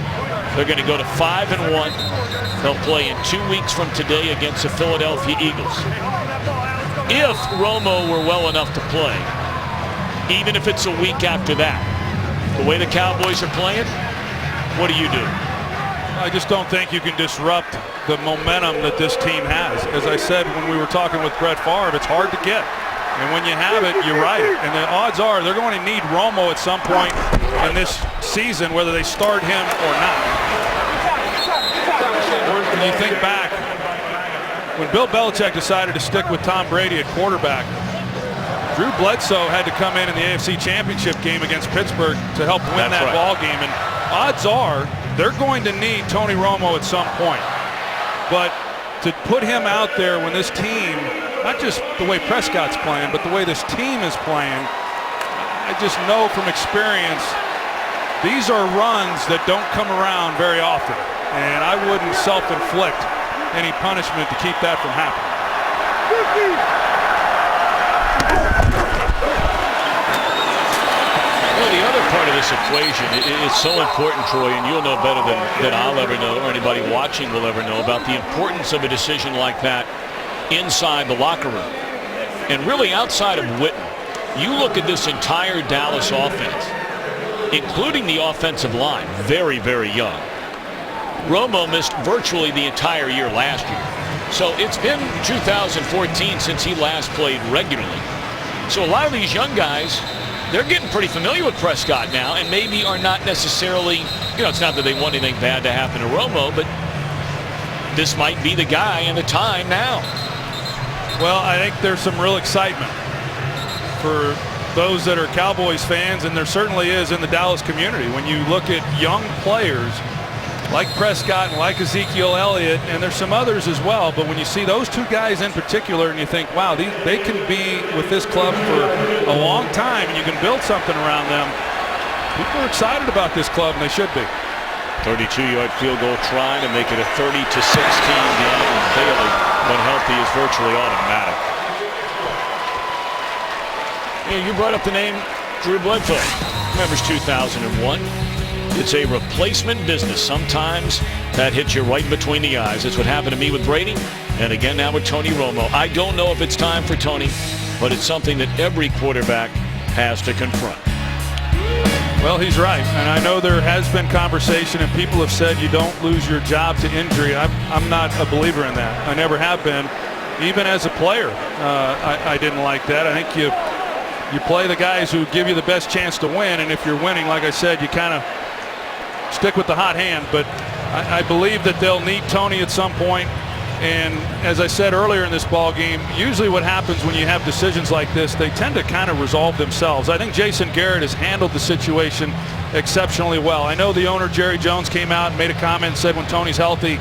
They're going to go to 5-1. They'll play in 2 weeks from today against the Philadelphia Eagles. If Romo were well enough to play, even if it's a week after that, the way the Cowboys are playing, what do you do? I just don't think you can disrupt the momentum that this team has. As I said when we were talking with Brett Favre, it's hard to get. And when you have it, you ride it. And the odds are they're going to need Romo at some point in this season, whether they start him or not. When you think back, when Bill Belichick decided to stick with Tom Brady at quarterback, Drew Bledsoe had to come in the AFC Championship game against Pittsburgh to help win that ball game. And odds are they're going to need Tony Romo at some point. But to put him out there when this team, not just the way Prescott's playing, but the way this team is playing, I just know from experience, these are runs that don't come around very often. And I wouldn't self-inflict any punishment to keep that from happening. Well, the other part of this equation is so important, Troy, and you'll know better than I'll ever know, or anybody watching will ever know, about the importance of a decision like that inside the locker room. And really outside of Witten, you look at this entire Dallas offense, including the offensive line, very, very young. Romo missed virtually the entire year last year. So it's been 2014 since he last played regularly. So a lot of these young guys, they're getting pretty familiar with Prescott now, and maybe are not necessarily, it's not that they want anything bad to happen to Romo, but this might be the guy and the time now. Well, I think there's some real excitement for those that are Cowboys fans, and there certainly is in the Dallas community. When you look at young players like Prescott and like Ezekiel Elliott, and there's some others as well, but when you see those two guys in particular and you think, wow, they can be with this club for a long time and you can build something around them, people are excited about this club, and they should be. 32-yard field goal trying to make it a 30-16 game, and Bailey, when healthy, is virtually automatic. Yeah, you brought up the name Drew Bledsoe. remembers 2001. It's a replacement business. Sometimes that hits you right in between the eyes. That's what happened to me with Brady, and again now with Tony Romo. I don't know if it's time for Tony, but it's something that every quarterback has to confront. Well, he's right, and I know there has been conversation, and people have said you don't lose your job to injury. I'm not a believer in that. I never have been. Even as a player, I didn't like that. I think you play the guys who give you the best chance to win, and if you're winning, like I said, you kind of stick with the hot hand. But I believe that they'll need Tony at some point. And as I said earlier in this ball game, usually what happens when you have decisions like this, they tend to kind of resolve themselves. I think Jason Garrett has handled the situation exceptionally well. I know the owner, Jerry Jones, came out and made a comment and said when Tony's healthy,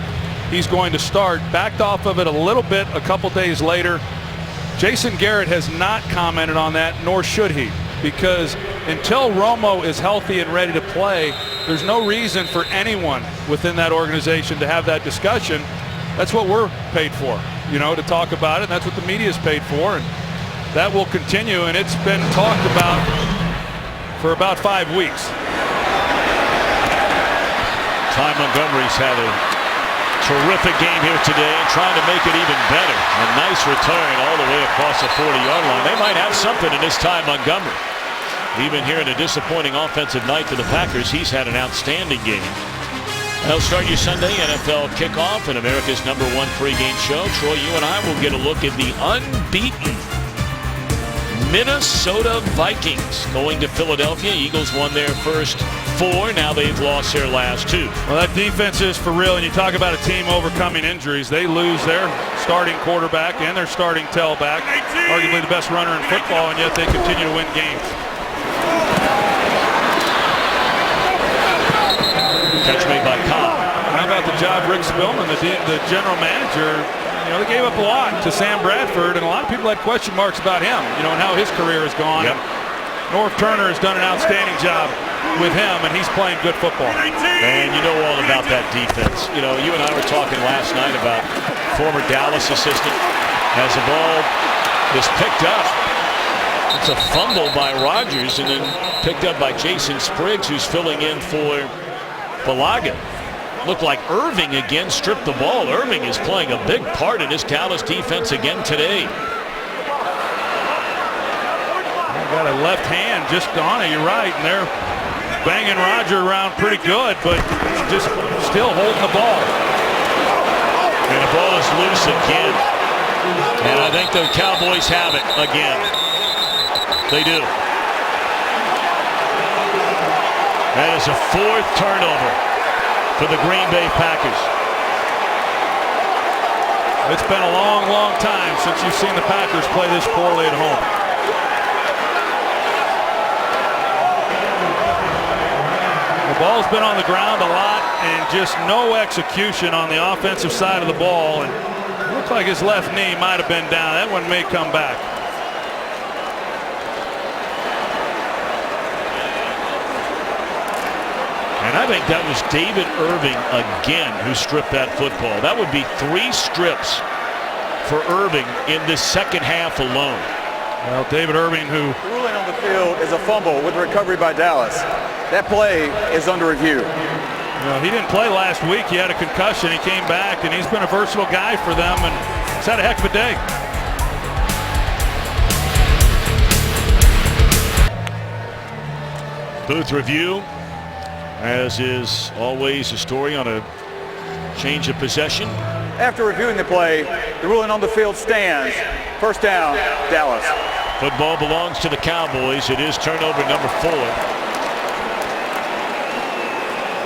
he's going to start. Backed off of it a little bit a couple days later. Jason Garrett has not commented on that, nor should he, because until Romo is healthy and ready to play, there's no reason for anyone within that organization to have that discussion. That's what we're paid for, to talk about it. And that's what the media is paid for, and that will continue. And it's been talked about for about 5 weeks. Ty Montgomery's had a terrific game here today, and trying to make it even better. A nice return all the way across the 40-yard line. They might have something in this Ty Montgomery. Even here in a disappointing offensive night for the Packers, he's had an outstanding game. That'll start your Sunday NFL kickoff and America's #1 pregame show. Troy, you and I will get a look at the unbeaten Minnesota Vikings going to Philadelphia. Eagles won their first 4. Now they've lost their last 2. Well, that defense is for real. And you talk about a team overcoming injuries. They lose their starting quarterback and their starting tailback, arguably the best runner in football, and yet they continue to win games. Catch made by Cobb. How about the job Rick Spillman, the general manager? They gave up a lot to Sam Bradford, and a lot of people had question marks about him, and how his career has gone. Yep. North Turner has done an outstanding job with him, and he's playing good football. And you know all about that defense. You and I were talking last night about former Dallas assistant. As the ball is picked up, it's a fumble by Rodgers, and then picked up by Jason Spriggs, who's filling in for Balaga. Looked like Irving again stripped the ball. Irving is playing a big part in this Dallas defense again today. Got a left hand just on it, you're right, and they're banging Roger around pretty good, but just still holding the ball. And the ball is loose again. And I think the Cowboys have it again. They do. That is a 4th turnover for the Green Bay Packers. It's been a long, long time since you've seen the Packers play this poorly at home. The ball's been on the ground a lot, and just no execution on the offensive side of the ball. And it looks like his left knee might have been down. That one may come back. And I think that was David Irving again who stripped that football. That would be 3 strips for Irving in the second half alone. Well, David Irving, who... The ruling on the field is a fumble with recovery by Dallas. That play is under review. He didn't play last week. He had a concussion. He came back, and he's been a versatile guy for them, and he's had a heck of a day. Booth review, as is always a story on a change of possession. After reviewing the play, the ruling on the field stands. First down, Dallas. Football belongs to the Cowboys. It is turnover number 4.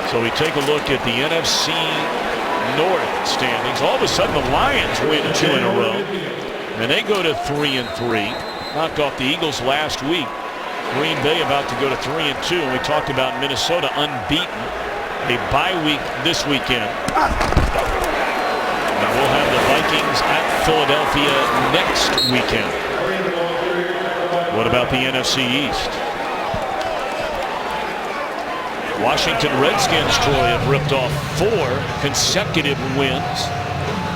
So we take a look at the NFC North standings. All of a sudden the Lions win 2 in a row, and they go to 3-3. Knocked off the Eagles last week. Green Bay about to go to 3-2. And we talked about Minnesota unbeaten. A bye week this weekend. And we'll have the Vikings at Philadelphia next weekend. What about the NFC East? Washington Redskins, Troy, have ripped off 4 consecutive wins.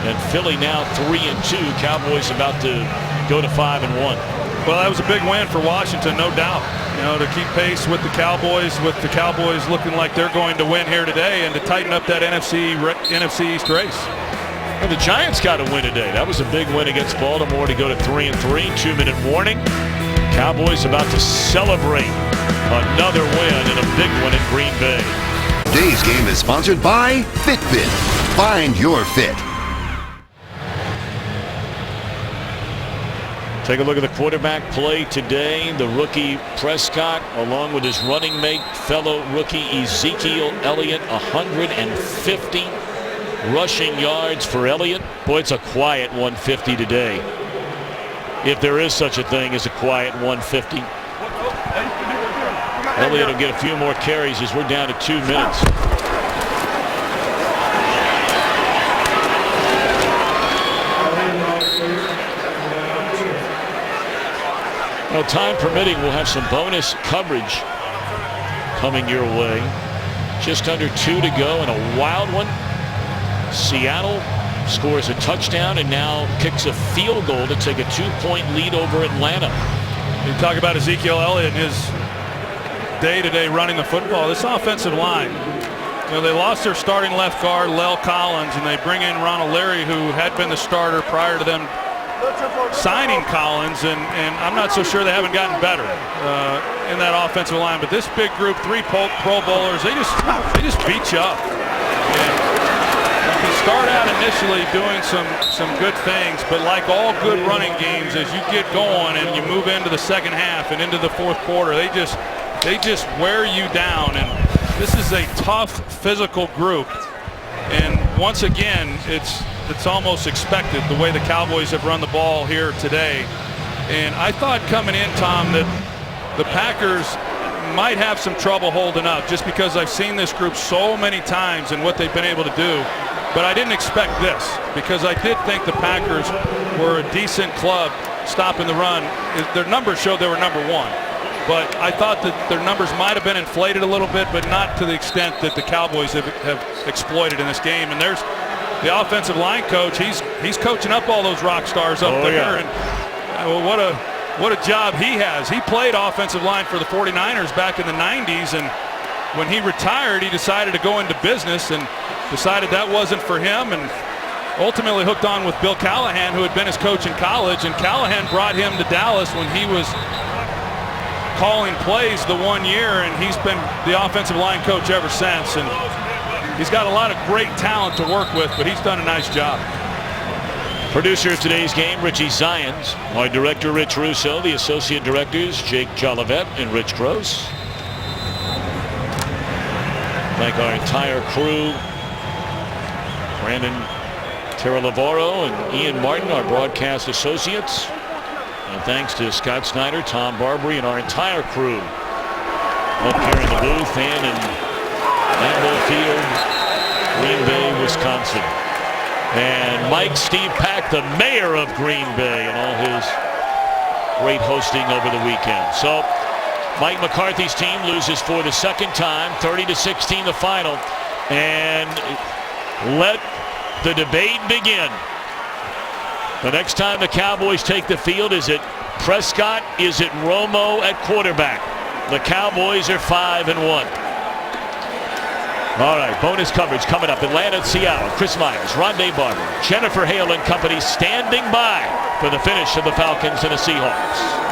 And Philly now 3-2. Cowboys about to go to 5-1. Well, that was a big win for Washington, no doubt. to keep pace with the Cowboys looking like they're going to win here today, and to tighten up that NFC East race. Well, the Giants got a win today. That was a big win against Baltimore to go to 3-3. 2-minute warning. Cowboys about to celebrate another win and a big one in Green Bay. Today's game is sponsored by Fitbit. Find your fit. Take a look at the quarterback play today. The rookie Prescott, along with his running mate, fellow rookie Ezekiel Elliott, 150 rushing yards for Elliott. Boy, it's a quiet 150 today, if there is such a thing as a quiet 150. Elliott will get a few more carries as we're down to 2 minutes. Well, time permitting, we'll have some bonus coverage coming your way. Just under 2 to go and a wild one. Seattle scores a touchdown and now kicks a field goal to take a 2-point lead over Atlanta. You talk about Ezekiel Elliott and his day-to-day running the football. This offensive line, they lost their starting left guard, Lel Collins, and they bring in Ronald Leary, who had been the starter prior to them signing Collins, and I'm not so sure they haven't gotten better in that offensive line. But this big group, 3 Pro Bowlers, they just beat you up. And you start out initially doing some good things, but like all good running games, as you get going and you move into the second half and into the fourth quarter, they just wear you down. And this is a tough physical group, and once again it's almost expected the way the Cowboys have run the ball here today. And I thought coming in, Tom, that the Packers might have some trouble holding up, just because I've seen this group so many times and what they've been able to do. But I didn't expect this, because I did think the Packers were a decent club stopping the run. Their numbers showed they were number 1. But I thought that their numbers might have been inflated a little bit, but not to the extent that the Cowboys have exploited in this game. And there's the offensive line coach. He's coaching up all those rock stars up there. Yeah. And what a job he has. He played offensive line for the 49ers back in the 90s, and when he retired, he decided to go into business and decided that wasn't for him, and ultimately hooked on with Bill Callahan, who had been his coach in college. And Callahan brought him to Dallas when he was calling plays the 1 year, and he's been the offensive line coach ever since. And he's got a lot of great talent to work with, but he's done a nice job. Producer of today's game, Richie Zions. Our director, Rich Russo. The associate directors, Jake Jolivet and Rich Gross. Thank our entire crew, Brandon Terralavoro and Ian Martin, our broadcast associates. And thanks to Scott Snyder, Tom Barbary, and our entire crew up here in the booth and in Lambeau Field, Green Bay, Wisconsin. And Mike Steve Pack, the mayor of Green Bay, and all his great hosting over the weekend. So Mike McCarthy's team loses for the second time, 30-16 the final. And let the debate begin. The next time the Cowboys take the field, is it Prescott? Is it Romo at quarterback? The Cowboys are 5-1. All right, bonus coverage coming up. Atlanta, Seattle. Chris Myers, Rondé Barber, Jennifer Hale and company standing by for the finish of the Falcons and the Seahawks.